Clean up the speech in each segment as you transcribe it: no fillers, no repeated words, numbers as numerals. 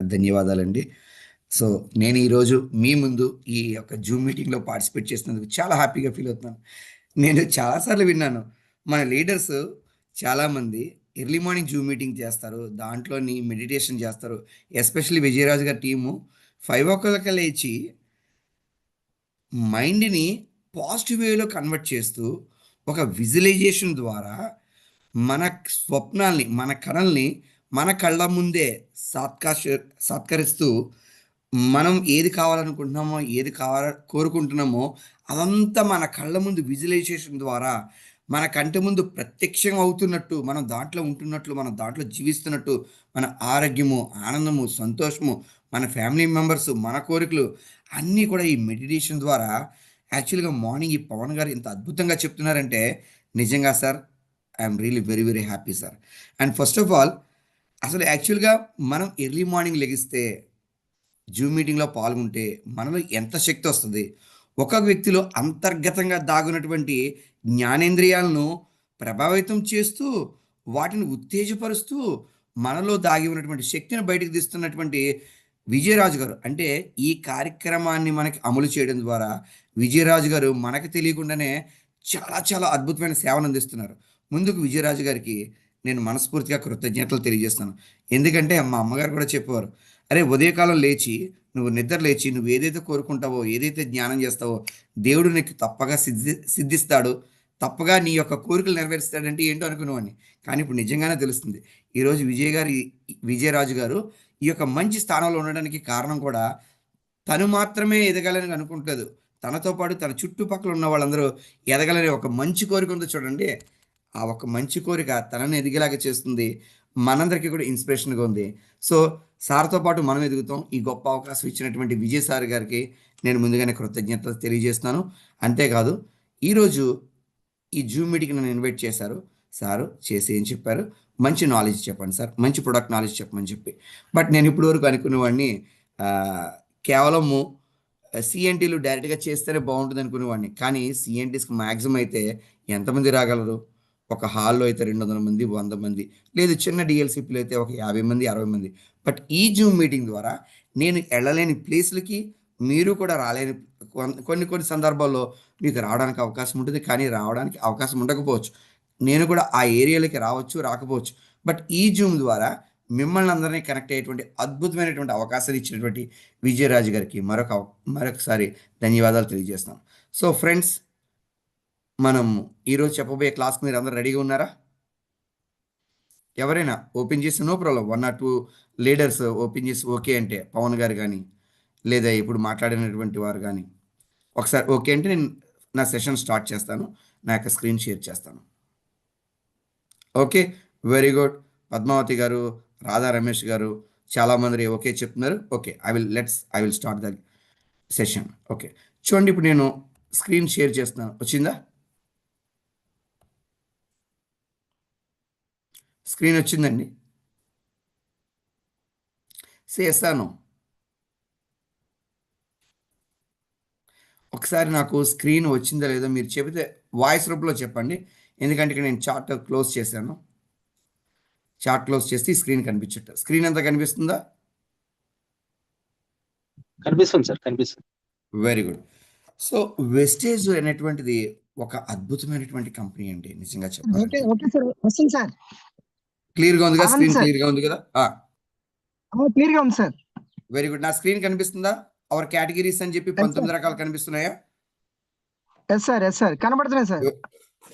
ధన్యవాదాలండి. సో, నేను ఈరోజు మీ ముందు ఈ యొక్క జూమ్ మీటింగ్‌లో పార్టిసిపేట్ చేసినందుకు చాలా హ్యాపీగా ఫీల్ అవుతున్నాను. నేను చాలా సార్లు విన్నాను. మన లీడర్స్ చాలామంది ఎర్లీ మార్నింగ్ జూమ్ మీటింగ్ చేస్తారు. దాంట్లోని మెడిటేషన్ చేస్తారు. ఎస్పెషల్లీ విజయరాజు గారి టీము 5:00 లేచి మైండ్‌ని పాజిటివ్ వేలో కన్వర్ట్ చేస్తూ, ఒక విజువలైజేషన్ ద్వారా మన స్వప్నాల్ని, మన కలల్ని మన కళ్ళ ముందే సాత్కాష్ సత్కరిస్తూ, మనం ఏది కావాలనుకుంటున్నామో, ఏది కోరుకుంటున్నామో, అదంతా మన కళ్ళ ముందు విజువలైజేషన్ ద్వారా, మన కంటి ముందు ప్రత్యక్షం అవుతున్నట్టు, మనం దాంట్లో ఉంటున్నట్లు, మనం దాంట్లో జీవిస్తున్నట్టు, మన ఆరోగ్యము, ఆనందము, సంతోషము, మన ఫ్యామిలీ మెంబర్స్, మన కోరికలు అన్నీ కూడా ఈ మెడిటేషన్ ద్వారా యాక్చువల్‌గా మార్నింగ్ ఈ పవన్ గారు ఇంత అద్భుతంగా చెప్తున్నారంటే, నిజంగా sir I'm really very, very happy sir. And first of all అసలు యాక్చువల్‌గా మనం ఎర్లీ మార్నింగ్ లెగిస్తే, జూమ్ మీటింగ్‌లో పాల్గొంటే మనలో ఎంత శక్తొస్తది? ఒక్కొక్క వ్యక్తిలో అంతర్గతంగా దాగున్నటువంటి జ్ఞానేంద్రియాలను ప్రభావితం చేస్తూ, వాటిని ఉత్తేజపరుస్తూ, మనలో దాగి ఉన్నటువంటి శక్తిని బయటకు తీస్తున్నటువంటి విజయరాజు గారు. అంటే ఈ కార్యక్రమాన్ని మనకి అమలు చేయడం ద్వారా విజయరాజు గారు మనకు తెలియకుండానే చాలా చాలా అద్భుతమైన సేవనందిస్తున్నారు. ముందుకు విజయరాజు గారికి నేను మనస్ఫూర్తిగా కృతజ్ఞతలు తెలియజేస్తున్నాను. ఎందుకంటే మా అమ్మగారు కూడా చెప్పేవారు. అరే! ఉదయకాలం లేచి, నువ్వు నిద్ర లేచి, నువ్వు ఏదైతే కోరుకుంటావో, ఏదైతే ధ్యానం చేస్తావో, దేవుడు నీకు తప్పగా సిద్ధిస్తాడు. తప్పగా నీ యొక్క కోరికలు నెరవేరుస్తాడంటే ఏంటో అనుకునేవాడిని. కానీ ఇప్పుడు నిజంగానే తెలుస్తుంది. ఈరోజు విజయరాజు గారు ఈ యొక్క మంచి స్థానంలో ఉండడానికి కారణం కూడా తను మాత్రమే ఎదగాలని అనుకుంటలేదు. తనతో పాటు తన చుట్టుపక్కల ఉన్న వాళ్ళందరూ ఎదగాలనే ఒక మంచి కోరిక ఉందో చూడండి. ఆ ఒక మంచి కోరిక తనని ఎదిగేలాగా చేస్తుంది. మనందరికీ కూడా ఇన్స్పిరేషన్‌గా ఉంది. సో, సార్‌తో పాటు మనం ఎదుగుతాం. ఈ గొప్ప అవకాశం ఇచ్చినటువంటి విజయ్ సార్ గారికి నేను ముందుగానే కృతజ్ఞతలు తెలియజేస్తున్నాను. అంతేకాదు ఈరోజు ఈ జూమ్ మీటింగ్‌కి నన్ను ఇన్వైట్ చేశారు. సారు చేసి ఏం చెప్పారు? మంచి నాలెడ్జ్ చెప్పండి సార్. మంచి ప్రొడక్ట్ నాలెడ్జ్ చెప్పమని చెప్పి. బట్ నేను ఇప్పటి వరకు అనుకునేవాడిని ఆహ్, కేవలము సీఎన్‌టీలు డైరెక్ట్‌గా చేస్తేనే బావుంటది అనుకునేవాడిని. కానీ సీఎన్‌టీస్‌కి మాక్సిమం అయితే ఎంతమంది రాగలరు? ఒక హాల్‌లో అయితే 200 మంది, 100 మంది. లేదు చిన్న డీఎల్‌సీపీలో అయితే ఒక 50 మంది, 60 మంది. బట్ ఈ జూమ్ మీటింగ్ ద్వారా నేను ఎళ్ళలేని ప్లేస్‌లకి మీరు కూడా రాలేని కొన్ని కొన్ని సందర్భాల్లో మీకు రావడానికి అవకాశం ఉంటుంది. కానీ రావడానికి అవకాశం ఉండకపోవచ్చు. నేను కూడా ఆ ఏరియాలకి రావచ్చు, రాకపోవచ్చు. బట్ ఈ జూమ్ ద్వారా మిమ్మల్ని అందరిని కనెక్ట్ అయ్యేటువంటి అద్భుతమైనటువంటి అవకాశాలు ఇచ్చినటువంటి విజయరాజు గారికి మరొకసారి ధన్యవాదాలు తెలియజేస్తున్నాను. సో ఫ్రెండ్స్, మనం ఈరోజు చెప్పబోయే క్లాస్‌కి మీరందరూ రెడీగా ఉన్నారా? ఎవరైనా ఓపెన్ చేసి no problem 1 or 2 leaders open చేసి ఓకే అంటే పవన్ గారు గాని, లేదా ఇప్పుడు మాట్లాడినటువంటి వారు గాని, ఒకసారి ఓకే అంటే నేను నా సెషన్ స్టార్ట్ చేస్తాను. నా యొక్క స్క్రీన్ షేర్ చేస్తాను. ఓకే. Very good. పద్మావతి గారు, రాధా రమేష్ గారు చాలామంది ఓకే చెప్తున్నారు. Okay. I will start the session. Okay. చూడండి ఇప్పుడు నేను స్క్రీన్ షేర్ చేస్తున్నాను. వచ్చిందా? స్క్రీన్ వచ్చిందండి. చేశాను. ఒకసారి నాకు స్క్రీన్ వచ్చిందో లేదో మీరు చెబితే వాయిస్ రూపంలో చెప్పండి. ఎందుకంటే ఇక్కడ నేను చాట్ క్లోజ్ చేశాను. చాట్ క్లోజ్ చేస్తే ఈ స్క్రీన్ కనిపించట్ట. స్క్రీన్ అంతా కనిపిస్తుందా? కనిపిస్తుంది సార్. కనిపిస్తుంది. Very good. సో, వెస్టేజ్ అనేటువంటిది ఒక అద్భుతమైనటువంటి కంపెనీ అండి నిజంగా ఓకే. చెప్పాలంటే. Okay sir. వస్తుంది సార్. క్లియర్‌గా ఉందిగా? అవును స్క్రీన్ సార్. క్లియర్‌గా ఉంది కదా? క్లియర్‌గా ఉంది సార్. Very good. నా స్క్రీన్ కనిపిస్తుందా? అవర్ కేటగరీస్ అని చెప్పి యెస్ సార్. 19 రకాలు కనిపిస్తున్నాయా? Yes sir. Yes sir. కనబడుతున్నాయి సార్.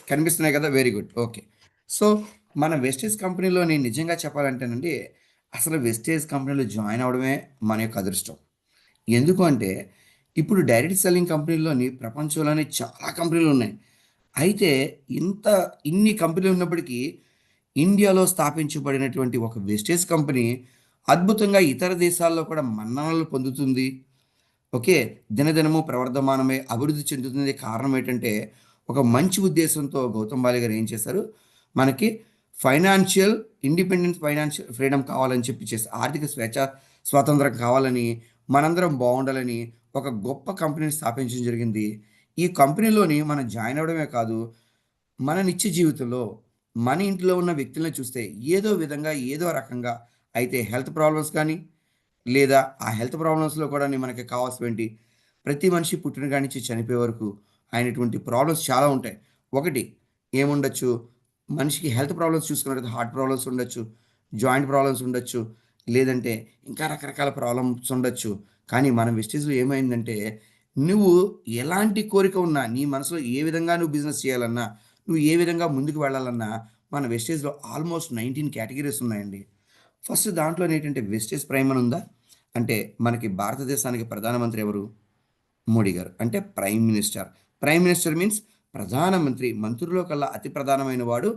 కనిపిస్తున్నాయి కదా! Very good. ఓకే. సో, మన వెస్టేజ్ కంపెనీలోని నిజంగా చెప్పాలంటేనండి, అసలు వెస్టేజ్ కంపెనీలో జాయిన్ అవ్వడమే మన యొక్క అదృష్టం. ఎందుకు అంటే, ఇప్పుడు డైరెక్ట్ సెల్లింగ్ కంపెనీల్లోని ప్రపంచంలోనే చాలా కంపెనీలున్నాయి. అయితే ఇన్ని కంపెనీలు ఉన్నప్పటికీ, ఇండియాలో స్థాపించబడినటువంటి ఒక వెస్టేజ్ కంపెనీ అద్భుతంగా ఇతర దేశాల్లో కూడా మన్ననలు పొందుతుంది. ఓకే. దినదినము ప్రవర్ధమానమై అభివృద్ధి చెందుతుంది. కారణం ఏంటంటే, ఒక మంచి ఉద్దేశంతో గౌతమ్ బాలి గారు ఏం చేశారు, మనకి ఫైనాన్షియల్ ఫైనాన్షియల్ ఫ్రీడమ్ కావాలని చెప్పి ఆర్థిక స్వాతంత్రం కావాలని, మనందరం బావుండాలని ఒక గొప్ప కంపెనీని స్థాపించడం జరిగింది. ఈ కంపెనీలోని మనం జాయిన్ అవ్వడమే కాదు, మన నిత్య జీవితంలో మన ఇంట్లో ఉన్న వ్యక్తులను చూస్తే ఏదో విధంగా, ఏదో రకంగా అయితే హెల్త్ ప్రాబ్లమ్స్ కానీ, లేదా ఆ హెల్త్ ప్రాబ్లమ్స్లో కూడా మనకి కావాల్సినటువంటి ప్రతి మనిషి పుట్టిన కాడి నుంచి చనిపోయే వరకు అయినటువంటి ప్రాబ్లమ్స్ చాలా ఉంటాయి. ఒకటి ఏముండొచ్చు, మనిషికి హెల్త్ ప్రాబ్లమ్స్ చూసుకున్నట్లయితే హార్ట్ ప్రాబ్లమ్స్ ఉండొచ్చు, జాయింట్ ప్రాబ్లమ్స్ ఉండొచ్చు, లేదంటే ఇంకా రకరకాల ప్రాబ్లమ్స్ ఉండొచ్చు. కానీ మన వెస్టేజ్‌లో ఏమైందంటే, నువ్వు ఎలాంటి కోరిక ఉన్నా, నీ మనసులో ఏ విధంగా నువ్వు బిజినెస్ చేయాలన్నా, నువ్వు ఏ విధంగా ముందుకు వెళ్ళాలన్నా, మన వెస్టేజ్‌లో ఆల్మోస్ట్ 19 కేటగరీస్ ఉన్నాయండి. ఫస్ట్ దాంట్లోనేంటంటే వెస్టేజ్ ప్రైమ్ అని ఉందా? అంటే మనకి భారతదేశానికి ప్రధానమంత్రి ఎవరు? మోడీ గారు. అంటే prime minister. Prime minister means ప్రధానమంత్రి. మంత్రుల్లో కల్లా అతి ప్రధానమైన వాడు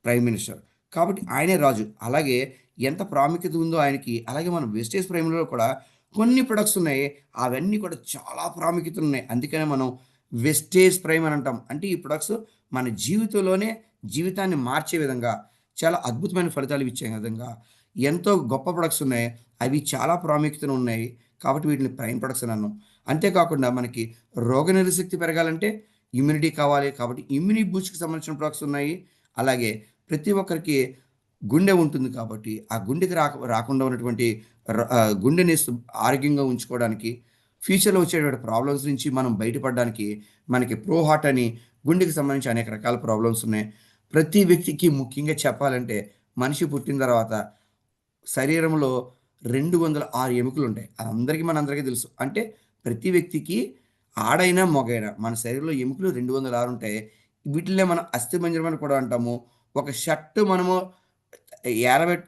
ప్రైమ్ మినిస్టర్. కాబట్టి ఆయనే రాజు. అలాగే ఎంత ప్రాముఖ్యత ఉందో ఆయనకి, అలాగే మన వెస్టేజ్ ప్రైమ్‌లో కూడా కొన్ని ప్రొడక్ట్స్ ఉన్నాయి. అవన్నీ కూడా చాలా ప్రాముఖ్యతలున్నాయి. అందుకనే మనం వెస్టేజ్ ప్రైమ్ అని అంటాం. అంటే ఈ ప్రొడక్ట్స్ మన జీవితంలోనే జీవితాన్ని మార్చే విధంగా, చాలా అద్భుతమైన ఫలితాలు ఇచ్చే విధంగా ఎంతో గొప్ప ప్రొడక్ట్స్ ఉన్నాయి. అవి చాలా ప్రాముఖ్యతను ఉన్నాయి. కాబట్టి వీటిని ప్రైమ్ ప్రొడక్ట్స్ అని అన్నాం. అంతేకాకుండా మనకి రోగనిరోధక శక్తి పెరగాలంటే ఇమ్యూనిటీ కావాలి. కాబట్టి ఇమ్యూనిటీ బూస్ట్‌కి సంబంధించిన ప్రొడక్ట్స్ ఉన్నాయి. అలాగే ప్రతి ఒక్కరికి గుండె ఉంటుంది కాబట్టి, ఆ గుండెకి రాకుండా ఉన్నటువంటి గుండెని ఆరోగ్యంగా ఉంచుకోవడానికి, ఫ్యూచర్‌లో వచ్చేటువంటి ప్రాబ్లమ్స్ నుంచి మనం బయటపడడానికి మనకి ప్రో హార్ట్ అని గుండెకి సంబంధించి అనేక రకాల ప్రాబ్లమ్స్ ఉన్నాయి. ప్రతి వ్యక్తికి ముఖ్యంగా చెప్పాలంటే మనిషి పుట్టిన తర్వాత శరీరంలో 206 ఎముకలుంటాయి. అది మనందరికీ తెలుసు. అంటే ప్రతి వ్యక్తికి ఆడైనా, మగైనా మన శరీరంలో ఎముకలు 206 ఉంటాయి. వీటిల్నే మనం అస్థిపంజరం అని కూడా అంటాము. ఒక షర్ట్ మనము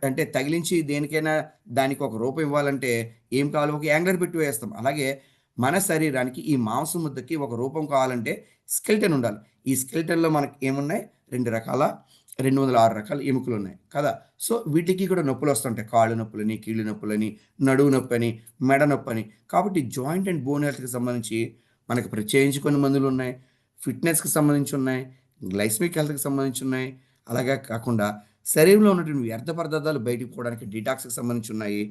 అంటే తగిలించి దేనికైనా దానికి ఒక రూపం ఇవ్వాలంటే ఏం కావాలి? ఒక యాంగ్లర్ పెట్టి వేస్తాం. అలాగే మన శరీరానికి ఈ మాంసం ముద్దకి ఒక రూపం కావాలంటే స్కెలిటన్ ఉండాలి. ఈ స్కెలిటన్‌లో మనకి ఏమున్నాయి? 206 రకాల ఎముకలున్నాయి కదా! సో, వీటికి కూడా నొప్పులొస్తుంటాయి. కాళ్ళు నొప్పులని, కీళ్ళు నొప్పులని, నడుము నొప్పని, మెడ నొప్పని. కాబట్టి జాయింట్ అండ్ బోన్ హెల్త్‌కి సంబంధించి మనకు ప్రత్యేకించి కొన్ని మందులున్నాయి. ఫిట్‌నెస్‌కి సంబంధించి ఉన్నాయి. గ్లైసెమిక్ హెల్త్‌కి సంబంధించి ఉన్నాయి. అలాగే కాకుండా శరీరంలో ఉన్నటువంటి వ్యర్థ పదార్థాలు బయటికి పోవడానికి డీటాక్స్‌కి సంబంధించి ఉన్నాయి.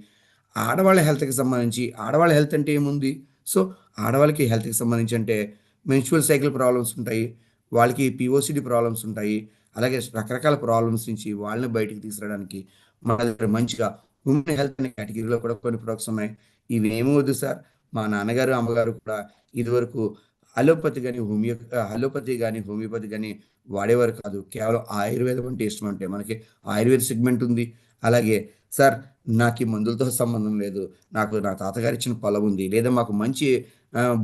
ఆడవాళ్ళ హెల్త్‌కి సంబంధించి ఆడవాళ్ళ హెల్త్ అంటే ఏముంది? సో, ఆడవాళ్ళకి హెల్త్‌కి సంబంధించి అంటే మెన్స్ట్రువల్ సైకిల్ ప్రాబ్లమ్స్ ఉంటాయి. వాళ్ళకి పీఓసీడీ ప్రాబ్లమ్స్ ఉంటాయి. అలాగే రకరకాల ప్రాబ్లమ్స్ నుంచి వాళ్ళని బయటికి తీసుకురావడానికి మన దగ్గర మంచిగా ఉమెన్ హెల్త్ అనే కేటగిరీలో కూడా కొన్ని ప్రొడక్ట్స్ ఉన్నాయి. ఇవేమి వద్దు సార్. మా నాన్నగారు, అమ్మగారు కూడా ఇదివరకు అలోపతి గాని, హోమియోపతి గాని వాడేవారు కాదు. కేవలం ఆయుర్వేదం అంటే ఇష్టం అంటే మనకి ఆయుర్వేద సెగ్మెంట్ ఉంది. అలాగే సార్ నాకీ మందులతో సంబంధం లేదు. నాకు నా తాతగారు ఇచ్చిన పొలం ఉంది. లేదా మాకు మంచి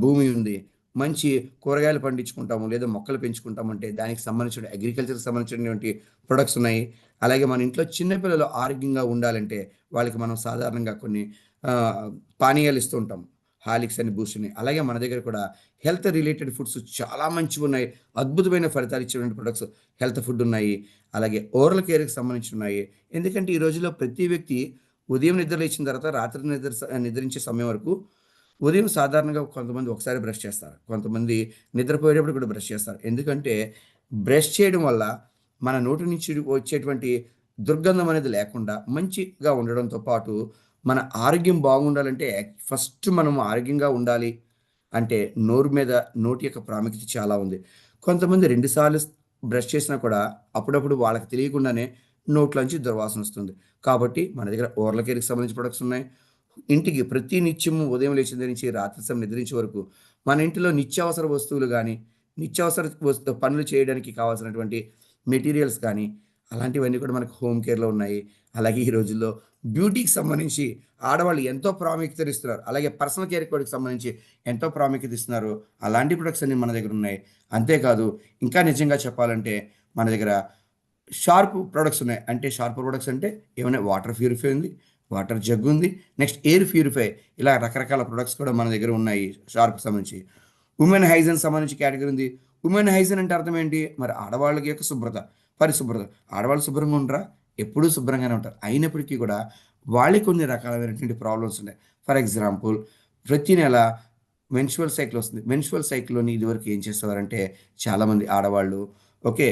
భూమి ఉంది. మంచి కూరగాయలు పండించుకుంటాము. లేదా మొక్కలు పెంచుకుంటామంటే దానికి సంబంధించిన అగ్రికల్చర్‌కి సంబంధించినటువంటి ప్రొడక్ట్స్ ఉన్నాయి. అలాగే మన ఇంట్లో చిన్న పిల్లలు ఆరోగ్యంగా ఉండాలంటే వాళ్ళకి మనం సాధారణంగా కొన్ని పానీయాలు ఇస్తూ ఉంటాం. హార్లిక్స్ అని, బూస్ట్ అని. అలాగే మన దగ్గర కూడా హెల్త్ రిలేటెడ్ ఫుడ్స్ చాలా మంచివున్నాయి. అద్భుతమైన ఫలితాలు ఇచ్చేటువంటి ప్రొడక్ట్స్ హెల్త్ ఫుడ్ ఉన్నాయి. అలాగే ఓరల్ కేర్‌కి సంబంధించి ఉన్నాయి. ఎందుకంటే ఈ రోజుల్లో ప్రతి వ్యక్తి ఉదయం నిద్ర లేచిన తర్వాత రాత్రి నిద్రించే సమయం వరకు ఉదయం సాధారణంగా కొంతమంది ఒకసారి బ్రష్ చేస్తారు. కొంతమంది నిద్రపోయేటప్పుడు కూడా బ్రష్ చేస్తారు. ఎందుకంటే బ్రష్ చేయడం వల్ల మన నోటి నుంచి వచ్చేటువంటి దుర్గంధం అనేది లేకుండా మంచిగా ఉండడంతో పాటు మన ఆరోగ్యం బాగుండాలంటే ఫస్ట్ మనం ఆరోగ్యంగా ఉండాలి అంటే నోరు మీద నోటి యొక్క ప్రాముఖ్యత చాలా ఉంది. కొంతమంది 2 సార్లు బ్రష్ చేసినా కూడా అప్పుడప్పుడు వాళ్ళకి తెలియకుండానే నోట్లోంచి దుర్వాసన వస్తుంది. కాబట్టి మన దగ్గర ఓరల్ కేర్‌కి సంబంధించిన ప్రొడక్ట్స్ ఉన్నాయి. ఇంటికి ప్రతి నిత్యము ఉదయం లేచిన దగ్గర నుంచి రాత్రి సమయం నిద్రించే వరకు మన ఇంటిలో నిత్యావసర వస్తువులు గానీ, నిత్యావసర పనులు చేయడానికి కావాల్సినటువంటి మెటీరియల్స్ కానీ, అలాంటివన్నీ కూడా మనకు హోమ్ కేర్‌లో ఉన్నాయి. అలాగే ఈ రోజుల్లో బ్యూటీకి సంబంధించి ఆడవాళ్ళు ఎంతో ప్రాముఖ్యతనిస్తున్నారు. అలాగే పర్సనల్ కేర్ కూడా సంబంధించి ఎంతో ప్రాముఖ్యత ఇస్తున్నారు. అలాంటి ప్రొడక్ట్స్ అన్నీ మన దగ్గర ఉన్నాయి. అంతేకాదు ఇంకా నిజంగా చెప్పాలంటే మన దగ్గర షార్ప్ ప్రొడక్ట్స్ ఉన్నాయి. అంటే షార్ప్ ప్రొడక్ట్స్ అంటే ఏమన్నా వాటర్ ప్యూరిఫై ఉంది. వాటర్ జగ్ ఉంది. నెక్స్ట్ ఎయిర్ ప్యూరిఫై ఇలా రకరకాల ప్రొడక్ట్స్ కూడా మన దగ్గర ఉన్నాయి షార్ప్‌కి సంబంధించి. ఉమెన్ హైజీన్ సంబంధించి కేటగరీ ఉంది. ఉమెన్ హైజీన్ అంటే అర్థం ఏంటి? మరి ఆడవాళ్ళకి యొక్క శుభ్రత, పరిశుభ్రత. ఆడవాళ్ళు శుభ్రంగా ఉండరా? ఎప్పుడూ శుభ్రంగానే ఉంటారు. అయినప్పటికీ కూడా వాళ్ళకి కొన్ని రకాలైనటువంటి ప్రాబ్లమ్స్ ఉన్నాయి. ఫర్ ఎగ్జాంపుల్ ప్రతి నెల మెన్స్ట్రువల్ సైకిల్ వస్తుంది. మెన్స్ట్రువల్ సైకిల్‌లోని ఇదివరకు ఏం చేసేవారంటే చాలామంది ఆడవాళ్ళు ఓకే.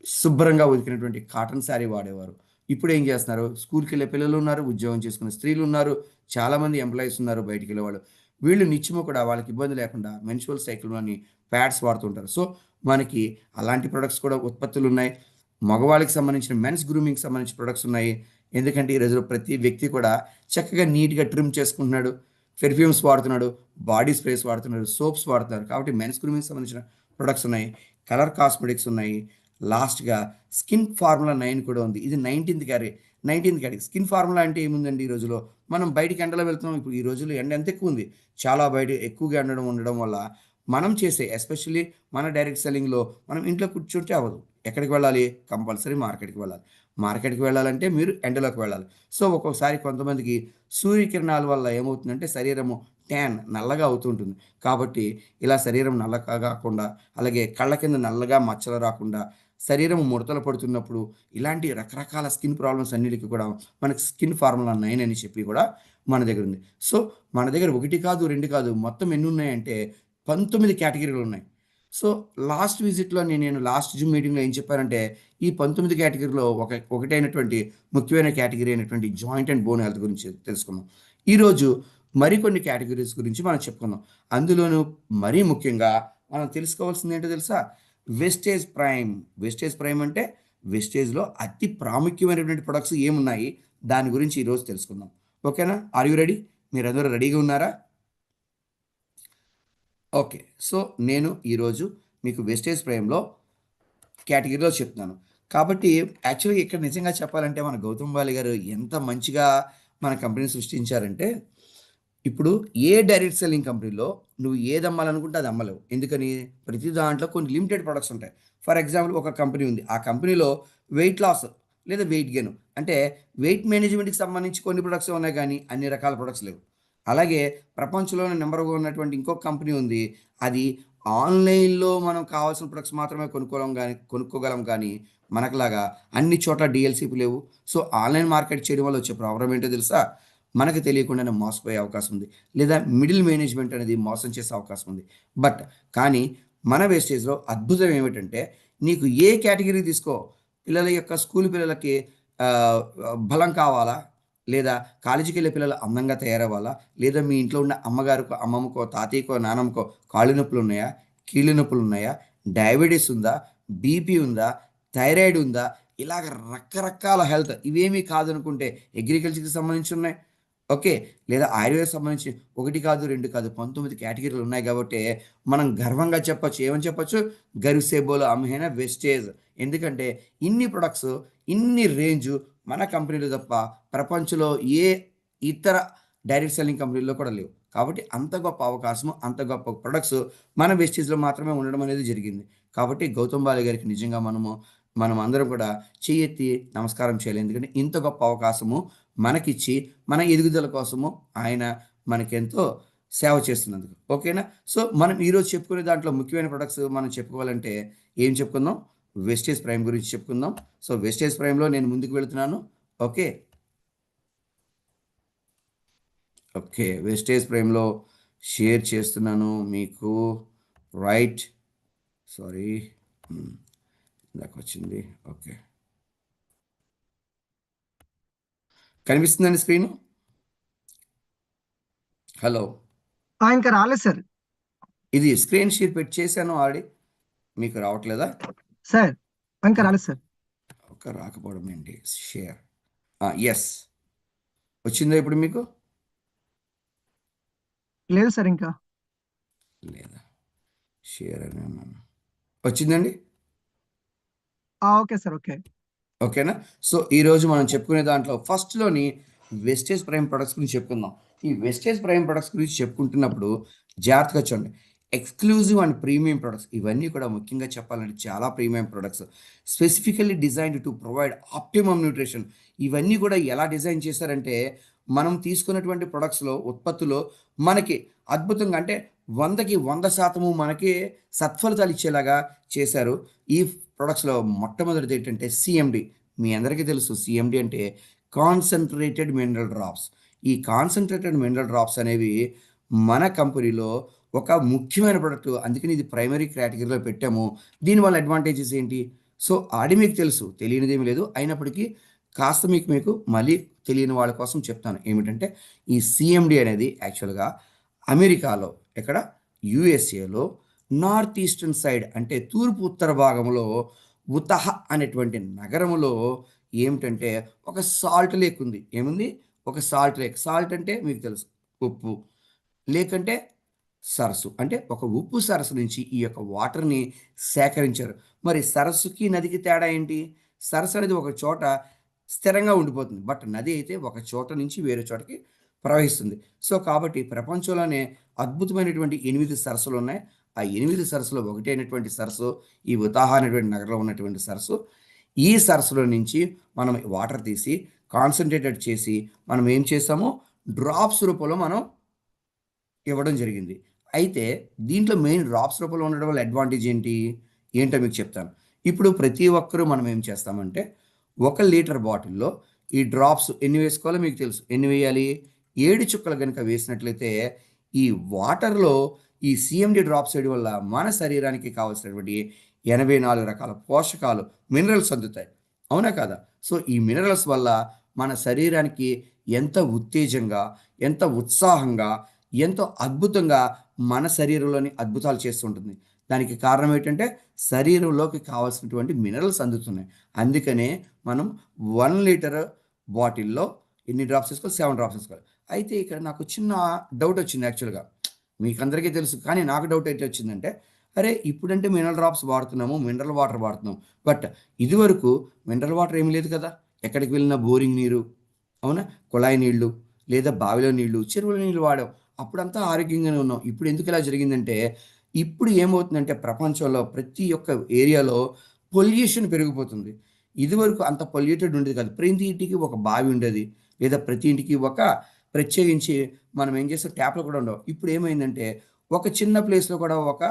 శుభ్రంగా ఉతికినటువంటి కాటన్ శారీ వాడేవారు. ఇప్పుడేం చేస్తున్నారు? స్కూల్‌కెళ్ళే పిల్లలున్నారు, ఉద్యోగం చేసుకునే స్త్రీలున్నారు, చాలామంది ఎంప్లాయీస్ ఉన్నారు బయటికెళ్ళేవాళ్ళు. వీళ్ళు నిత్యము కూడా వాళ్ళకి ఇబ్బంది లేకుండా మెన్స్ట్రువల్ సైకిల్‌లోని ప్యాడ్స్ వాడుతుంటారు. సో, మనకి అలాంటి ప్రొడక్ట్స్ కూడా ఉత్పత్తులున్నాయి. మగవాళ్ళకి సంబంధించిన మెన్స్ గ్రూమింగ్‌కి సంబంధించిన ప్రొడక్ట్స్ ఉన్నాయి. ఎందుకంటే ఈ రోజుల్లో ప్రతి వ్యక్తి కూడా చక్కగా నీట్గా ట్రిమ్ చేసుకుంటున్నాడు, పెర్ఫ్యూమ్స్ వాడుతున్నాడు, బాడీ స్ప్రేస్ వాడుతున్నాడు, సోప్స్ వాడుతున్నారు. కాబట్టి మెన్స్ గ్రూమింగ్ సంబంధించిన ప్రొడక్ట్స్ ఉన్నాయి, కలర్ కాస్మెటిక్స్ ఉన్నాయి, లాస్ట్గా స్కిన్ ఫార్ములా 9 కూడా ఉంది. ఇది 19th క్యాటగిరీ. స్కిన్ ఫార్ములా అంటే ఏముందండి ఈ రోజులో? మనం బయటికి ఎండలో వెళ్తున్నాం. ఇప్పుడు ఈ రోజుల్లో ఎండ ఎంత ఎక్కువ ఉంది, చాలా బయట ఎక్కువగా ఉండడం వల్ల మనం చేసే ఎస్పెషల్లీ మన డైరెక్ట్ సెల్లింగ్లో మనం ఇంట్లో కూర్చుంటే అవ్వదు. ఎక్కడికి వెళ్ళాలి? కంపల్సరీ మార్కెట్కి వెళ్ళాలి. మార్కెట్కి వెళ్ళాలంటే మీరు ఎండలోకి వెళ్ళాలి. సో ఒక్కొక్కసారి కొంతమందికి సూర్యకిరణాల వల్ల ఏమవుతుందంటే శరీరము నల్లగా అవుతూ ఉంటుంది. కాబట్టి ఇలా శరీరం నల్లగా కాకుండా, అలాగే కళ్ళ కింద నల్లగా మచ్చలు రాకుండా, శరీరం ముడతలు పడుతున్నప్పుడు ఇలాంటి రకరకాల స్కిన్ ప్రాబ్లమ్స్ అన్నిటికి కూడా మనకి స్కిన్ ఫార్ములా 9 అని చెప్పి కూడా మన దగ్గర ఉంది. సో మన దగ్గర 1 కాదు, 2 కాదు, మొత్తం ఎన్ని ఉన్నాయంటే 19 కేటగిరీలు ఉన్నాయి. సో లాస్ట్ విజిట్‌లో నేను లాస్ట్ జూమ్ మీటింగ్‌లో ఏం చెప్పానంటే, ఈ 19 కేటగిరీలో ఒకటైనటువంటి ముఖ్యమైన కేటగిరీ అయినటువంటి జాయింట్ అండ్ బోన్ హెల్త్ గురించి తెలుసుకుందాం. ఈరోజు మరికొన్ని కేటగిరీస్ గురించి మనం చెప్పుకుందాం. అందులోనూ మరీ ముఖ్యంగా మనం తెలుసుకోవాల్సింది ఏంటో తెలుసా? Wastage prime. వెస్టేజ్ ప్రైమ్ అంటే వెస్టేజ్‌లో అతి ప్రాముఖ్యమైనటువంటి ప్రొడక్ట్స్ ఏమున్నాయి? దాని గురించి ఈరోజు తెలుసుకుందాం. ఓకేనా? Are you ready? మీరందరూ రెడీగా ఉన్నారా? ఓకే. సో నేను ఈరోజు మీకు వెస్టేజ్ ప్రైమ్‌లో కేటగిరీలో చెప్తున్నాను. కాబట్టి యాక్చువల్‌గా ఇక్కడ నిజంగా చెప్పాలంటే మన గౌతమ్ బాలి గారు ఎంత మంచిగా మన కంపెనీని సృష్టించారంటే, ఇప్పుడు ఏ డైరెక్ట్ సెల్లింగ్ కంపెనీలో నువ్వు ఏది అమ్మాలనుకుంటే అది అమ్మలేవు. ఎందుకని? ప్రతి దాంట్లో కొన్ని లిమిటెడ్ ప్రొడక్ట్స్ ఉంటాయి. ఫర్ ఎగ్జాంపుల్ ఒక కంపెనీ ఉంది. ఆ కంపెనీలో వెయిట్ లాస్ లేదా వెయిట్ గెయిన్ అంటే వెయిట్ మేనేజ్మెంట్‌కి సంబంధించి కొన్ని ప్రొడక్ట్సే ఉన్నాయి గానీ అన్ని రకాల ప్రొడక్ట్స్ లేవు. అలాగే ప్రపంచంలోనే నంబర్ 1 ఉన్నటువంటి ఇంకొక కంపెనీ ఉంది. అది ఆన్‌లైన్‌లో మనం కావాల్సిన ప్రొడక్ట్స్ మాత్రమే కొనుక్కోగలం కానీ మనకులాగా అన్ని చోట్ల డీఎల్‌సీ‌లు లేవు. సో ఆన్‌లైన్ మార్కెట్ చేయడం వల్ల వచ్చే ప్రాబ్లమ్ ఏంటో తెలుసా? మనకు తెలియకుండానే మోసపోయే అవకాశం ఉంది. లేదా మిడిల్ మేనేజ్మెంట్ అనేది మోసం చేసే అవకాశం ఉంది. బట్ కానీ మన వేస్టేజ్‌లో అద్భుతం ఏమిటంటే, నీకు ఏ కేటగిరీ తీసుకో, పిల్లల యొక్క స్కూల్ పిల్లలకి ఆహ్, బలం కావాలా? లేదా కాలేజీకెళ్ళే పిల్లలు అందంగా తయారవ్వాలా? లేదా మీ ఇంట్లో ఉన్న అమ్మగారికో, అమ్మమ్మకో, తాతయ్యకో, నానమ్మకో కాళ్ళు నొప్పులున్నాయా? కీళ్ళ నొప్పులున్నాయా? డయాబెటిస్ ఉందా? బీపీ ఉందా? థైరాయిడ్ ఉందా? ఇలాగ రకరకాల హెల్త్ ఇవేమీ కాదనుకుంటే అగ్రికల్చర్‌కి సంబంధించి ఉన్నాయి. ఓకే. లేదా ఆయుర్వేదం సంబంధించి 1 కాదు, 2 కాదు 19 కేటగిరీలు ఉన్నాయి గాబట్టే మనం గర్వంగా చెప్పొచ్చు. ఏమని చెప్పొచ్చు? గర్వ్ సే బోలో హమ్ హై నా వెస్టేజ్. ఎందుకంటే ఇన్ని ప్రొడక్ట్స్, ఇన్ని రేంజు మన కంపెనీలో తప్ప ప్రపంచంలో ఏ ఇతర డైరెక్ట్ సెల్లింగ్ కంపెనీల్లో కూడా లేవు. కాబట్టి అంత గొప్ప అవకాశము, అంత గొప్ప ప్రొడక్ట్స్ మన వెస్టేజ్‌లో మాత్రమే ఉండడం అనేది జరిగింది. కాబట్టి గౌతమ్ బాలి గారికి నిజంగా మనమందరం కూడా చెయ్యెత్తి నమస్కారం చేయాలి. ఎందుకంటే ఇంత గొప్ప అవకాశము మనకిచ్చి, మన ఎదుగుదల కోసము ఆయన మనకెంతో సేవ చేస్తున్నందుకు. ఓకేనా? సో మనం ఈరోజు చెప్పుకునే దాంట్లో ముఖ్యమైన ప్రొడక్ట్స్ మనం చెప్పుకోవాలంటే ఏం చెప్పుకుందాం? వెస్టేజ్ ప్రైమ్ గురించి చెప్పుకుందాం. సో వెస్టేజ్ ప్రైమ్‌లో నేను ముందుకు వెళ్తున్నాను. ఓకే. ఓకే. వెస్టేజ్ ప్రైమ్‌లో షేర్ చేస్తున్నాను మీకు. రైట్. సారీ. ఇందాకొచ్చింది. ఓకే. కనిపిస్తుందండి స్క్రీను? హలో. ఇంకా రాలేదు సార్. ఇది స్క్రీన్ షేర్ పెట్టి చేశాను ఆల్రెడీ. మీకు రావట్లేదా? సార్ ఇంకా రాలేదు సార్. రాకపోవడం ఏంటి? షేర్. యెస్. వచ్చిందా ఇప్పుడు మీకు? లేదు సార్ ఇంకా. లేదా. షేర్ అని అన్నాను. వచ్చిందండి? Okay sir. ఓకే. ఓకేనా? సో ఈరోజు మనం చెప్పుకునే దాంట్లో ఫస్ట్‌లోని వెస్టేజ్ ప్రైమ్ ప్రొడక్ట్స్ గురించి చెప్పుకుందాం. ఈ వెస్టేజ్ ప్రైమ్ ప్రొడక్ట్స్ గురించి చెప్పుకుంటున్నప్పుడు జాగ్రత్తగా చూడండి. ఎక్స్‌క్లూజివ్ అండ్ ప్రీమియం ప్రొడక్ట్స్ ఇవన్నీ కూడా ముఖ్యంగా చెప్పాలంటే చాలా premium products. Specifically designed to provide optimum nutrition. ఇవన్నీ కూడా ఎలా డిజైన్ చేశారంటే, మనం తీసుకున్నటువంటి ప్రొడక్ట్స్‌లో, ఉత్పత్తిలో మనకి అద్భుతంగా అంటే 100కి 100% మనకి సత్ఫలితాలు ఇచ్చేలాగా చేశారు. ఈ ప్రొడక్ట్స్‌లో మొట్టమొదటిది ఏంటంటే సీఎండీ. మీ అందరికీ తెలుసు సీఎండీ అంటే కాన్సంట్రేటెడ్ మినరల్ డ్రాప్స్. ఈ కాన్సంట్రేటెడ్ మినరల్ డ్రాప్స్ అనేవి మన కంపెనీలో ఒక ముఖ్యమైన ప్రొడక్ట్. అందుకని ఇది ప్రైమరీ కేటగిరీలో పెట్టాము. దీనివల్ల అడ్వాంటేజెస్ ఏంటి? సో ఆల్రెడీ మీకు తెలుసు. తెలియనిదేమీ లేదు. అయినప్పటికీ కాస్త మీకు మళ్ళీ తెలియని వాళ్ళ కోసం చెప్తాను. ఏమిటంటే ఈ సీఎండీ అనేది యాక్చువల్‌గా అమెరికాలో ఎక్కడ? యూఎస్ఏలో నార్త్ ఈస్టర్న్ సైడ్ అంటే తూర్పు ఉత్తర భాగంలో ఉతహ అనేటువంటి నగరంలో ఏమిటంటే ఒక సాల్ట్ లేక్ ఉంది. ఏముంది? ఒక సాల్ట్ లేక్. సాల్ట్ అంటే మీకు తెలుసు ఉప్పు. లేక్ అంటే సరస్సు. అంటే ఒక ఉప్పు సరస్సు నుంచి ఈ యొక్క వాటర్‌ని సేకరించారు. మరి సరస్సుకి, నదికి తేడా ఏంటి? సరస్సు అనేది ఒక చోట స్థిరంగా ఉండిపోతుంది. బట్ నది అయితే ఒక చోట నుంచి వేరే చోటకి ప్రవహిస్తుంది. సో, కాబట్టి ప్రపంచంలోనే అద్భుతమైనటువంటి 8 సరస్సులున్నాయి. ఆ 8 సరస్సులో ఒకటైనటువంటి సరస్సు ఈ ఉతాహ్ అనేటువంటి నగరంలో ఉన్నటువంటి సరస్సు. ఈ సరస్సులో నుంచి మనం వాటర్ తీసి కాన్సంట్రేటెడ్ చేసి మనం ఏం చేసాము? డ్రాప్స్ రూపంలో మనం ఇవ్వడం జరిగింది. అయితే దీంట్లో మెయిన్ డ్రాప్స్ రూపంలో ఉండడం వల్ల అడ్వాంటేజ్ ఏంటి? ఏంటో మీకు చెప్తాను. ఇప్పుడు ప్రతి ఒక్కరు మనం ఏం చేస్తామంటే, 1 లీటర్ బాటిల్‌లో ఈ డ్రాప్స్ ఎన్ని వేసుకోవాలో మీకు తెలుసు. ఎన్ని వేయాలి? 7 చుక్కలు గనుక వేసినట్లయితే, ఈ వాటర్‌లో ఈ సీఎండీ డ్రాప్స్ వేయడం వల్ల మన శరీరానికి కావాల్సినటువంటి 84 రకాల పోషకాలు, మినరల్స్ అందుతాయి. అవునా కాదా? సో, ఈ మినరల్స్ వల్ల మన శరీరానికి ఎంత ఉత్తేజంగా, ఎంత ఉత్సాహంగా, ఎంతో అద్భుతంగా మన శరీరంలోని అద్భుతాలు చేస్తుంటుంది. దానికి కారణం ఏంటంటే శరీరంలోకి కావాల్సినటువంటి మినరల్స్ అందుతున్నాయి. అందుకనే మనం 1 లీటర్ బాటిల్‌లో ఎన్ని డ్రాప్స్ ఏసుకోవాలి? 7 డ్రాప్స్ ఏసుకోవాలి. అయితే ఇక్కడ నాకు చిన్న డౌట్ వచ్చింది యాక్చువల్‌గా. మీకందరికీ తెలుసు. కానీ నాకు డౌట్ ఏంటి వచ్చిందంటే, అరే! ఇప్పుడంటే మినరల్ డ్రాప్స్ వాడుతున్నాము. మినరల్ వాటర్ వాడుతున్నాం. బట్ ఇదివరకు మినరల్ వాటర్ ఏమి లేదు కదా! ఎక్కడికి వెళ్ళినా బోరింగ్ నీరు, అవునా? కుళాయి నీళ్ళు, లేదా బావిలో నీళ్ళు, చెరువుల నీళ్ళు వాడాం. అప్పుడంతా ఆరోగ్యంగానే ఉన్నాం. ఇప్పుడు ఎందుకు ఇలా జరిగిందంటే, ఇప్పుడు ఏమవుతుందంటే ప్రపంచంలో ప్రతి ఒక్క ఏరియాలో పొల్యూషన్ పెరిగిపోతుంది. ఇదివరకు అంత పొల్యూటెడ్ ఉండేది కాదు. ప్రతి ఇంటికి ఒక బావి ఉండేది. లేదా ప్రతి ఇంటికి ఒక ప్రత్యేకించి మనం ఏం చేస్తాం ట్యాప్‌లు కూడా ఉండవు. ఇప్పుడు ఏమైందంటే ఒక చిన్న ప్లేస్‌లో కూడా ఒక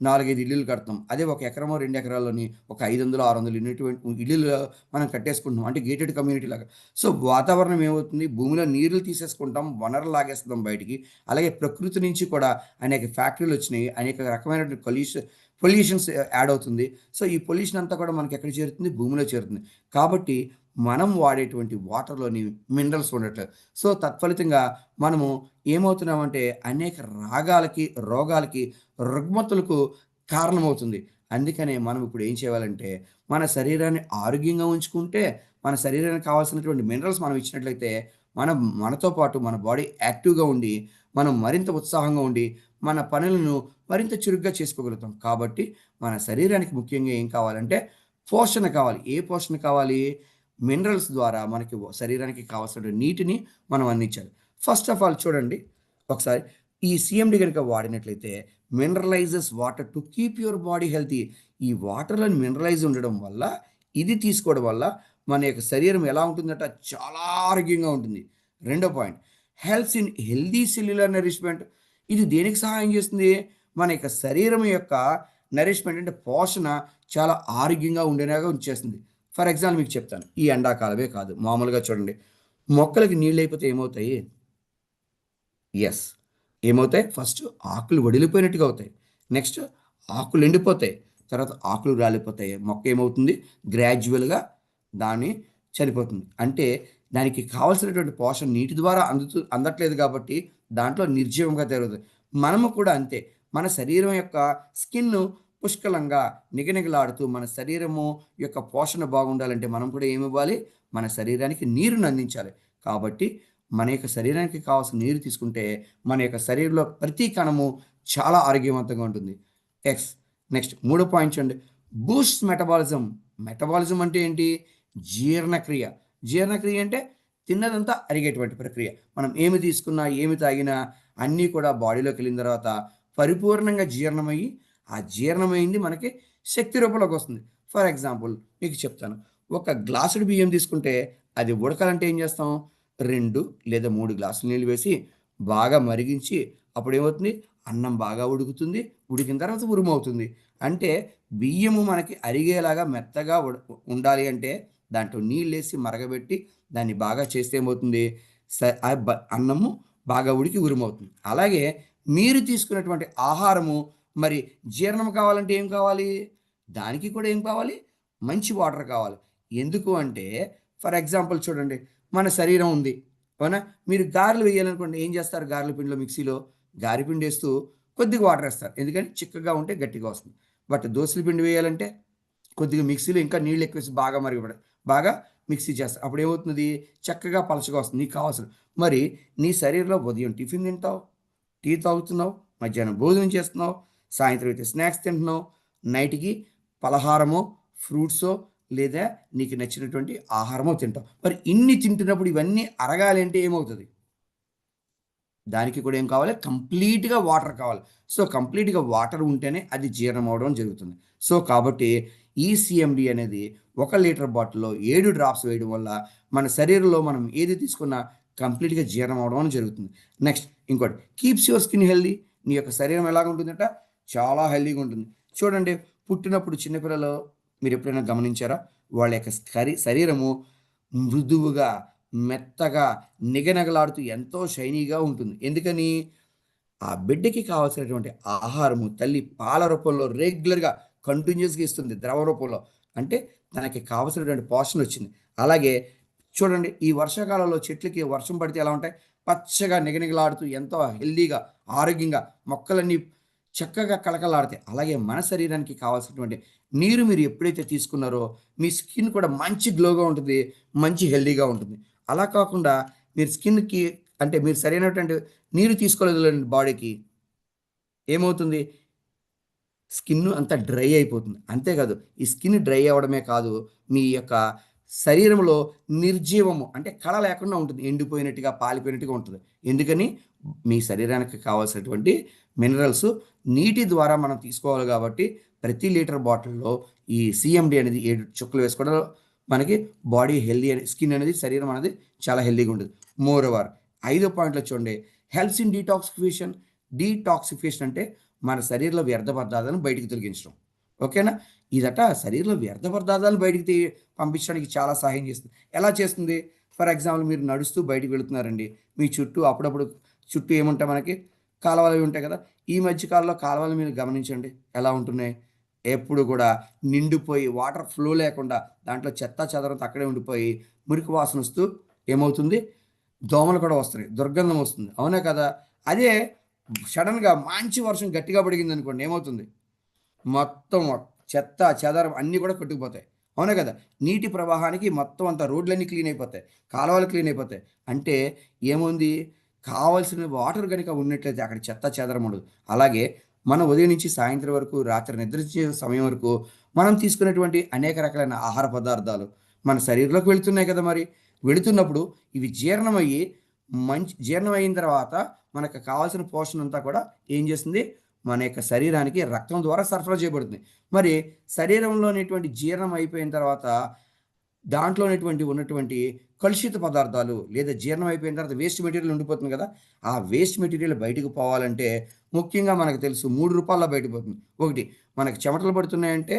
4, 5 ఇల్లులు కడతాం. అదే ఒక ఎకరమో, 2 ఎకరాల్లోని ఒక 500, 600 ఇల్లులు మనం కట్టేసుకుంటున్నాం. అంటే గేటెడ్ కమ్యూనిటీ లాగా. సో, వాతావరణం ఏమవుతుంది? భూమిలో నీళ్లు తీసేసుకుంటాం. వనరులు లాగేస్తున్నాం బయటికి. అలాగే ప్రకృతి నుంచి కూడా అనేక ఫ్యాక్టరీలు వచ్చినాయి. అనేక రకమైనటువంటి పొల్యూషన్స్ యాడ్ అవుతుంది. సో, ఈ పొల్యూషన్ అంతా కూడా మనకి ఎక్కడ చేరుతుంది? భూమిలో చేరుతుంది. కాబట్టి మనం వాడేటువంటి వాటర్‌లోని మినరల్స్ ఉండట్లేదు. సో, తత్ఫలితంగా మనము ఏమవుతున్నామంటే అనేక రోగాలకి, రుగ్మతలకు కారణమవుతుంది. అందుకనే మనం ఇప్పుడు ఏం చేయాలంటే మన శరీరాన్ని ఆరోగ్యంగా ఉంచుకుంటే, మన శరీరానికి కావాల్సినటువంటి మినరల్స్ మనం ఇచ్చినట్లయితే, మనతో పాటు మన బాడీ యాక్టివ్‌గా ఉండి, మనం మరింత ఉత్సాహంగా ఉండి, మన పనులను మరింత చురుగ్గా చేసుకోగలుగుతాం. కాబట్టి మన శరీరానికి ముఖ్యంగా ఏం కావాలంటే పోషణ కావాలి. ఏ పోషణ కావాలి? మినరల్స్ ద్వారా మనకి శరీరానికి కావాల్సిన నీటిని మనం అందించాలి. ఫస్ట్ ఆఫ్ ఆల్ చూడండి ఒకసారి ఈ సీఎండీ గనుక వాడినట్లయితే mineralises water to keep your body healthy. ఈ వాటర్‌లోని మినరలైజ్ ఉండడం వల్ల, ఇది తీసుకోవడం వల్ల మన యొక్క శరీరం ఎలా ఉంటుందట? చాలా ఆరోగ్యంగా ఉంటుంది. రెండో పాయింట్ హెల్తీ సెల్యులర్ నరిష్మెంట్. ఇది దేనికి సహాయం చేస్తుంది? మన యొక్క శరీరం యొక్క నరిష్మెంట్ అంటే పోషణ చాలా ఆరోగ్యంగా ఉండేలాగా ఉంచేస్తుంది. ఫర్ ఎగ్జాంపుల్ మీకు చెప్తాను. ఈ ఎండాకాలమే కాదు. మామూలుగా చూడండి. మొక్కలకి నీళ్ళైపోతే ఏమవుతాయి? యెస్. ఏమవుతాయి? ఫస్ట్ ఆకులు వడిలిపోయినట్టుగా అవుతాయి. నెక్స్ట్ ఆకులు ఎండిపోతాయి. తర్వాత ఆకులు రాలిపోతాయి. మొక్క ఏమవుతుంది? గ్రాడ్యువల్‌గా దాన్ని చనిపోతుంది. అంటే దానికి కావాల్సినటువంటి పోషణ నీటి ద్వారా అందట్లేదు కాబట్టి దాంట్లో నిర్జీవంగా తయారవుతుంది. మనము కూడా అంతే. మన శరీరం యొక్క స్కిన్ను పుష్కలంగా నిగనిగలాడుతూ మన శరీరము యొక్క పోషణ బాగుండాలంటే మనం కూడా ఏమివ్వాలి? మన శరీరానికి నీరుని అందించాలి. కాబట్టి మన యొక్క శరీరానికి కావాల్సిన నీరు తీసుకుంటే మన యొక్క శరీరంలో ప్రతి కణము చాలా ఆరోగ్యవంతంగా ఉంటుంది. ఎక్స్ నెక్స్ట్ మూడో పాయింట్ చూడండి. Boost metabolism. మెటబాలిజం అంటే ఏంటి? జీర్ణక్రియ. జీర్ణక్రియ అంటే తిన్నదంతా అరిగేటువంటి ప్రక్రియ. మనం ఏమి తీసుకున్నా, ఏమి తాగినా అన్నీ కూడా బాడీలోకి వెళ్ళిన తర్వాత పరిపూర్ణంగా జీర్ణమయ్యి, ఆ జీర్ణమైంది మనకి శక్తి రూపంలోకి వస్తుంది. ఫర్ ఎగ్జాంపుల్ మీకు చెప్తాను. ఒక గ్లాసుడు బియ్యం తీసుకుంటే అది ఉడకాలంటే ఏం చేస్తాం? 2 లేదా 3 గ్లాసులు నీళ్ళు వేసి బాగా మరిగించి అప్పుడేమవుతుంది? అన్నం బాగా ఉడుకుతుంది. ఉడికిన తర్వాత ఉరుమవుతుంది. అంటే బియ్యము మనకి అరిగేలాగా మెత్తగా ఉండాలి అంటే దాంట్లో నీళ్ళేసి మరగబెట్టి దాన్ని బాగా చేస్తే ఏమవుతుంది? స ఆహ్, బ అన్నము బాగా ఉడికి ఉరుమవుతుంది. అలాగే మీరు తీసుకున్నటువంటి ఆహారము మరి జీర్ణం కావాలంటే ఏం కావాలి? దానికి కూడా ఏం కావాలి? మంచి వాటర్ కావాలి. ఎందుకు అంటే ఫర్ ఎగ్జాంపుల్ చూడండి. మన శరీరం ఉంది. అవునా? మీరు గారెలు వేయాలనుకోండి ఏం చేస్తారు? గారెల పిండిలో మిక్సీలో గారె పిండేస్తూ కొద్దిగా వాటర్ ఏస్తారు. ఎందుకని? చిక్కగా ఉంటే గట్టిగా వస్తుంది. బట్ దోసల పిండి వేయాలంటే కొద్దిగా మిక్సీలో ఇంకా నీళ్ళు ఎక్కువేసి బాగా మిక్సీ చేస్తారు. అప్పుడు ఏమవుతుంది, చక్కగా పలచగా వస్తుంది నీకు కావాల్సిన. మరి నీ శరీరంలో ఉదయం టిఫిన్ తింటావు, టీ తాగుతున్నావు, మధ్యాహ్నం భోజనం చేస్తున్నావు, సాయంత్రం అయితే స్నాక్స్ తింటున్నావు, నైట్కి పలహారమో ఫ్రూట్సో లేదా నీకు నచ్చినటువంటి ఆహారమో తింటావు. మరి ఇన్ని తింటున్నప్పుడు ఇవన్నీ అరగాలి అంటే ఏమవుతుంది, దానికి కూడా ఏం కావాలి, కంప్లీట్గా వాటర్ కావాలి. సో కంప్లీట్గా వాటర్ ఉంటేనే అది జీర్ణం అవడం జరుగుతుంది. సో కాబట్టి ఈ సిఎండి అనేది 1 లీటర్ బాటిల్లో 7 డ్రాప్స్ వేయడం వల్ల మన శరీరంలో మనం ఏది తీసుకున్నా కంప్లీట్గా జీర్ణం అవడం అనేది జరుగుతుంది. నెక్స్ట్ ఇంకోటి, కీప్స్ యువర్ స్కిన్ హెల్దీ. నీ యొక్క శరీరం ఎలాగ ఉంటుందంట, చాలా హెల్దీగా ఉంటుంది. చూడండి, పుట్టినప్పుడు చిన్నపిల్లలు మీరు ఎప్పుడైనా గమనించారా, వాళ్ళ యొక్క శరీరము మృదువుగా, మెత్తగా, నిగనగలాడుతూ ఎంతో షైనీగా ఉంటుంది. ఎందుకని, ఆ బిడ్డకి కావాల్సినటువంటి ఆహారము తల్లి పాల రూపంలో రెగ్యులర్గా కంటిన్యూస్గా ఇస్తుంది, ద్రవ రూపంలో. అంటే తనకి కావలసినటువంటి పోషణ వచ్చింది. అలాగే చూడండి, ఈ వర్షాకాలంలో చెట్లకి వర్షం పడితే ఎలా ఉంటాయి, పచ్చగా నిగనిగలాడుతూ ఎంతో హెల్దీగా, ఆరోగ్యంగా, మొక్కలన్నీ చక్కగా కళకళలాడతాయి. అలాగే మన శరీరానికి కావాల్సినటువంటి నీరు మీరు ఎప్పుడైతే తీసుకున్నారో మీ స్కిన్ కూడా మంచి గ్లోగా ఉంటుంది, మంచి హెల్దీగా ఉంటుంది. అలా కాకుండా మీరు స్కిన్కి అంటే మీరు సరైనటువంటి నీరు తీసుకోలేదు బాడీకి, ఏమవుతుంది, స్కిన్ అంతా డ్రై అయిపోతుంది. అంతేకాదు, ఈ స్కిన్ డ్రై అవ్వడమే కాదు, మీ యొక్క శరీరంలో నిర్జీవము అంటే కళ లేకుండా ఉంటుంది, ఎండిపోయినట్టుగా పాలిపోయినట్టుగా ఉంటుంది. ఎందుకని, మీ శరీరానికి కావాల్సినటువంటి మినరల్స్ నీటి ద్వారా మనం తీసుకోవాలి. కాబట్టి ప్రతి లీటర్ బాటిల్లో ఈ సిఎండి అనేది 7 చుక్కలు వేసుకోవడం మనకి బాడీ హెల్దీ స్కిన్ అనేది, శరీరం అనేది చాలా హెల్దీగా ఉంటుంది. మోర్ ఓవర్ 5వ పాయింట్లో చూడండి, హెల్ప్స్ ఇన్ డీటాక్సిఫికేషన్. డీటాక్సిఫికేషన్ అంటే మన శరీరంలో వ్యర్థ పదార్థాలను బయటికి తొలగించడం. ఓకేనా, ఇదట శరీరంలో వ్యర్థ పదార్థాలను బయటికి పంపించడానికి చాలా సహాయం చేస్తుంది. ఎలా చేస్తుంది, ఫర్ ఎగ్జాంపుల్ మీరు నడుస్తూ బయటికి వెళుతున్నారండి, మీ చుట్టూ అప్పుడప్పుడు చుట్టూ ఏముంటాయి, మనకి కాలువలు ఉంటాయి కదా. ఈ మధ్యకాలంలో కాలువలు మీరు గమనించండి ఎలా ఉంటున్నాయి, ఎప్పుడు కూడా నిండిపోయి వాటర్ ఫ్లో లేకుండా దాంట్లో చెత్త చెదరంతో అక్కడే ఉండిపోయి మురికి వాసన వస్తూ ఏమవుతుంది, దోమలు కూడా వస్తున్నాయి, దుర్గంధం వస్తుంది. అవునా కదా. అదే సడన్గా మంచి వర్షం గట్టిగా పడిగింది అనుకోండి, ఏమవుతుంది, మొత్తం చెత్త చెదారం అన్నీ కూడా కొట్టుకుపోతాయి. అవునా కదా. నీటి ప్రవాహానికి మొత్తం అంతా రోడ్లన్నీ క్లీన్ అయిపోతాయి, కాలువలు క్లీన్ అయిపోతాయి. అంటే ఏముంది, కావాల్సిన వాటర్ కనుక ఉన్నట్లయితే అక్కడ చెత్త చెదరం ఉండదు. అలాగే మనం ఉదయం నుంచి సాయంత్రం వరకు, రాత్రి నిద్రించే సమయం వరకు మనం తీసుకునేటువంటి అనేక రకాలైన ఆహార పదార్థాలు మన శరీరంలోకి వెళుతున్నాయి కదా. మరి వెళుతున్నప్పుడు ఇవి జీర్ణమయ్యి జీర్ణం అయిన తర్వాత మనకు కావాల్సిన పోషణ అంతా కూడా ఏం చేస్తుంది, మన యొక్క శరీరానికి రక్తం ద్వారా సరఫరా చేయబడుతుంది. మరి శరీరంలోనేటువంటి జీర్ణం అయిపోయిన తర్వాత దాంట్లో ఉన్నటువంటి కలుషిత పదార్థాలు లేదా జీర్ణం అయిపోయిన తర్వాత వేస్ట్ మెటీరియల్ ఉండిపోతుంది కదా. ఆ వేస్ట్ మెటీరియల్ బయటకు పోవాలంటే ముఖ్యంగా మనకు తెలుసు 3 రూపాయల్లో బయటకు పోతుంది. ఒకటి, మనకి చెమటలు పడుతున్నాయంటే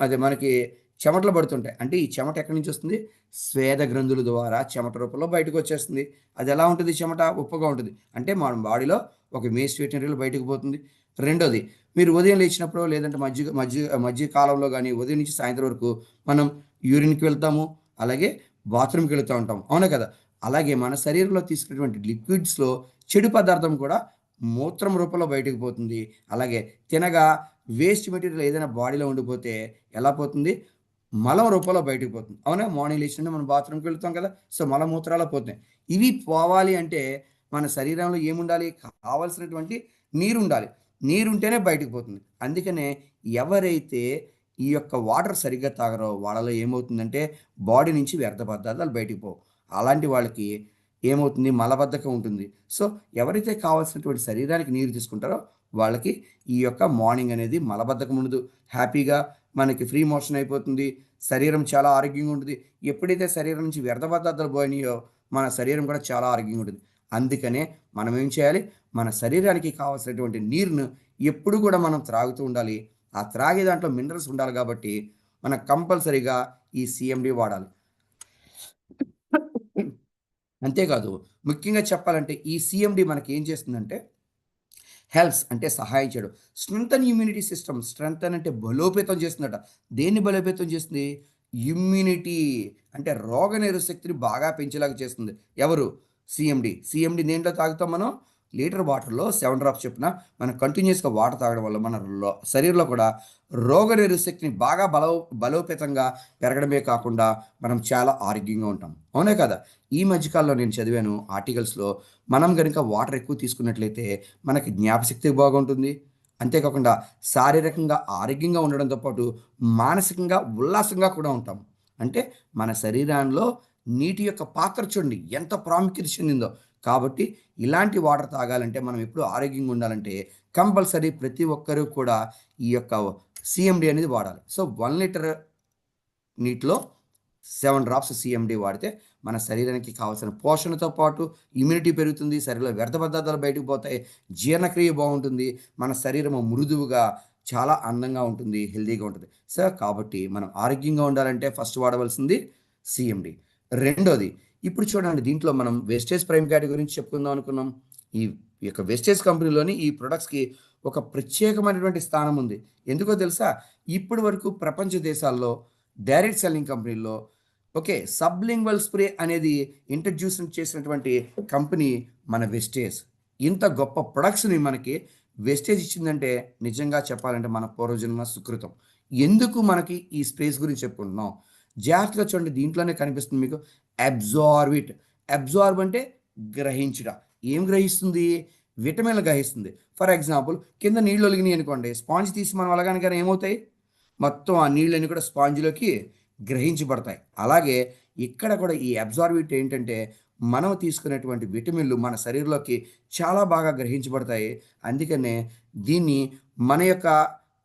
అదే మనకి చెమటలు పడుతుంటాయి అంటే ఈ చెమట ఎక్కడి నుంచి వస్తుంది, స్వేద గ్రంథుల ద్వారా చెమట రూపంలో బయటకు వచ్చేస్తుంది. అది ఎలా ఉంటుంది, చెమట ఉప్పుగా ఉంటుంది, అంటే మన బాడీలో ఒక వేస్ట్ మెటీరియల్ బయటకు పోతుంది. రెండోది, మీరు ఉదయం లేచినప్పుడు లేదంటే మధ్య కాలంలో కానీ ఉదయం నుంచి సాయంత్రం వరకు మనం యూరిన్కి వెళ్తాము, అలాగే బాత్రూమ్కి వెళ్తూ ఉంటాం. అవునా కదా. అలాగే మన శరీరంలో తీసుకున్నటువంటి లిక్విడ్స్లో చెడు పదార్థం కూడా మూత్రం రూపంలో బయటకు పోతుంది. అలాగే తినగా వేస్ట్ మెటీరియల్ ఏదైనా బాడీలో ఉండిపోతే ఎలా పోతుంది, మలం రూపంలో బయటకు పోతుంది. అవునా, మార్నింగ్ లేచినట్టు మనం బాత్రూమ్కి వెళ్తాం కదా, సో మలమూత్రాలు పోతున్నాయి. ఇవి పోవాలి అంటే మన శరీరంలో ఏముండాలి, కావాల్సినటువంటి నీరు ఉండాలి. నీరు ఉంటేనే బయటకు పోతుంది. అందుకనే ఎవరైతే ఈ యొక్క వాటర్ సరిగ్గా తాగరో వాళ్ళలో ఏమవుతుందంటే బాడీ నుంచి వ్యర్థ పదార్థాలు బయటకు పోవు. అలాంటి వాళ్ళకి ఏమవుతుంది, మలబద్ధకం ఉంటుంది. సో ఎవరైతే కావాల్సినటువంటి శరీరానికి నీరు తీసుకుంటారో వాళ్ళకి ఈ యొక్క మార్నింగ్ అనేది మలబద్ధకం ఉండదు, హ్యాపీగా మనకి ఫ్రీ మోషన్ అయిపోతుంది, శరీరం చాలా ఆరోగ్యంగా ఉంటుంది. ఎప్పుడైతే శరీరం నుంచి వ్యర్థ పదార్థాలు పోయినాయో మన శరీరం కూడా చాలా ఆరోగ్యంగా ఉంటుంది. అందుకనే మనం ఏం చేయాలి, మన శరీరానికి కావాల్సినటువంటి నీరును ఎప్పుడు కూడా మనం త్రాగుతూ ఉండాలి. ఆ త్రాగే దాంట్లో మినరల్స్ ఉండాలి కాబట్టి మనం కంపల్సరీగా ఈ సిఎండి వాడాలి. అంతేకాదు, ముఖ్యంగా చెప్పాలంటే ఈ సిఎండి మనకి ఏం చేస్తుందంటే హెల్ప్స్ అంటే సహాయం చేయడం. Strengthen immunity system. స్ట్రెంగ్తన్ అంటే బలోపేతం చేస్తుందట. దేన్ని బలోపేతం చేస్తుంది, ఇమ్యూనిటీ అంటే రోగనిరోధక శక్తిని బాగా పెంచేలాగా చేస్తుంది. ఎవరు, సిఎండి. సిఎండి దేంట్లో తాగుతాం మనం, లీటర్ వాటర్లో 7 డ్రాప్స్ చొప్పున మనం కంటిన్యూస్గా వాటర్ తాగడం వల్ల మన శరీరంలో కూడా రోగనిరోధక శక్తిని బాగా బలోపేతంగా పెరగడమే కాకుండా మనం చాలా ఆరోగ్యంగా ఉంటాం. అవునే కదా? ఈ మధ్యకాలంలో నేను చదివాను ఆర్టికల్స్లో, మనం కనుక వాటర్ ఎక్కువ తీసుకున్నట్లయితే మనకి జ్ఞాపశక్తి బాగుంటుంది. అంతేకాకుండా శారీరకంగా ఆరోగ్యంగా ఉండడంతో పాటు మానసికంగా ఉల్లాసంగా కూడా ఉంటాం. అంటే మన శరీరంలో నీటి యొక్క పాత్ర చూడండి ఎంత ప్రాముఖ్యత చెందిందో. కాబట్టి ఇలాంటి వాటర్ తాగాలంటే మనం ఎప్పుడు ఆరోగ్యంగా ఉండాలంటే కంపల్సరీ ప్రతి ఒక్కరూ కూడా ఈ యొక్క సిఎండి అనేది వాడాలి. సో 1 లీటర్ నీటిలో 7 డ్రాప్స్ సిఎండి వాడితే మన శరీరానికి కావాల్సిన పోషణతో పాటు ఇమ్యూనిటీ పెరుగుతుంది, శరీరంలో వ్యర్థ పదార్థాలు బయటకు పోతాయి, జీర్ణక్రియ బాగుంటుంది, మన శరీరము మృదువుగా చాలా అందంగా ఉంటుంది, హెల్తీగా ఉంటుంది. సో కాబట్టి మనం ఆరోగ్యంగా ఉండాలంటే ఫస్ట్ వాడవలసింది సిఎండి. రెండోది, ఇప్పుడు చూడండి దీంట్లో మనం వెస్టేజ్ ప్రైమ్ కేటగిరీ గురించి చెప్పుకుందాం అనుకున్నాం. ఈ యొక్క వెస్టేజ్ కంపెనీలోని ఈ ప్రొడక్ట్స్కి ఒక ప్రత్యేకమైనటువంటి స్థానం ఉంది. ఎందుకో తెలుసా? ఇప్పటి వరకు ప్రపంచ దేశాల్లో డైరెక్ట్ సెల్లింగ్ కంపెనీల్లో సబ్లింగ్వల్ స్ప్రే అనేది ఇంట్రడ్యూస్ చేసినటువంటి కంపెనీ మన వెస్టేజ్. ఇంత గొప్ప ప్రొడక్ట్స్ని మనకి వెస్టేజ్ ఇచ్చిందంటే నిజంగా చెప్పాలంటే మన పూర్వజన్మ సుకృతం. ఎందుకు మనకి ఈ స్ప్రేస్ గురించి చెప్పుకుంటున్నాం? జాగ్రత్తగా చూడండి, దీంట్లోనే కనిపిస్తుంది మీకు అబ్జార్బ్. అబ్జార్బ్ అంటే గ్రహించుట. ఏం గ్రహిస్తుంది? విటమిన్లు గ్రహిస్తుంది. ఫర్ ఎగ్జాంపుల్, కింద నీళ్ళు ఒలిగినాయి అనుకోండి, స్పాంజ్ తీసి మనం అలాగనగానే ఏమవుతాయి? మొత్తం ఆ నీళ్ళని కూడా స్పాంజ్లోకి గ్రహించబడతాయి. అలాగే ఇక్కడ కూడా ఈ అబ్జార్బిట్ ఏంటంటే మనం తీసుకునేటువంటి విటమిన్లు మన శరీరంలోకి చాలా బాగా గ్రహించబడతాయి. అందుకనే దీన్ని మన యొక్క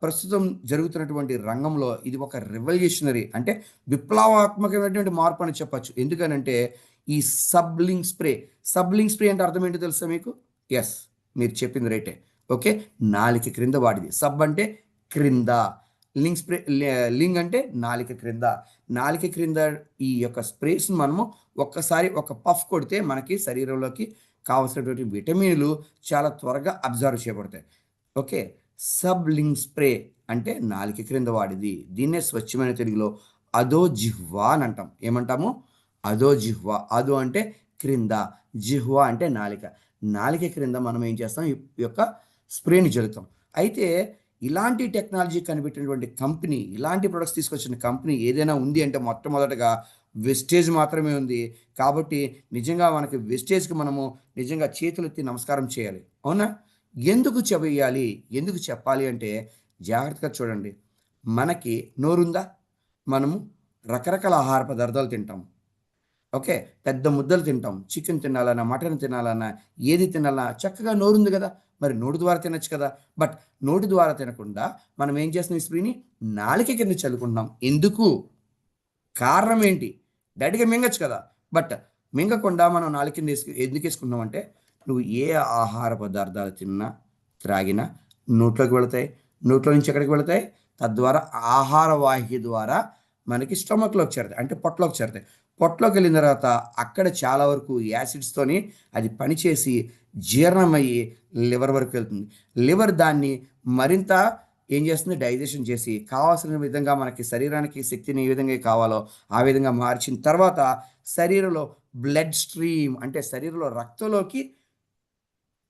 ప్రస్తుతం జరుగుతున్నటువంటి రంగంలో ఇది ఒక రెవల్యూషనరీ, అంటే విప్లవాత్మకమైనటువంటి మార్పు అని చెప్పచ్చు. ఎందుకనంటే ఈ సబ్లింగ్ స్ప్రే అంటే అర్థం ఏంటో తెలుసా మీకు? ఎస్, మీరు చెప్పింది రైటే. నాలిక క్రింద వాడిది. సబ్ అంటే క్రింద, లింగ్ అంటే నాలిక క్రింద. నాలిక క్రింద ఈ యొక్క స్ప్రేస్ని మనము ఒక్కసారి ఒక పఫ్ కొడితే మనకి శరీరంలోకి కావాల్సినటువంటి విటమిన్లు చాలా త్వరగా అబ్జర్వ్ చేయబడతాయి. సబ్లింగ్ స్ప్రే అంటే నాలిక క్రింద వాడిది. దీన్నే స్వచ్ఛమైన తెలుగులో అదో జిహ్వా అని అంటాం. ఏమంటాము? అదో జిహ్వా. అదో అంటే క్రింద, జిహ్వా అంటే నాలిక. నాలిక క్రింద మనం ఏం చేస్తాం? ఈ యొక్క స్ప్రేని జరుగుతాం. అయితే ఇలాంటి టెక్నాలజీ కనిపెట్టినటువంటి కంపెనీ, ఇలాంటి ప్రొడక్ట్స్ తీసుకొచ్చిన కంపెనీ ఏదైనా ఉంది అంటే మొట్టమొదటగా వెస్టేజ్ మాత్రమే ఉంది. కాబట్టి నిజంగా మనకి వెస్టేజ్కి మనము నిజంగా చేతులెత్తి నమస్కారం చేయాలి. అవునా? ఎందుకు చెయ్యాలి, ఎందుకు చెప్పాలి అంటే జాగ్రత్తగా చూడండి. మనకి నోరుందా? మనము రకరకాల ఆహార పదార్థాలు తింటాం. పెద్ద ముద్దలు తింటాం. చికెన్ తినాలన్నా, మటన్ తినాలన్నా, ఏది తినాలన్నా చక్కగా నోరుంది కదా, మరి నోటి ద్వారా తినచ్చు కదా. బట్ నోటి ద్వారా తినకుండా మనం ఏం చేస్తున్నాం? ఈ స్ప్రేని నాలిక కింద చల్లుకుంటున్నాం. ఎందుకు? కారణం ఏంటి? డైరెక్ట్గా మింగచ్చు కదా, బట్ మింగకుండా మనం నాలిక కింద ఎందుకు వేసుకున్నాం అంటే, నువ్వు ఏ ఆహార పదార్థాలు తిన్నా, త్రాగినా నోట్లోకి వెళతాయి. నోట్లో నుంచి ఎక్కడికి వెళతాయి? తద్వారా ఆహార వాహిక ద్వారా మనకి స్టమక్లోకి చేరుతాయి, అంటే పొట్టలోకి చేరుతాయి. పొట్టలోకి వెళ్ళిన తర్వాత అక్కడ చాలా వరకు యాసిడ్స్తోని అది పనిచేసి జీర్ణమయ్యి లివర్ వరకు వెళ్తుంది. లివర్ దాన్ని మరింత ఏం చేస్తుంది? డైజెషన్ చేసి కావాల్సిన విధంగా మనకి శరీరానికి శక్తిని ఏ విధంగా కావాలో ఆ విధంగా మార్చిన తర్వాత శరీరంలో బ్లడ్ స్ట్రీమ్ అంటే శరీరంలో రక్తంలోకి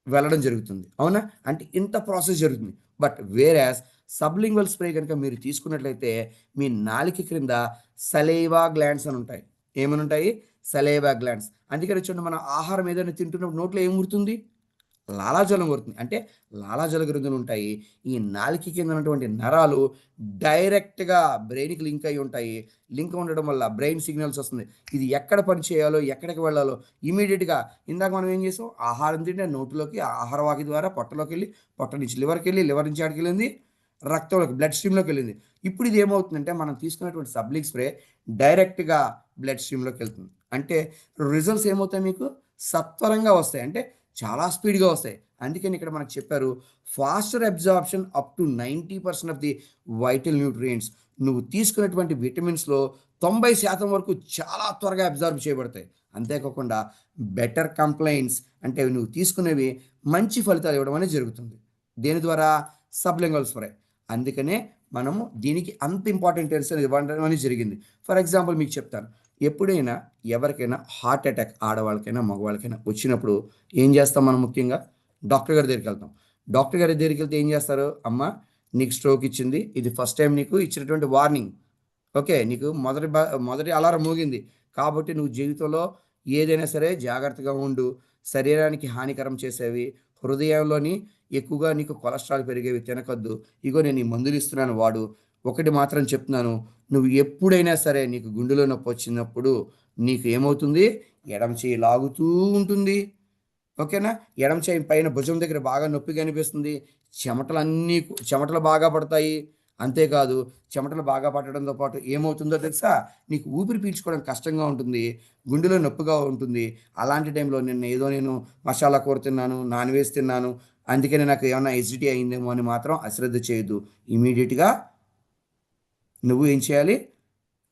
వెళ్ళడం జరుగుతుంది. అవునా? అంటే ఇంత ప్రాసెస్ జరుగుతుంది. బట్ వేరాస్ సబ్లింగ్వల్ స్ప్రే కనుక మీరు తీసుకున్నట్లయితే మీ నాలిక క్రింద సలైవా గ్లాండ్స్ అని ఉంటాయి. ఏమని ఉంటాయి? Saliva glands. అందుకని చూడండి, మనం ఆహారం ఏదైనా తింటున్నప్పుడు నోట్లో ఏం ఊరుతుంది? లాలాజలం ఊరుతుంది. అంటే లాలాజల గ్రంథులు ఉంటాయి. ఈ నాలిక కింద ఉన్నటువంటి నరాలు డైరెక్ట్గా బ్రెయిన్కి లింక్ అయి ఉంటాయి. లింక్ ఉండడం వల్ల బ్రెయిన్ సిగ్నల్స్ వస్తుంది. ఇది ఎక్కడ పని చేయాలో, ఎక్కడికి వెళ్ళాలో ఇమీడియట్గా. ఇందాక మనం ఏం చేసాం? ఆహారం తింటే నోటిలోకి ఆహార వాకి ద్వారా పొట్టలోకి వెళ్ళి, పొట్ట నుంచి లివర్కి వెళ్ళి, లివర్ నుంచి ఆడికి వెళ్ళింది రక్తంలోకి, బ్లడ్ స్ట్రీమ్లోకి వెళ్ళింది. ఇప్పుడు ఇది ఏమవుతుందంటే మనం తీసుకున్నటువంటి సబ్లింగ్ స్ప్రే డైరెక్ట్గా బ్లడ్ స్ట్రీమ్లోకి వెళ్తుంది. అంటే రిజల్ట్స్ ఏమవుతాయి? మీకు సత్వరంగా వస్తాయి, అంటే చాలా స్పీడ్గా వస్తాయి. అందుకని ఇక్కడ మనకు చెప్పారు faster absorption up to 90% of the vital nutrients. నువ్వు తీసుకున్నటువంటి విటమిన్స్లో 90% వరకు చాలా త్వరగా అబ్జార్బ్ చేయబడతాయి. అంతేకాకుండా బెటర్ కంప్లైంట్స్, అంటే నువ్వు తీసుకునేవి మంచి ఫలితాలు ఇవ్వడం అనేది జరుగుతుంది. దేని ద్వారా? Sublingual spray. అందుకనే మనము దీనికి అంత ఇంపార్టెంట్ ఇవ్వడం అనేది జరిగింది. ఫర్ ఎగ్జాంపుల్ మీకు చెప్తాను, ఎప్పుడైనా ఎవరికైనా హార్ట్ అటాక్ ఆడవాళ్ళకైనా మగవాళ్ళకైనా వచ్చినప్పుడు ఏం చేస్తాం మనం? ముఖ్యంగా డాక్టర్ గారి దగ్గరికి వెళ్తాం. డాక్టర్ గారి దగ్గరికి వెళ్తే ఏం చేస్తారు? అమ్మ, నీకు స్ట్రోక్ ఇచ్చింది, ఇది ఫస్ట్ టైం నీకు ఇచ్చినటువంటి వార్నింగ్. ఓకే, నీకు మొదటి అలారం మోగింది కాబట్టి నువ్వు జీవితంలో ఏదైనా సరే జాగ్రత్తగా ఉండు. శరీరానికి హానికరం చేసేవి, హృదయంలోని ఎక్కువగా నీకు కొలెస్ట్రాల్ పెరిగేవి తినకొద్దు. ఇగో నేను ఈ మందులు ఇస్తున్నాను వాడు. ఒకటి మాత్రం చెప్తున్నాను, నువ్వు ఎప్పుడైనా సరే నీకు గుండెలో నొప్పి వచ్చినప్పుడు నీకు ఏమవుతుంది? ఎడమ చేయి లాగుతూ ఉంటుంది. ఓకేనా? ఎడమ చేయి పైన భుజం దగ్గర బాగా నొప్పిగా అనిపిస్తుంది. చెమటలు బాగా పడతాయి. అంతేకాదు, చెమటలు బాగా పట్టడంతో పాటు ఏమవుతుందో తెలుసా? నీకు ఊపిరి పీల్చుకోవడం కష్టంగా ఉంటుంది, గుండెలో నొప్పిగా ఉంటుంది. అలాంటి టైంలో నేను మసాలా కూర తిన్నాను, నాన్ వెజ్ తిన్నాను, అందుకని నాకు ఏమైనా ఎసిడిటీ అయిందేమో అని మాత్రం అశ్రద్ధ చేయొద్దు. ఇమీడియట్గా నువ్వు ఏం చేయాలి?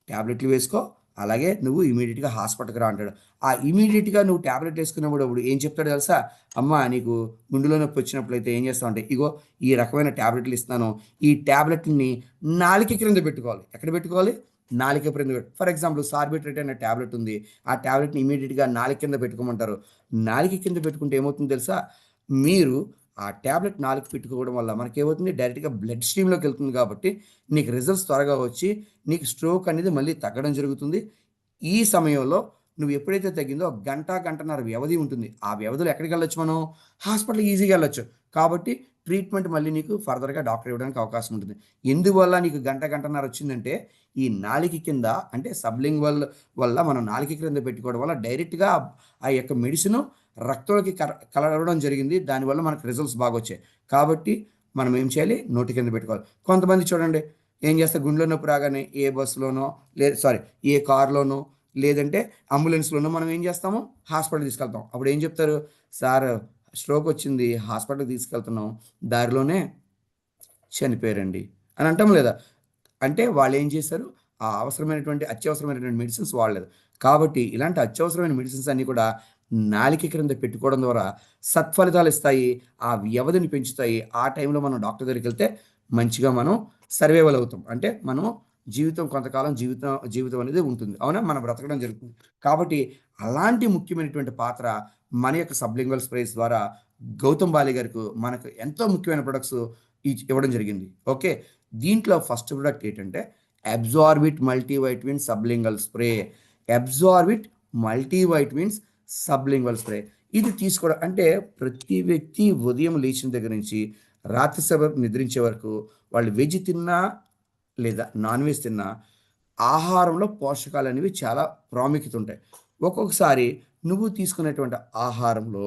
ట్యాబ్లెట్లు వేసుకో. అలాగే నువ్వు ఇమీడియట్గా హాస్పిటల్కి రా అంటాడు. ఆ ఇమీడియట్గా నువ్వు ట్యాబ్లెట్ వేసుకున్నప్పుడు ఏం చెప్తాడు తెలుసా? అమ్మ, నీకు గుండెలో నొప్పి వచ్చినప్పుడైతే ఏం చేస్తావు అంటే, ఇగో ఈ రకమైన ట్యాబ్లెట్లు ఇస్తాను, ఈ ట్యాబ్లెట్ని నాలిక క్రింద పెట్టుకోవాలి. ఎక్కడ పెట్టుకోవాలి? నాలిక క్రింద ఫర్ ఎగ్జాంపుల్ సార్బిట్రేట్ అనే ట్యాబ్లెట్ ఉంది, ఆ ట్యాబ్లెట్ని ఇమీడియట్గా నాలిక కింద పెట్టుకోమంటారు. నాలిక కింద పెట్టుకుంటే ఏమవుతుందో తెలుసా? మీరు ఆ ట్యాబ్లెట్ నాలుగు పెట్టుకోవడం వల్ల మనకేమవుతుంది? డైరెక్ట్గా బ్లడ్ స్ట్రీమ్లోకి వెళ్తుంది కాబట్టి నీకు రిజల్ట్స్ త్వరగా వచ్చి నీకు స్ట్రోక్ అనేది మళ్ళీ తగ్గడం జరుగుతుంది. ఈ సమయంలో నువ్వు ఎప్పుడైతే తగ్గిందో గంటన్నర వ్యవధి ఉంటుంది. ఆ వ్యవధిలో ఎక్కడికి వెళ్ళొచ్చు? మనం హాస్పిటల్కి ఈజీగా వెళ్ళొచ్చు. కాబట్టి ట్రీట్మెంట్ మళ్ళీ నీకు ఫర్దర్గా డాక్టర్ ఇవ్వడానికి అవకాశం ఉంటుంది. ఎందువల్ల నీకు గంటన్నర వచ్చిందంటే, ఈ నాలిక కింద అంటే సబ్లింగ్వల్ వల్ల మనం నాలిక క్రింద పెట్టుకోవడం వల్ల డైరెక్ట్గా ఆ యొక్క మెడిసిన్ రక్తంలోకి కలవడం జరిగింది. దానివల్ల మనకు రిజల్ట్స్ బాగా వచ్చాయి. కాబట్టి మనం ఏం చేయాలి? నోటి కింద పెట్టుకోవాలి. కొంతమంది చూడండి ఏం చేస్తారు? గుండెలో నొప్పి రాగానే ఏ బస్సులోనో ఏ కారులోనో లేదంటే అంబులెన్స్లోనో మనం ఏం చేస్తాము? హాస్పిటల్ తీసుకెళ్తాం. అప్పుడు ఏం చెప్తారు? సార్, స్ట్రోక్ వచ్చింది, హాస్పిటల్కి తీసుకెళ్తున్నాం, దారిలోనే చనిపోయారండి అని అంటాం లేదా? అంటే వాళ్ళు ఏం చేశారు? ఆ అత్యవసరమైనటువంటి మెడిసిన్స్ వాడలేదు. కాబట్టి ఇలాంటి అత్యవసరమైన మెడిసిన్స్ అన్నీ కూడా నాలిక క్రింద పెట్టుకోవడం ద్వారా సత్ఫలితాలు ఇస్తాయి, ఆ వ్యవధిని పెంచుతాయి. ఆ టైంలో మనం డాక్టర్ దగ్గరికి వెళ్తే మంచిగా మనం సర్వైవల్ అవుతాం. అంటే మనం కొంతకాలం జీవితం అనేది ఉంటుంది. అవునా? మనం బ్రతకడం జరుగుతుంది. కాబట్టి అలాంటి ముఖ్యమైనటువంటి పాత్ర మన యొక్క సబ్లింగ్వల్ స్ప్రేస్ ద్వారా గౌతమ్ బాలి గారికి మనకు ఎంతో ముఖ్యమైన ప్రొడక్ట్స్ ఇవ్వడం జరిగింది. ఓకే, దీంట్లో ఫస్ట్ ప్రొడక్ట్ ఏంటంటే Absorbit multivitamin sublingual spray. Absorbit multivitamins sublingual spray ఇది తీసుకోవడం అంటే ప్రతి వ్యక్తి ఉదయం లేచిన దగ్గర నుంచి రాత్రి నిద్రించే వరకు వాళ్ళు వెజ్ తిన్నా లేదా నాన్ వెజ్ తిన్నా ఆహారంలో పోషకాలు అనేవి చాలా ప్రాముఖ్యత ఉంటాయి. ఒక్కొక్కసారి నువ్వు తీసుకునేటువంటి ఆహారంలో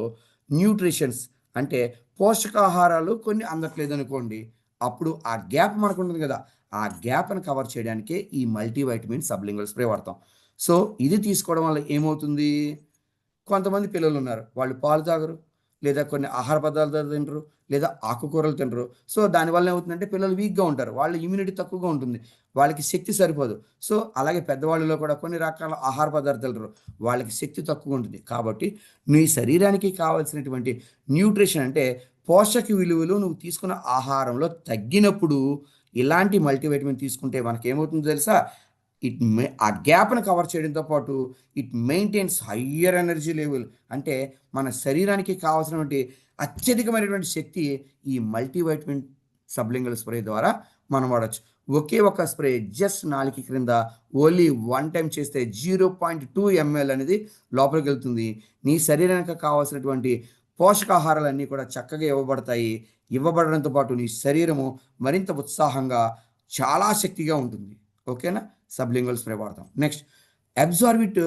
న్యూట్రిషన్స్ అంటే పోషకాహారాలు కొన్ని అందట్లేదు అనుకోండి, అప్పుడు ఆ గ్యాప్ మనకు ఉంటుంది కదా, ఆ గ్యాప్ని కవర్ చేయడానికే ఈ మల్టీవైటమిన్ సబ్లింగల్ స్ప్రే వాడతాం. సో ఇది తీసుకోవడం వల్ల ఏమవుతుంది? కొంతమంది పిల్లలు ఉన్నారు, వాళ్ళు పాలు తాగరు, లేదా కొన్ని ఆహార పదార్థాలు తినరు, లేదా ఆకుకూరలు తినరు. సో దానివల్ల ఏమవుతుందంటే పిల్లలు వీక్గా ఉంటారు, వాళ్ళ ఇమ్యూనిటీ తక్కువగా ఉంటుంది, వాళ్ళకి శక్తి సరిపోదు. సో అలాగే పెద్దవాళ్ళలో కూడా కొన్ని రకాల ఆహార పదార్థాలు తినరు, వాళ్ళకి శక్తి తక్కువ ఉంటుంది. కాబట్టి నీ శరీరానికి కావాల్సినటువంటి న్యూట్రిషన్ అంటే పోషక విలువలు నువ్వు తీసుకున్న ఆహారంలో తగ్గినప్పుడు ఇలాంటి మల్టీవైటమిన్ తీసుకుంటే మనకేమవుతుందో తెలుసా? ఆ గ్యాప్ను కవర్ చేయడంతో పాటు it maintains higher energy level. అంటే మన శరీరానికి కావాల్సినటువంటి అత్యధికమైనటువంటి శక్తి ఈ మల్టీవైటమిన్ సబ్లింగల్ స్ప్రే ద్వారా మనం వాడచ్చు. ఒకే ఒక స్ప్రే జస్ట్ నాలుగు క్రింద ఓన్లీ 1 టైం చేస్తే 0.2 ml అనేది లోపలికి వెళ్తుంది. నీ శరీరానికి కావాల్సినటువంటి పోషకాహారాలన్నీ కూడా చక్కగా ఇవ్వబడడంతో పాటు నీ శరీరము మరింత ఉత్సాహంగా చాలా శక్తిగా ఉంటుంది. ఓకేనా? సబ్లింగల్ స్ప్రే వాడతాం. నెక్స్ట్ అబ్జార్బిట్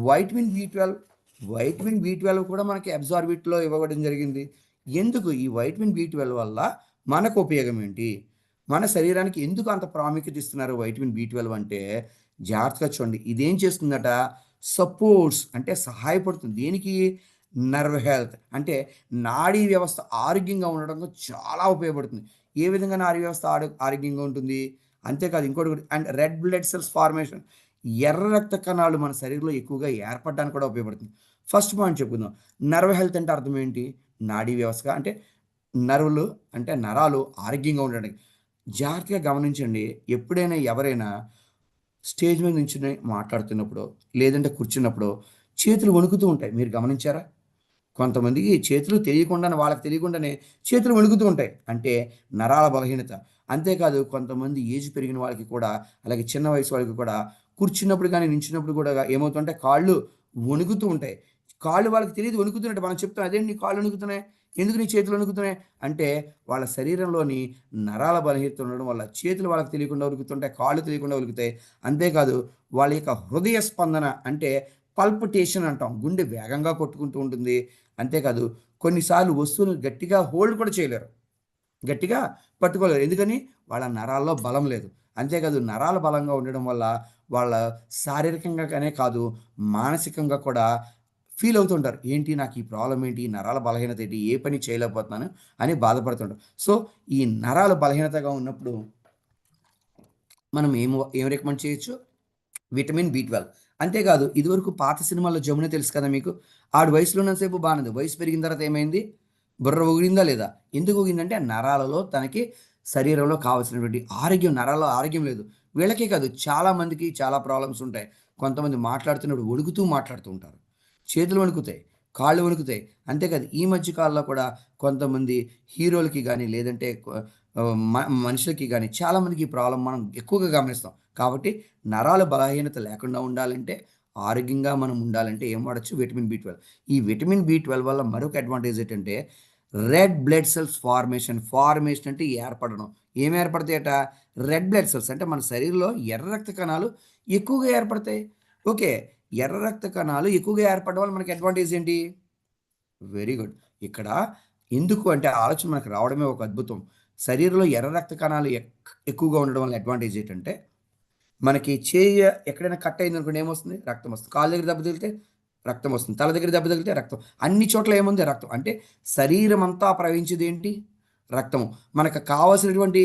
వైటమిన్ బి12 కూడా మనకి అబ్జార్బిట్లో ఇవ్వబడడం జరిగింది. ఎందుకు ఈ వైటమిన్ బి12 వల్ల మనకు ఉపయోగం ఏంటి? మన శరీరానికి ఎందుకు అంత ప్రాముఖ్యత ఇస్తున్నారు వైటమిన్ బి12 అంటే? జాగ్రత్తగా చూడండి. ఇదేం చేస్తుందట? సపోర్ట్స్ అంటే సహాయపడుతుంది. దేనికి? నర్వ్ హెల్త్ అంటే నాడీ వ్యవస్థ ఆరోగ్యంగా ఉండడంలో చాలా ఉపయోగపడుతుంది. ఏ విధంగా నాడీ వ్యవస్థ ఆరోగ్యంగా ఉంటుంది? అంతేకాదు ఇంకోటి కూడా, and red blood cells formation, ఎర్ర రక్త కణాలు మన శరీరంలో ఎక్కువగా ఏర్పడడానికి కూడా ఉపయోగపడుతుంది. ఫస్ట్ పాయింట్ చెప్పుకుందాం. నర్వ్ హెల్త్ అంటే అర్థం ఏంటి? నాడీ వ్యవస్థ అంటే నరాలు ఆరోగ్యంగా ఉండడానికి. జాగ్రత్తగా గమనించండి. ఎప్పుడైనా ఎవరైనా స్టేజ్ మీద నుంచి మాట్లాడుతున్నప్పుడు లేదంటే కూర్చున్నప్పుడు చేతులు వణుకుతూ ఉంటాయి, మీరు గమనించారా? కొంతమందికి చేతులు తెలియకుండానే, వాళ్ళకి తెలియకుండానే చేతులు వణుకుతూ ఉంటాయి. అంటే నరాల బలహీనత. అంతేకాదు కొంతమంది ఏజ్ పెరిగిన వాళ్ళకి కూడా, అలాగే చిన్న వయసు వాళ్ళకి కూడా కూర్చున్నప్పుడు కానీ, నించున్నప్పుడు కూడా ఏమవుతుందంటే కాళ్ళు వణుకుతూ ఉంటాయి. కాళ్ళు వాళ్ళకి తెలియదు వణుకుతున్నట్టు. మనం చెప్తాం, "అదేంటి నీ కాళ్ళు వణుకుతున్నాయి? ఎందుకు నీ చేతులు వణుకుతున్నాయి?" అంటే వాళ్ళ శరీరంలోని నరాల బలహీనత ఉండడం వల్ల చేతులు వాళ్ళకి తెలియకుండా ఉరుకుతుంటాయి, కాళ్ళు తెలియకుండా ఉరుకుతాయి. అంతేకాదు వాళ్ళ యొక్క హృదయ స్పందన అంటే పల్పిటేషన్ అంటాం. గుండె వేగంగా కొట్టుకుంటూ ఉంటుంది. అంతేకాదు కొన్నిసార్లు వస్తువులను గట్టిగా హోల్డ్ కూడా చేయలేరు. గట్టిగా పట్టుకోలేరు. ఎందుకని? వాళ్ళ నరాల్లో బలం లేదు. అంతేకాదు నరాలు బలంగా ఉండడం వల్ల వాళ్ళ శారీరకంగానే కాదు, మానసికంగా కూడా ఫీల్ అవుతుంటారు. ఏంటి నాకు ఈ ప్రాబ్లమ్ ఏంటి? ఈ నరాల బలహీనత ఏంటి? ఏ పని చేయలేకపోతున్నాను అని బాధపడుతుంటారు. సో, ఈ నరాల బలహీనతగా ఉన్నప్పుడు మనం ఏం రికమెండ్ చేయొచ్చు? Vitamin B12. అంతేకాదు ఇదివరకు పాత సినిమాల్లో జమున తెలుసు కదా మీకు? ఆడు వయసులో ఉన్నంతసేపు బానే ఉంది. వయసు పెరిగిన తర్వాత ఏమైంది? బుర్ర ఊగిందా లేదా? ఎందుకు ఊగిందంటే ఆ నరాలలో తనకి శరీరంలో కావాల్సినటువంటి ఆరోగ్యం, నరాల్లో ఆరోగ్యం లేదు. వీళ్ళకే కాదు చాలా మందికి చాలా ప్రాబ్లమ్స్ ఉంటాయి. కొంతమంది మాట్లాడుతున్నప్పుడు వణుకుతూ మాట్లాడుతూ ఉంటారు. చేతులు వణుకుతాయి, కాళ్ళు వణుకుతాయి. అంతేకాదు ఈ మధ్య కాలంలో కూడా కొంతమంది హీరోలకి గానీ, లేదంటే మనుషులకి గానీ చాలామందికి ఈ ప్రాబ్లమ్ మనం ఎక్కువగా గమనిస్తాం. కాబట్టి నరాల బలహీనత లేకుండా ఉండాలంటే, ఆరోగ్యంగా మనం ఉండాలంటే ఏం వాడొచ్చు? Vitamin B12. ఈ విటమిన్ బి12 వల్ల మరొక అడ్వాంటేజ్ ఏంటంటే, red blood cells formation. Formation అంటే ఏర్పడడం. ఏం ఏర్పడతాయట? రెడ్ బ్లడ్ సెల్స్ అంటే మన శరీరంలో ఎర్ర రక్త కణాలు ఎక్కువగా ఏర్పడతాయి. ఓకే. ఎర్ర రక్త కణాలు ఎక్కువగా ఏర్పడడం వల్ల మనకి అడ్వాంటేజ్ ఏంటి? Very good. ఇక్కడ ఎందుకు అంటే ఆలోచన మనకు రావడమే ఒక అద్భుతం. శరీరంలో ఎర్ర రక్త కణాలు ఎక్కువగా ఉండడం వల్ల అడ్వాంటేజ్ ఏంటంటే, మనకి ఎక్కడైనా కట్ అయిందనుకోండి ఏమొస్తుంది? రక్తం వస్తుంది. కాళ్ళ దగ్గర దెబ్బ తగిలితే రక్తం వస్తుంది. తల దగ్గర దెబ్బ తగిలితే రక్తం. అన్ని చోట్ల ఏముంది? రక్తం. అంటే శరీరం అంతా ప్రవహించేదేంటి? రక్తము. మనకు కావాల్సినటువంటి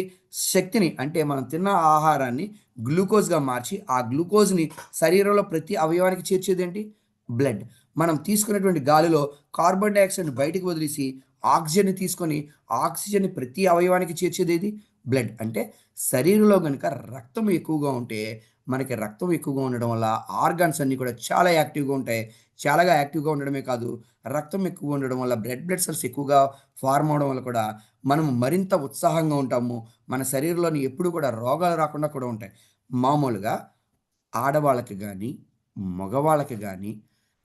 శక్తిని అంటే మనం తిన్న ఆహారాన్ని గ్లూకోజ్‌గా మార్చి, ఆ గ్లూకోజ్‌ని శరీరంలో ప్రతి అవయవానికి చేర్చేదేంటి? బ్లడ్. మనం తీసుకున్నటువంటి గాలిలో కార్బన్ డయాక్సైడ్‌ని బయటికి వదిలేసి ఆక్సిజన్‌ని తీసుకొని, ఆక్సిజన్‌ని ప్రతి అవయవానికి చేర్చేదేది? బ్లడ్. అంటే శరీరంలో గనుక రక్తం ఎక్కువగా ఉంటే, మనకి రక్తం ఎక్కువగా ఉండడం వల్ల ఆర్గాన్స్ అన్నీ కూడా చాలా యాక్టివ్‌గా ఉంటాయి. చాలా యాక్టివ్‌గా ఉండడమే కాదు, రక్తం ఎక్కువగా ఉండడం వల్ల బ్లడ్ సెల్స్ ఎక్కువగా ఫార్మ్ అవ్వడం వల్ల కూడా మనం మరింత ఉత్సాహంగా ఉంటాము. మన శరీరంలోని ఎప్పుడు కూడా రోగాలు రాకుండా కూడా ఉంటాయి. మామూలుగా ఆడవాళ్ళకి గానీ, మగవాళ్ళకి గానీ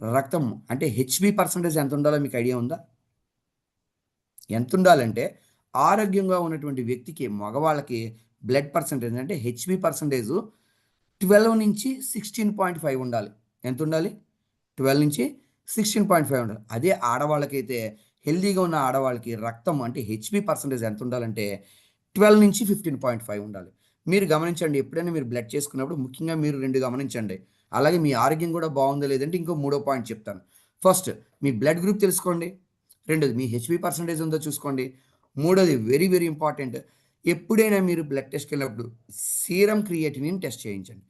రక్తం అంటే హెచ్‌బీ పర్సెంటేజ్ ఎంత ఉండాలో మీకు ఐడియా ఉందా? ఎంతుండాలంటే, ఆరోగ్యంగా ఉన్నటువంటి వ్యక్తికి మగవాళ్ళకి బ్లడ్ పర్సెంటేజ్ అంటే హెచ్‌బీ పర్సెంటేజు 12-16.5 ఉండాలి. ఎంతుండాలి? 12-16.5 ఉండాలి. అదే ఆడవాళ్ళకైతే హెల్తీగా ఉన్న ఆడవాళ్ళకి రక్తం అంటే హెచ్‌బీ పర్సెంటేజ్ ఎంతుండాలంటే 12-15.5 ఉండాలి. మీరు గమనించండి ఎప్పుడైనా మీరు బ్లడ్ చేసుకున్నప్పుడు ముఖ్యంగా మీరు 2 గమనించండి. అలాగే మీ ఆరోగ్యం కూడా బావుందో లేదంటే ఇంకో మూడో పాయింట్ చెప్తాను. ఫస్ట్ మీ బ్లడ్ గ్రూప్ తెలుసుకోండి. రెండోది మీ హెచ్‌బీ పర్సెంటేజ్ ఉందో చూసుకోండి. మూడోది వెరీ, వెరీ ఇంపార్టెంట్. ఎప్పుడైనా మీరు బ్లడ్ టెస్ట్‌కెళ్ళినప్పుడు సీరం క్రియేటినిన్ టెస్ట్ చేయించండి.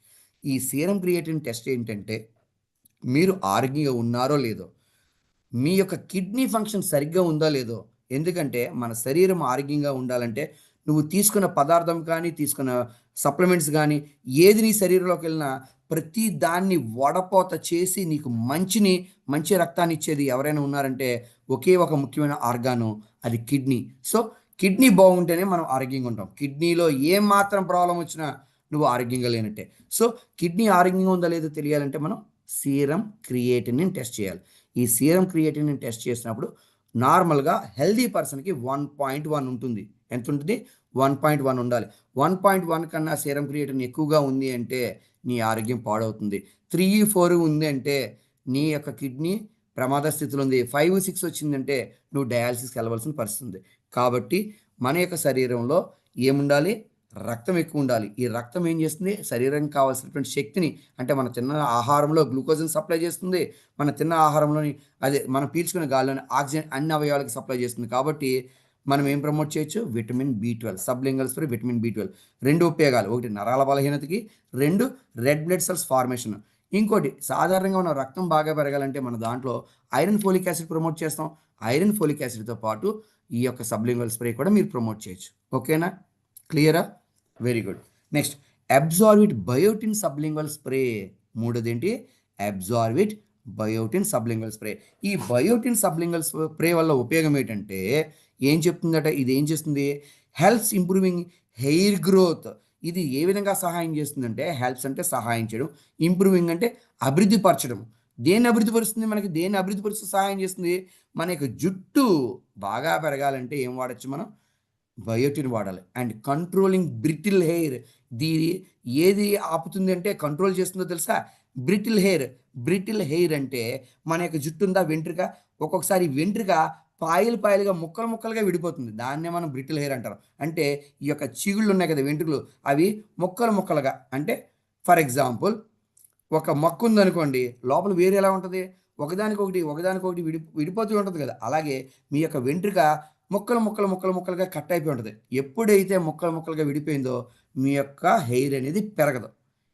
ఈ సీరం క్రియేటినిన్ టెస్ట్ ఏంటంటే, మీరు ఆరోగ్యంగా ఉన్నారో లేదో, మీ యొక్క కిడ్నీ ఫంక్షన్ సరిగ్గా ఉందో లేదో, ఎందుకంటే మన శరీరం ఆరోగ్యంగా ఉండాలంటే నువ్వు తీసుకున్న పదార్థం కానీ, తీసుకున్న సప్లిమెంట్స్ గానీ, ఏది నీ శరీరంలోకెళ్ళినా ప్రతి దాన్ని వడపోత చేసి నీకు మంచి రక్తాన్ని ఇచ్చేది ఎవరైనా ఉన్నారంటే ఒకే ఒక ముఖ్యమైన ఆర్గాను అది కిడ్నీ. సో, కిడ్నీ బాగుంటేనే మనం ఆరోగ్యంగా ఉంటాం. కిడ్నీలో ఏ మాత్రం ప్రాబ్లమ్ వచ్చినా నువ్వు ఆరోగ్యంగా లేనట్టే. సో, కిడ్నీ ఆరోగ్యంగా ఉందో లేదో తెలియాలంటే మనం సీరం క్రియేటినిన్ టెస్ట్ చేయాలి. ఈ సీరం క్రియేటినిన్ టెస్ట్ చేసినప్పుడు నార్మల్‌గా హెల్తీ పర్సన్‌కి 1.1 ఉంటుంది. ఎంతుంటది? 1.1 ఉండాలి. 1.1 కన్నా సీరం క్రియేటినిన్ ఎక్కువగా ఉంది అంటే నీ ఆరోగ్యం పాడవుతుంది. 3, 4 ఉంది అంటే నీ యొక్క కిడ్నీ ప్రమాద స్థితిలో ఉంది. 5, 6 వచ్చిందంటే నువ్వు డయాలిసిస్‌కి వెళ్ళవలసిన పరిస్థితి ఉంది. కాబట్టి మన యొక్క శరీరంలో ఏముండాలి? రక్తం ఎక్కువుండాలి. ఈ రక్తం ఏం చేస్తుంది? శరీరానికి కావాల్సినటువంటి శక్తిని అంటే మనం తిన్న ఆహారంలో గ్లూకోజ్‌ని సప్లై చేస్తుంది. మనం తిన్న ఆహారంలోని మనం పీల్చుకునే గాలిలోని ఆక్సిజన్ అన్ని అవయవాలకి సప్లై చేస్తుంది. కాబట్టి మనం ఏం ప్రమోట్ చేయొచ్చు? Vitamin B12 sublingual spray vitamin B12 2 ఉపయోగాలు. ఒకటి నరాల బలహీనతకి, 2 రెడ్ బ్లడ్ సెల్స్ ఫార్మేషన్. ఇంకోటి సాధారణంగా మనం రక్తం బాగా పెరగాలంటే మన దాంట్లో ఐరన్ ఫోలిక్ యాసిడ్ ప్రమోట్ చేస్తాం. ఐరన్ ఫోలిక్ యాసిడ్‌తో పాటు ఈ యొక్క సబ్లింగల్ స్ప్రే కూడా మీరు ప్రమోట్ చేయొచ్చు. ఓకేనా? క్లియరా? Very good. Next Absorbit biotin sublingual spray. మూడోదేంటి? Absorbit biotin sublingual spray. ఈ బయోటిన్ సబ్లింగల్ స్ప్రే వల్ల ఉపయోగం ఏంటంటే ఏం చెప్తుందట, ఇది ఏం చేస్తుంది, హెల్ప్స్ ఇంప్రూవింగ్ హెయిర్ గ్రోత్. ఇది ఏ విధంగా సహాయం చేస్తుందంటే, హెల్ప్స్ అంటే సహాయం చేయడం, ఇంప్రూవింగ్ అంటే అభివృద్ధి పరచడం. దేన్ని అభివృద్ధి పరుస్తుంది, మనకి దేన్ని అభివృద్ధి పరుస్తూ సహాయం చేస్తుంది, మన యొక్క జుట్టు బాగా పెరగాలంటే ఏం వాడచ్చు మనం, బయోటిన్ వాడాలి. అండ్ కంట్రోలింగ్ బ్రిటిల్ హెయిర్, దీని ఏది ఆపుతుంది అంటే కంట్రోల్ చేస్తుందో తెలుసా, బ్రిటిల్ హెయిర్. బ్రిటిల్ హెయిర్ అంటే మన యొక్క జుట్టు ఉందా, వెంట్రుక, ఒక్కొక్కసారి వెంట్రుక పాయలు పాయలుగా ముక్కలు ముక్కలుగా విడిపోతుంది, దాన్నే మనం బ్రిటిల్ హెయిర్ అంటారు. అంటే ఈ యొక్క చిగుళ్ళు ఉన్నాయి కదా వెంట్రుకలు, అవి ముక్కలు ముక్కలుగా, అంటే ఫర్ ఎగ్జాంపుల్ ఒక మొక్క ఉందనుకోండి, లోపల వేరు ఎలా ఉంటుంది, ఒకదానికొకటి విడిపోతూ ఉంటుంది కదా, అలాగే మీ యొక్క వెంట్రుక ముక్కలుగా కట్ అయిపోయి ఉంటుంది. ఎప్పుడైతే ముక్కలుగా విడిపోయిందో మీ యొక్క హెయిర్ అనేది పెరగదు.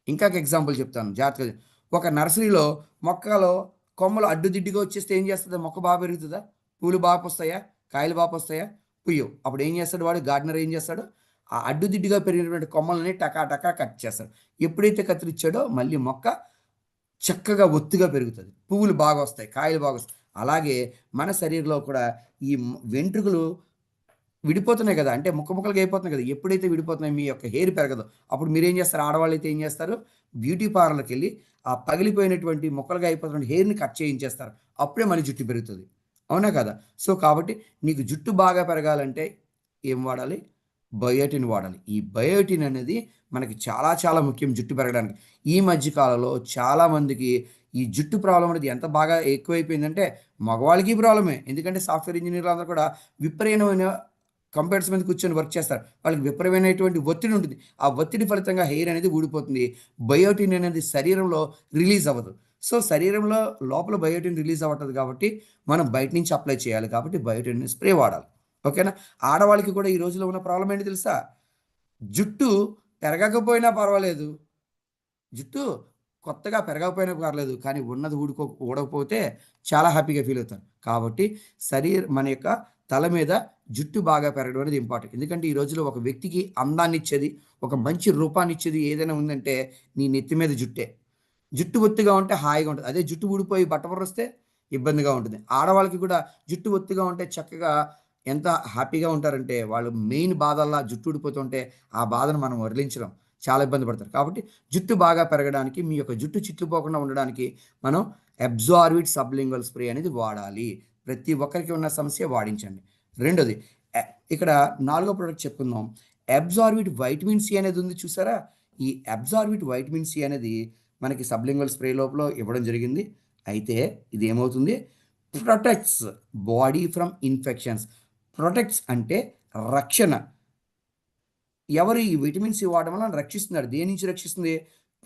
ఇంకా ఎగ్జాంపుల్ చెప్తాను జాగ్రత్తగా. ఒక నర్సరీలో మొక్కలో కొమ్మలు అడ్డుదిడ్డిగా వచ్చేస్తే ఏం చేస్తుంది, మొక్క బాగా పెరుగుతుందా, పూలు బాగా వస్తాయా, కాయలు బాగా వస్తాయా, పుయ్యవు. అప్పుడు ఏం చేస్తాడు వాడు, గార్డెనర్ ఏం చేస్తాడు, ఆ అడ్డుదిడ్డిగా పెరిగినటువంటి కొమ్మలని టకా కట్ చేస్తాడు. ఎప్పుడైతే కత్తిరించాడో మళ్ళీ మొక్క చక్కగా ఒత్తుగా పెరుగుతుంది, పువ్వులు బాగా వస్తాయి, కాయలు బాగా వస్తాయి. అలాగే మన శరీరంలో కూడా ఈ వెంట్రుకలు విడిపోతున్నాయి కదా, అంటే ముక్కలుగా అయిపోతున్నాయి కదా, ఎప్పుడైతే విడిపోతున్నాయి మీ యొక్క హెయిర్ పెరగదు, అప్పుడు మీరు ఏం చేస్తారు, ఆడవాళ్ళు అయితే ఏం చేస్తారు, బ్యూటీ పార్లర్కి వెళ్ళి ఆ పగిలిపోయినటువంటి ముక్కలుగా అయిపోతున్న హెయిర్ని కట్ చేయించేస్తారు, అప్పుడే మన జుట్టు పెరుగుతుంది. అవునా కదా. సో కాబట్టి నీకు జుట్టు బాగా పెరగాలంటే ఏం వాడాలి, బయోటిన్ వాడాలి. ఈ బయోటిన్ అనేది మనకి చాలా చాలా ముఖ్యం జుట్టు పెరగడానికి. ఈ మధ్యకాలంలో చాలామందికి ఈ జుట్టు ప్రాబ్లం అనేది ఎంత బాగా ఎక్కువైపోయిందంటే, మగవాళ్ళకి ప్రాబ్లమే, ఎందుకంటే సాఫ్ట్వేర్ ఇంజనీర్లు అందరూ కూడా విపరీతమైన కంప్యూటర్స్ మీద కూర్చొని వర్క్ చేస్తారు, వాళ్ళకి విపరీతమైనటువంటి ఒత్తిడి ఉంటుంది, ఆ ఒత్తిడి ఫలితంగా హెయిర్ అనేది ఊడిపోతుంది. బయోటిన్ అనేది శరీరంలో రిలీజ్ అవ్వదు. సో శరీరంలో లోపల బయోటిన్ రిలీజ్ అవ్వట్లేదు కాబట్టి మనం బయట నుంచి అప్లై చేయాలి, కాబట్టి బయోటిన్ స్ప్రే వాడాలి. ఓకేనా. ఆడవాళ్ళకి కూడా ఈ రోజులో ఉన్న ప్రాబ్లం ఏంటి తెలుసా, జుట్టు పెరగకపోయినా పర్వాలేదు, జుట్టు కొత్తగా పెరగకపోయినా పర్లేదు, కానీ ఉన్నది ఊడకపోతే చాలా హ్యాపీగా ఫీల్ అవుతారు. కాబట్టి మన యొక్క తల మీద జుట్టు బాగా పెరగడం అనేది ఇంపార్టెంట్. ఎందుకంటే ఈ రోజులో ఒక వ్యక్తికి అందాన్ని ఇచ్చేది, ఒక మంచి రూపాన్ని ఇచ్చేది ఏదైనా ఉందంటే నీ నెత్తి మీద జుట్టే. జుట్టు ఒత్తిగా ఉంటే హాయిగా ఉంటుంది, అదే జుట్టు ఊడిపోయి బట్టపొర వస్తే ఇబ్బందిగా ఉంటుంది. ఆడవాళ్ళకి కూడా జుట్టు ఒత్తిగా ఉంటే చక్కగా ఎంత హ్యాపీగా ఉంటారంటే, వాళ్ళు మెయిన్ బాధల్లా జుట్టు ఊడిపోతుంటే ఆ బాధను మనం వదిలించడం చాలా ఇబ్బంది పడతారు. కాబట్టి జుట్టు బాగా పెరగడానికి, మీ యొక్క జుట్టు చిట్లిపోకుండా ఉండడానికి మనం అబ్జార్బిడ్ సబ్లింగ్వల్ స్ప్రే అనేది వాడాలి. ప్రతి ఒక్కరికి ఉన్న సమస్య వాడించండి. రెండోది, ఇక్కడ 4వ ప్రోడక్ట్ చెప్పుకుందాం. అబ్జార్బిడ్ వైటమిన్ సి అనేది ఉంది చూసారా, ఈ అబ్జార్బిడ్ వైటమిన్ సి అనేది మనకి సబ్లింగ్వల్ స్ప్రే లోపల ఇవ్వడం జరిగింది. అయితే ఇది ఏమవుతుంది, protects body from infections. Protects అంటే రక్షణ. ఎవరు ఈ విటమిన్ సి వాడడం వల్ల రక్షిస్తున్నారు, దేని నుంచి రక్షిస్తుంది,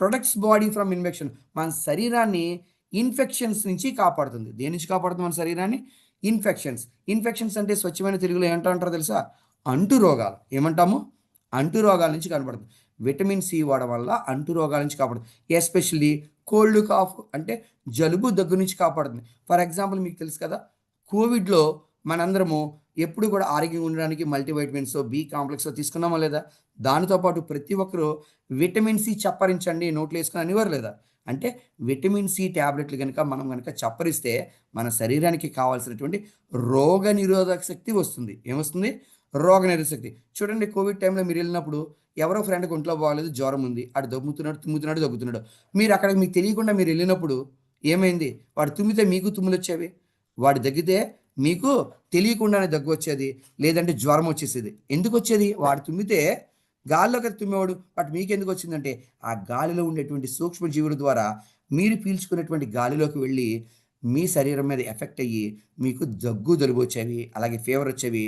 ప్రొటెక్ట్స్ బాడీ ఫ్రమ్ ఇన్ఫెక్షన్, మన శరీరాన్ని ఇన్ఫెక్షన్స్ నుంచి కాపాడుతుంది. దేని నుంచి కాపాడుతుంది మన శరీరాన్ని, ఇన్ఫెక్షన్స్ అంటే స్వచ్ఛమైన తెలుగులో ఏంటంటారో తెలుసా, అంటు రోగాలు. ఏమంటాము, అంటు రోగాల నుంచి కనబడుతుంది. విటమిన్ సి వాడడం వల్ల అంటు రోగాల నుంచి కాపాడుతుంది. ఎస్పెషల్లీ కోల్డ్ కాఫ్ అంటే జలుబు దగ్గు నుంచి కాపాడుతుంది. ఫర్ ఎగ్జాంపుల్ మీకు తెలుసు కదా, కోవిడ్లో మనందరము ఎప్పుడు కూడా ఆరోగ్యంగా ఉండడానికి మల్టీవైటమిన్స్, బి కాంప్లెక్స్ తీసుకున్నామా లేదా, దానితో పాటు ప్రతి ఒక్కరూ విటమిన్ సి చప్పరించండి నోట్లో వేసుకుని అనేవారు లేదా. అంటే విటమిన్ సి ట్యాబ్లెట్లు కనుక మనం కనుక చప్పరిస్తే మన శరీరానికి కావాల్సినటువంటి రోగ నిరోధక శక్తి వస్తుంది. ఏమొస్తుంది, రోగ నిరోధక శక్తి. చూడండి, కోవిడ్ టైంలో మీరు వెళ్ళినప్పుడు ఎవరో ఫ్రెండ్కి ఒంట్లో బాగాలేదు, జ్వరం ఉంది, అటు తుమ్ముతున్నాడు దగ్గుతున్నాడు, మీరు అక్కడికి మీకు తెలియకుండా మీరు వెళ్ళినప్పుడు ఏమైంది, వాడు తుమ్మితే మీకు తుమ్ములు వచ్చేవి, వాడు దగ్గితే మీకు తెలియకుండానే దగ్గు వచ్చేది, లేదంటే జ్వరం వచ్చేసేది. ఎందుకు వచ్చేది, వాడు తుమ్మితే గాలిలోకి తుమ్మేవాడు, బట్ మీకు ఎందుకు వచ్చిందంటే ఆ గాలిలో ఉండేటువంటి సూక్ష్మజీవుల ద్వారా మీరు పీల్చుకునేటువంటి గాలిలోకి వెళ్ళి మీ శరీరం మీద ఎఫెక్ట్ అయ్యి మీకు దగ్గు జలుబు వచ్చేవి, అలాగే ఫీవర్ వచ్చేవి.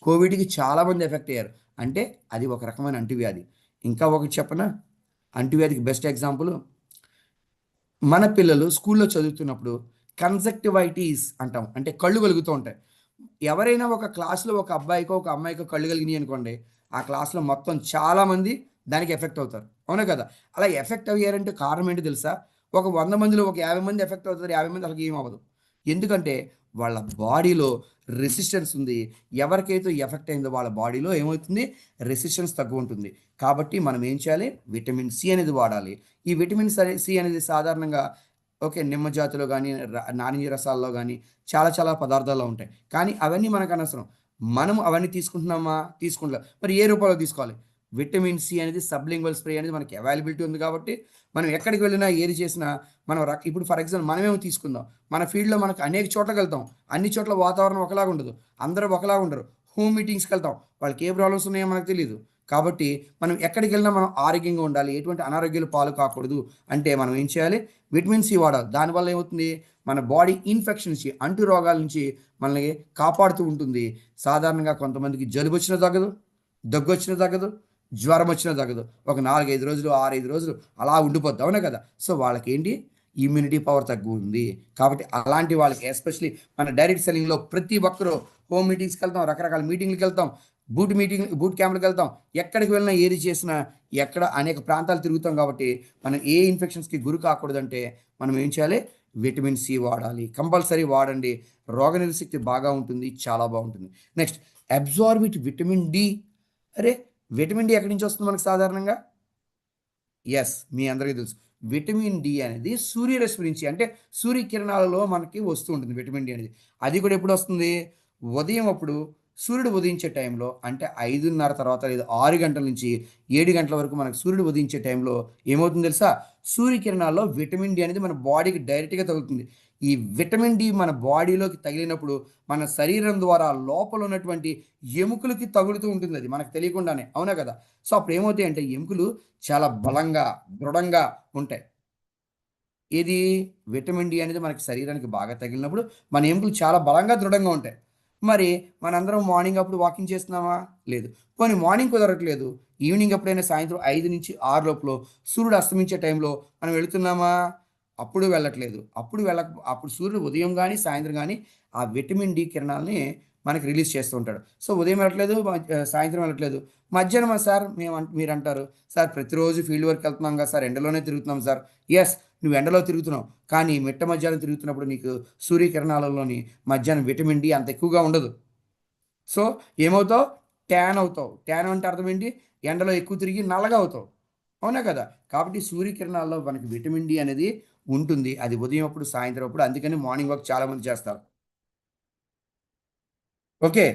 కోవిడ్కి చాలామంది ఎఫెక్ట్ అయ్యారు. అంటే అది ఒక రకమైన అంటువ్యాధి. ఇంకా ఒకటి చెప్పనా, అంటువ్యాధికి బెస్ట్ ఎగ్జాంపుల్, మన పిల్లలు స్కూల్లో చదువుతున్నప్పుడు కన్జక్టివైటిస్ అంటాం, అంటే కళ్ళు కలుగుతూ ఉంటాయి. ఎవరైనా ఒక క్లాస్లో ఒక అబ్బాయికో ఒక అమ్మాయికో కళ్ళు కలిగినాయి అనుకోండి, ఆ క్లాస్లో మొత్తం చాలామంది దానికి ఎఫెక్ట్ అవుతారు. అవునా కదా. అలా ఎఫెక్ట్ అయ్యారంటే కారణం ఏంటి తెలుసా, ఒక 100 మందిలో ఒక 50 మంది ఎఫెక్ట్ అవుతారు, 50 మంది అసలు ఏం అవ్వదు. ఎందుకంటే వాళ్ళ బాడీలో రెసిస్టెన్స్ ఉంది. ఎవరికైతే ఎఫెక్ట్ అయిందో వాళ్ళ బాడీలో ఏమవుతుంది, రెసిస్టెన్స్ తక్కువ ఉంటుంది. కాబట్టి మనం ఏం చేయాలి, విటమిన్ సి అనేది వాడాలి. ఈ విటమిన్ సి అనేది సాధారణంగా ఓకే. నిమ్మ జాతిలో గానీ, నారింజ రసాల్లో గానీ, చాలా చాలా పదార్థాల్లో ఉంటాయి. కానీ అవన్నీ మనకు అనవసరం. మనం అవన్నీ తీసుకుంటున్నామా? తీసుకుంటలే. మరి ఏ రూపంలో తీసుకోవాలి? విటమిన్ సి అనేది సబ్లింగ్వల్ స్ప్రే అనేది మనకి అవైలబిలిటీ ఉంది కాబట్టి, మనం ఎక్కడికి వెళ్ళినా, ఏది చేసినా మనం ఇప్పుడు ఫర్ ఎగ్జాంపుల్ మనమేమో తీసుకుందాం. మన ఫీల్డ్‌లో మనకు అనేక చోట్లకెళ్తాం. అన్ని చోట్ల వాతావరణం ఒకలాగా ఉండదు. అందరూ ఒకలాగా ఉండరు. హోమ్ మీటింగ్స్‌కెళ్తాం. వాళ్ళకి ఏ ప్రాబ్లమ్స్ ఉన్నాయో మనకు తెలీదు. కాబట్టి మనం ఎక్కడికెళ్ళినా మనం ఆరోగ్యంగా ఉండాలి. ఎటువంటి అనారోగ్యాల పాలు కాకూడదు అంటే మనం ఏం చేయాలి? విటమిన్ సి వాడాలి. దానివల్ల ఏమవుతుంది? మన బాడీ ఇన్ఫెక్షన్ నుంచి, అంటు రోగాల నుంచి మనల్ని కాపాడుతూ ఉంటుంది. సాధారణంగా కొంతమందికి జలుబొచ్చినా తగ్గదు, దగ్గొచ్చినా తగ్గదు, జ్వరం వచ్చినా తగ్గదు. ఒక 4, 5 రోజులు, 6, 5 రోజులు అలా ఉండిపోద్ది. అవునా కదా! సో, వాళ్ళకేంటి? ఇమ్యూనిటీ పవర్ తగ్గుంది. కాబట్టి అలాంటి వాళ్ళకి ఎస్పెషల్లీ మన డైరెక్ట్ సెల్లింగ్‌లో ప్రతి ఒక్కరు హోమ్ మీటింగ్స్‌కెళ్తాం, రకరకాల మీటింగ్‌లకెళ్తాం, బూట్ క్యాంప్‌లకెళ్తాం. ఎక్కడికి వెళ్ళినా, ఏది చేసినా, ఎక్కడ అనేక ప్రాంతాలు తిరుగుతాం కాబట్టి, మనం ఏ ఇన్ఫెక్షన్స్‌కి గురి కాకూడదంటే, మనం ఏం చేయాలి? విటమిన్ సి వాడాలి. కంపల్సరీ వాడండి. రోగనిరోధక శక్తి బాగా ఉంటుంది. చాలా బావుంటుంది. Next Absorbit vitamin D. అరే! విటమిన్ డి ఎక్కడి నుంచి వస్తుంది మనకు సాధారణంగా? యెస్. మీ అందరికీ తెలుసు. విటమిన్ డి అనేది సూర్యరశ్మి నుంచి అంటే సూర్యకిరణాలలో మనకి వస్తూ ఉంటుంది విటమిన్ డి అనేది. అది కూడా ఎప్పుడొస్తుంది? ఉదయం అప్పుడు సూర్యుడు ఉదయించే టైంలో అంటే 5:30 తర్వాత లేదా 6 గంటల నుంచి 7 గంటల వరకు మనకు సూర్యుడు ఉదయించే టైంలో ఏమవుతుందో తెలుసా? సూర్యకిరణాల్లో విటమిన్ డి అనేది మన బాడీకి డైరెక్ట్‌గా తగులుతుంది. ఈ విటమిన్ డి మన బాడీలోకి తగిలినప్పుడు మన శరీరం ద్వారా లోపల ఉన్నటువంటి ఎముకలకి తగులుతూ ఉంటుందది మనకు తెలియకుండానే. అవునా కదా! సో, అప్పుడు ఏమవుతాయంటే ఎముకలు చాలా బలంగా, దృఢంగా ఉంటాయి. ఏది? విటమిన్ డి అనేది మనకి శరీరానికి బాగా తగిలినప్పుడు మన ఎముకలు చాలా బలంగా, దృఢంగా ఉంటాయి. మరి మనందరం మార్నింగ్ అప్పుడు వాకింగ్ చేస్తున్నామా? లేదు. పోనీ మార్నింగ్ కుదరట్లేదు. ఈవినింగ్ ఎప్పుడైనా సాయంత్రం 5-6 లోపల సూర్యుడు అస్తమించే టైంలో మనం వెళుతున్నామా? అప్పుడు వెళ్ళట్లేదు. అప్పుడు సూర్యుడు ఉదయం గాని, సాయంత్రం గాని ఆ విటమిన్ డి కిరణాల్ని మనకి రిలీజ్ చేస్తూ ఉంటాడు. సో, ఉదయం వెళ్ళట్లేదు, సాయంత్రం వెళ్ళట్లేదు. మధ్యాహ్నమా సార్ మీరంటారు, సార్ ప్రతిరోజు ఫీల్డ్ వర్క్‌కి వెళ్తున్నాం కదా సార్! ఎండలోనే తిరుగుతున్నాం సార్. యెస్. నువ్వు ఎండలో తిరుగుతున్నావు. కానీ మిట్ట మధ్యాహ్నం తిరుగుతున్నప్పుడు నీకు సూర్యకిరణాలలోని మధ్యాహ్నం విటమిన్ డి అంత ఎక్కువగా ఉండదు. సో, ఏమవుతావు? ట్యాన్ అవుతావు. ట్యాన్ అంటే అర్థం ఏంటి? ఎండలో ఎక్కువ తిరిగి నల్లగా అవుతావు. అవునా కదా! కాబట్టి సూర్యకిరణాల్లో మనకి విటమిన్ డి అనేది ఉంటుంది. అది ఉదయం అప్పుడు, సాయంత్రం అప్పుడు అందుకని మార్నింగ్ వాక్ చాలామంది చేస్తారు. ఓకే.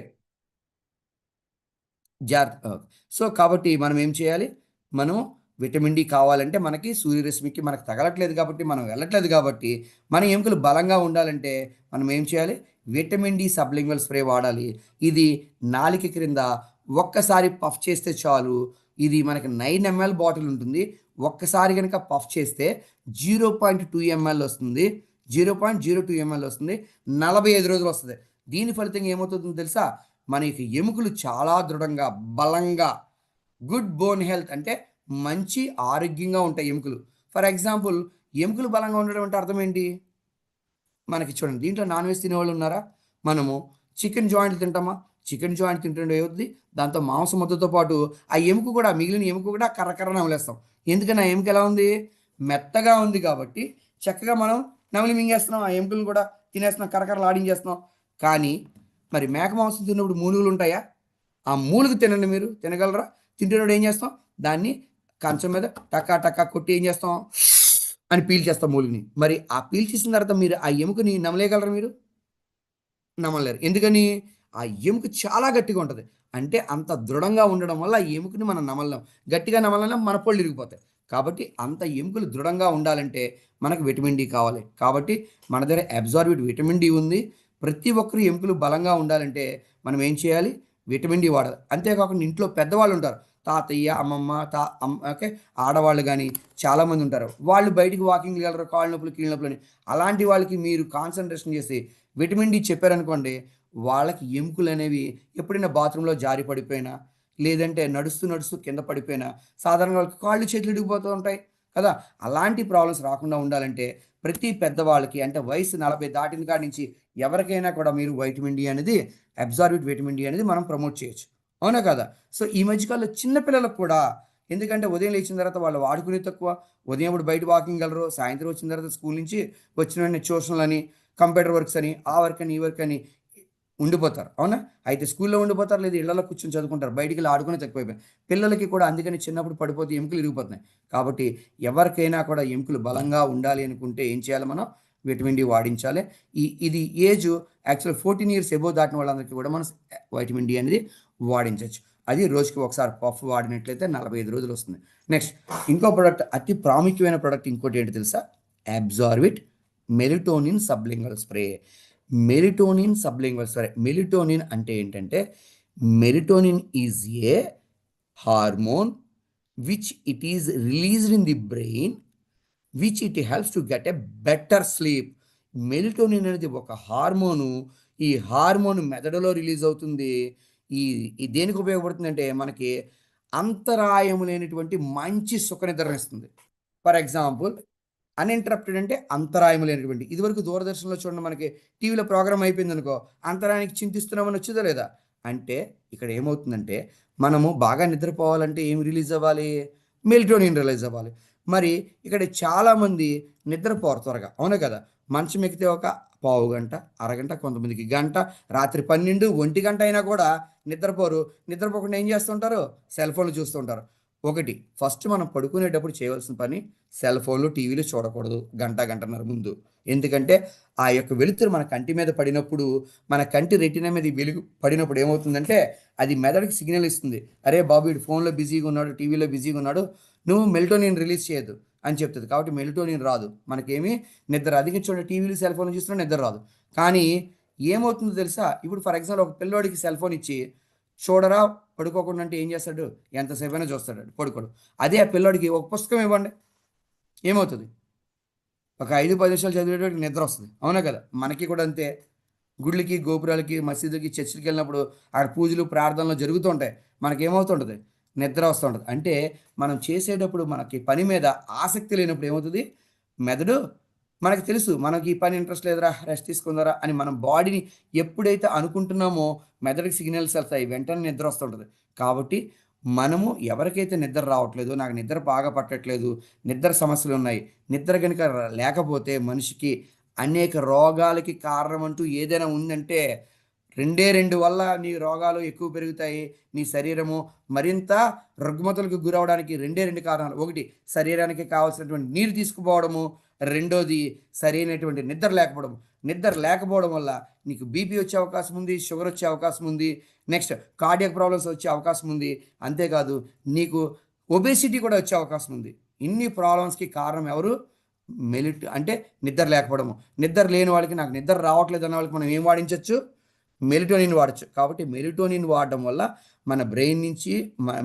సో, కాబట్టి మనం ఏం చేయాలి? మనం విటమిన్ డి కావాలంటే మనకి సూర్యరశ్మికి మనకు తగలట్లేదు కాబట్టి, మనం వెళ్ళట్లేదు కాబట్టి, మన ఎముకలు బలంగా ఉండాలంటే మనం ఏం చేయాలి? విటమిన్ డి సబ్లింగ్వల్ స్ప్రే వాడాలి. ఇది నాలిక క్రింద ఒక్కసారి పఫ్ చేస్తే చాలు. ఇది మనకి 9 ఎంఎల్ బాటిల్ ఉంటుంది. ఒక్కసారి గనుక పఫ్ చేస్తే 0.2 ఎంఎల్ వస్తుంది. 0.02 ఎంఎల్ వస్తుంది. 45 రోజులు వస్తది. దీని ఫలితంగా ఏమవుతుందో తెలుసా? మనకి ఎముకలు చాలా దృఢంగా, బలంగా గుడ్ బోన్ హెల్త్ అంటే మంచి ఆరోగ్యంగా ఉంటాయి ఎముకలు. ఫర్ ఎగ్జాంపుల్ ఎముకలు బలంగా ఉండడం అంటే అర్థం ఏంటి? మనకి చూడండి దీంట్లో నాన్ వెజ్ తినేవాళ్ళు ఉన్నారా? మనము చికెన్ జాయింట్లు తింటామా? చికెన్ జాయింట్ తింటుంటే ఏమవుద్ది? దాంతో మాంసం ముద్దతో పాటు ఆ ఎముక కూడా మిగిలిన ఎముక కూడా కర్ర కర్ర నమిలేస్తాం. ఎందుకని ఆ ఎముక ఎలా ఉంది? మెత్తగా ఉంది కాబట్టి చక్కగా మనం నమిలి మింగేస్తున్నాం. ఆ ఎముకలను కూడా తినేస్తున్నాం. కరకరలాడించేస్తున్నాం. కానీ మరి మేక మాంసం తిన్నప్పుడు మూలుగలు ఉంటాయా? ఆ మూలుగ తినండి మీరు. తినగలరా? తింటున్నప్పుడు ఏం చేస్తాం? దాన్ని కంచం మీద టకా టకా కొట్టి ఏం చేస్తాం? అని పీల్చేస్తాం మూలుగని. మరి ఆ పీల్చేసిన తర్వాత మీరు ఆ ఎముకని నమలేయగలరా మీరు? నమలలేరు. ఎందుకని? ఆ ఎముక చాలా గట్టిగా ఉంటది. అంటే అంత దృఢంగా ఉండడం వల్ల ఆ ఎముకని మనం నమలలేం. గట్టిగా నమలాలన్నా మన పళ్ళు ఇరిగిపోతాయి. కాబట్టి అంత ఎముకలు దృఢంగా ఉండాలంటే మనకు విటమిన్ డి కావాలి. కాబట్టి మన దగ్గర అబ్జార్బిడ్ విటమిన్ డి ఉంది. ప్రతి ఒక్కరు ఎముకలు బలంగా ఉండాలంటే మనం ఏం చేయాలి? విటమిన్ డి వాడాలి. అంతేకాకుండా ఇంట్లో పెద్దవాళ్ళుంటారు. తాతయ్య, అమ్మమ్మ, ఓకే. ఆడవాళ్ళు గాని చాలామంది ఉంటారు. వాళ్ళు బయటికి వాకింగ్‌కెళ్ళరు. కాళ్ళు నొప్పులు, కీళ్ళ నొప్పులని. అలాంటి వాళ్ళకి మీరు కాన్సంట్రేషన్ చేసి విటమిన్ డి చెప్పారనుకోండి, వాళ్ళకి ఎముకలనేవి ఎప్పుడైనా బాత్రూమ్‌లో జారి పడిపోయినా, లేదంటే నడుస్తూ, నడుస్తూ కింద పడిపోయినా, సాధారణంగా వాళ్ళకి కాళ్ళు, చేతులు ఇరిగిపోతూ ఉంటాయి కదా! అలాంటి ప్రాబ్లమ్స్ రాకుండా ఉండాలంటే, ప్రతి పెద్దవాళ్ళకి అంటే వయసు 40 దాటిన కాడి నుంచి ఎవరికైనా కూడా మీరు వైటమిన్ డి అనేది అబ్జార్బిడ్ విటమిన్ డి అనేది మనం ప్రమోట్ చేయొచ్చు. అవునా కాదా? సో, ఈ మధ్య కాలంలో చిన్న పిల్లలకు కూడా ఎందుకంటే ఉదయం లేచిన తర్వాత వాళ్ళు ఆడుకునేది తక్కువ. ఉదయం పూట బయట వాకింగ్‌కెళ్ళరు. సాయంత్రం వచ్చిన తర్వాత స్కూల్ నుంచి వచ్చిన వెంటనే ట్యూషన్‌లని కంప్యూటర్ వర్క్స్ అని, ఆ వర్క్ అని, ఈ వర్క్ అని ఉండిపోతారు, అవునా? అయితే స్కూల్లో ఉండిపోతారు, లేదా ఇళ్లలో కూర్చొని చదువుకుంటారు, బయటికి వెళ్ళి ఆడుకుని తక్కువైపోయింది. పిల్లలకి కూడా అందుకని చిన్నప్పుడు పడిపోతే ఎముకలు ఇరిగిపోతున్నాయి. కాబట్టి ఎవరికైనా కూడా ఎముకలు బలంగా ఉండాలి అనుకుంటే ఏం చేయాలి? మనం విటమిన్ డి వాడించాలి. ఇది ఏజ్ యాక్చువల్ 14 ఇయర్స్ ఎబో దాటిన వాళ్ళందరికీ కూడా మనం వైటమిన్ డి అనేది వాడించవచ్చు. అది రోజుకి ఒకసారి పఫ్ వాడినట్లయితే 45 రోజులు వస్తుంది. నెక్స్ట్ ఇంకో ప్రోడక్ట్, అతి ప్రాముఖ్యమైన ప్రోడక్ట్ ఇంకోటి ఏంటి తెలుసా? అబ్జార్విట్ మెలిటోనిన్ సబ్లింగల్ స్ప్రే. మెలిటోనిన్ అంటే ఏంటంటే, melatonin is a hormone which it is released in the brain which it helps to get a better sleep. Melatonin అనేది ఒక హార్మోను. ఈ హార్మోన్ మెదడులో రిలీజ్ అవుతుంది. ఈ ఈ దేనికి ఉపయోగపడుతుందంటే, మనకి అంతరాయం లేనటువంటి మంచి సుఖనిద్రను ఇస్తుంది. ఫర్ ఎగ్జాంపుల్, అన్ఇంటరప్టెడ్ అంటే అంతరాయం లేనటువంటి. ఇదివరకు దూరదర్శన్లో చూడండి, మనకి టీవీలో ప్రోగ్రామ్ అయిపోయింది అనుకో, అంతరాయానికి చింతిస్తున్నామని వచ్చేదా లేదా? అంటే ఇక్కడ ఏమవుతుందంటే, మనము బాగా నిద్రపోవాలంటే ఏమి రిలీజ్ అవ్వాలి? మెలిటోనిన్ రిలీజ్ అవ్వాలి. మరి ఇక్కడ చాలామంది నిద్రపోరు త్వరగా, అవునా కదా? మంచం ఎక్కితే ఒక పావు గంట, అరగంట, కొంతమందికి గంట, రాత్రి 12, 1 గంట అయినా కూడా నిద్రపోరు. నిద్రపోకుండా ఏం చేస్తుంటారు? సెల్ ఫోన్లు చూస్తుంటారు. ఒకటి, ఫస్ట్ మనం పడుకునేటప్పుడు చేయవలసిన పని, సెల్ ఫోన్లు, టీవీలు చూడకూడదు గంట, గంటన్నర ముందు. ఎందుకంటే ఆ యొక్క వెలుతురు మన కంటి మీద పడినప్పుడు, మన కంటి రెటీనా మీద వెలుగు పడినప్పుడు ఏమవుతుందంటే, అది మెదడుకి సిగ్నల్ ఇస్తుంది. అరే బాబు, వీడు ఫోన్లో బిజీగా ఉన్నాడు, టీవీలో బిజీగా ఉన్నాడు, నువ్వు మెలిటోనిన్ రిలీజ్ చేయొద్దు అని చెప్తుంది. కాబట్టి మెలిటోనిన్ రాదు, మనకేమి నిద్ర. అధిక చూడండి, టీవీలు సెల్ ఫోన్లు చూస్తున్నా నిద్ర రాదు. కానీ ఏమవుతుందో తెలుసా? ఇప్పుడు ఫర్ ఎగ్జాంపుల్ ఒక పిల్లోడికి సెల్ ఫోన్ ఇచ్చి చూడరా పడుకోకుండా అంటే ఏం చేస్తాడు? ఎంతసేపు అయినా చూస్తాడు, పడుకోడు. అదే ఆ పిల్లోడికి ఒక పుస్తకం ఇవ్వండి, ఏమవుతుంది? ఒక 5-10 నిమిషాలు చదివేటప్పుడు నిద్ర వస్తుంది, అవునా కదా? మనకి కూడా అంతే. గుళ్ళకి, గోపురాలకి, మసీదులకి, చర్చిలకి వెళ్ళినప్పుడు అక్కడ పూజలు, ప్రార్థనలు జరుగుతూ ఉంటాయి. మనకేమవుతుంటుంది? నిద్ర వస్తూ ఉంటుంది. అంటే మనం చేసేటప్పుడు మనకి పని మీద ఆసక్తి లేనప్పుడు ఏమవుతుంది? మెదడు, మనకి తెలుసు మనకి ఈ పని ఇంట్రెస్ట్ లేదురా, రెస్ట్ తీసుకుందారా అని మనం బాడీని ఎప్పుడైతే అనుకుంటున్నామో మెదడుకి సిగ్నల్స్ వెళ్తాయి, వెంటనే నిద్ర వస్తుంటుంది. కాబట్టి మనము ఎవరికైతే నిద్ర రావట్లేదు, నాకు నిద్ర బాగా పట్టట్లేదు, నిద్ర సమస్యలు ఉన్నాయి, నిద్ర కనుక లేకపోతే మనిషికి అనేక రోగాలకి కారణం అంటూ ఏదైనా ఉందంటే, రెండు వల్ల నీ రోగాలు ఎక్కువ పెరుగుతాయి. నీ శరీరము మరింత రుగ్మతలకు గురవడానికి రెండు కారణాలు. ఒకటి, శరీరానికి కావాల్సినటువంటి నీరు తీసుకుపోవడము. రెండోది, సరైనటువంటి నిద్ర లేకపోవడం. నిద్ర లేకపోవడం వల్ల నీకు బీపీ వచ్చే అవకాశం ఉంది, షుగర్ వచ్చే అవకాశం ఉంది, నెక్స్ట్ కార్డియాక్ ప్రాబ్లమ్స్ వచ్చే అవకాశం ఉంది. అంతేకాదు, నీకు ఒబేసిటీ కూడా వచ్చే అవకాశం ఉంది. ఇన్ని ప్రాబ్లమ్స్కి కారణం ఎవరు? అంటే నిద్ర లేకపోవడము. నిద్ర లేని వాళ్ళకి, నాకు నిద్ర రావట్లేదు అన్న వాళ్ళకి మనం ఏం వాడించవచ్చు? మెలిటోనిన్ వాడచ్చు. కాబట్టి మెలిటోనిన్ వాడడం వల్ల మన బ్రెయిన్ నుంచి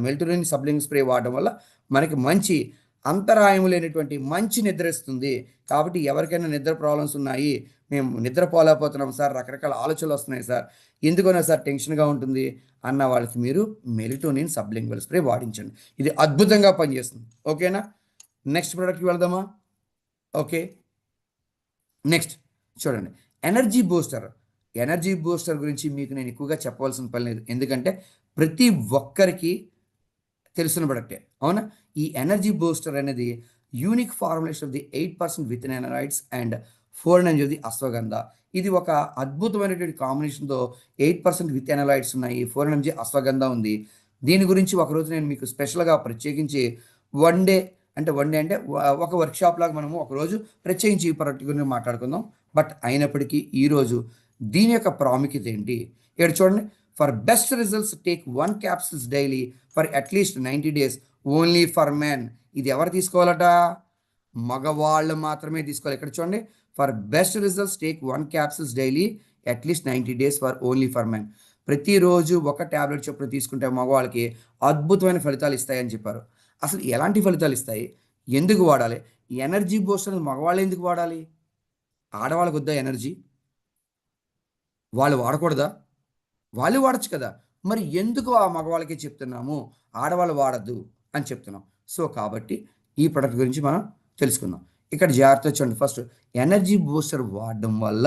మెలిటోనిన్ సబ్లింగ్ స్ప్రే వాడడం వల్ల మనకి మంచి అంతరాయం లేనటువంటి మంచి నిద్ర ఇస్తుంది. కాబట్టి ఎవరికైనా నిద్ర ప్రాబ్లమ్స్ ఉన్నాయి, మేము నిద్రపోలేకపోతున్నాం సార్, రకరకాల ఆలోచనలు వస్తున్నాయి సార్, ఎందుకన్నా సార్ టెన్షన్గా ఉంటుంది అన్న వాళ్ళకి మీరు మెలిటోనిన్ సబ్లింగ్వల్ స్ప్రే వాడించండి. ఇది అద్భుతంగా పనిచేస్తుంది. ఓకేనా? నెక్స్ట్ ప్రోడక్ట్కి వెళ్దామా? ఓకే, నెక్స్ట్ చూడండి, ఎనర్జీ బూస్టర్ గురించి మీకు నేను ఎక్కువగా చెప్పవలసిన పని లేదు, ఎందుకంటే ప్రతి ఒక్కరికి తెలిసిన ప్రొడక్టే, అవునా? ఈ ఎనర్జీ బూస్టర్ అనేది unique formulation of the 8% with ఎనరాయిడ్స్ అండ్ 4 ఆఫ్ ది అశ్వగంధ. ఇది ఒక అద్భుతమైనటువంటి కాంబినేషన్తో 8% విత్ ఎనరాయిడ్స్ ఉన్నాయి, 4 అశ్వగంధ ఉంది. దీని గురించి ఒకరోజు నేను మీకు స్పెషల్గా ప్రత్యేకించి వన్ డే అంటే ఒక వర్క్షాప్ లాగా మనము ఒకరోజు ప్రత్యేకించి ఈ ప్రొడక్ట్ గురించి మాట్లాడుకుందాం. బట్ అయినప్పటికీ ఈరోజు దీని యొక్క ప్రాముఖ్యత ఏంటి ఇక్కడ చూడండి. For best results take 1 capsules daily for at least 90 days only for men. ఇది ఎవరు తీసుకోవాలట? మగవాళ్ళు మాత్రమే తీసుకోవాలి. ఇక్కడ చూడండి, for best results take 1 capsules daily at least 90 days for only for men. ప్రతిరోజు ఒక ట్యాబ్లెట్ చొప్పున తీసుకుంటే మగవాళ్ళకి అద్భుతమైన ఫలితాలు ఇస్తాయని చెప్పారు. అసలు ఎలాంటి ఫలితాలు ఇస్తాయి, ఎందుకు వాడాలి? ఎనర్జీ బూస్టర్ మగవాళ్ళు ఎందుకు వాడాలి? ఆడవాళ్ళకు వద్దా ఎనర్జీ? వాళ్ళు వాడకూడదా? వాళ్ళు వాడచ్చు కదా. మరి ఎందుకు ఆ మగవాళ్ళకి చెప్తున్నాము, ఆడవాళ్ళు వాడద్దు అని చెప్తున్నాం? సో కాబట్టి ఈ ప్రొడక్ట్ గురించి మనం తెలుసుకుందాం. ఇక్కడ జాగ్రత్త చూడండి. ఫస్ట్, ఎనర్జీ బూస్టర్ వాడడం వల్ల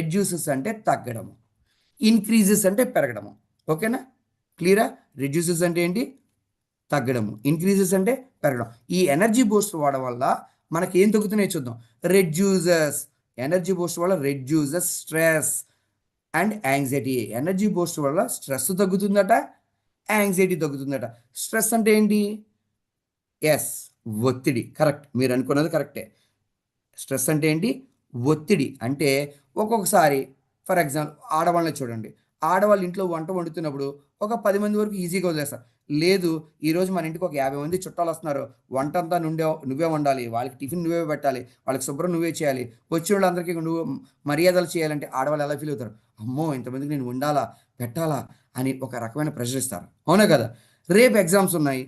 రెడ్యూసెస్ అంటే తగ్గడము, ఇంక్రీజెస్ అంటే పెరగడము. ఓకేనా? క్లియరా? రెడ్యూసెస్ అంటే ఏంటి? తగ్గడము. ఇంక్రీజెస్ అంటే పెరగడం. ఈ ఎనర్జీ బూస్టర్ వాడడం వల్ల మనకి ఏం తగ్గుతున్నాయి చూద్దాం. రెడ్యూసెస్ ఎనర్జీ బూస్ట్ వల్ల reduces stress and anxiety. Energy Boost వల్ల స్ట్రెస్ తగ్గుతుందట, యాంగ్జైటీ తగ్గుతుందట. స్ట్రెస్ అంటే ఏంటి? ఎస్, ఒత్తిడి. కరెక్ట్, మీరు అనుకున్నది కరెక్టే. స్ట్రెస్ అంటే ఏంటి? ఒత్తిడి. అంటే ఒక్కొక్కసారి ఫర్ ఎగ్జాంపుల్ ఆడవాళ్ళని చూడండి. ఆడవాళ్ళు ఇంట్లో వంట వండుతున్నప్పుడు ఒక 10 మంది వరకు ఈజీగా వదిలేస్తారు. లేదు, ఈరోజు మన ఇంటికి ఒక 50 మంది చుట్టాలు వస్తున్నారు, వంట అంతా నువ్వే వండాలి, వాళ్ళకి టిఫిన్ నువ్వే పెట్టాలి, వాళ్ళకి శుభ్రం నువ్వే చేయాలి, వచ్చిన వాళ్ళందరికీ నువ్వు మర్యాదలు చేయాలంటే ఆడవాళ్ళు ఎలా ఫీల్ అవుతారు? అమ్మో, ఇంతమందికి నేను వండాలా, పెట్టాలా అని ఒక రకమైన ప్రెషర్ ఇస్తారు. అవునా కదా? రేపు ఎగ్జామ్స్ ఉన్నాయి,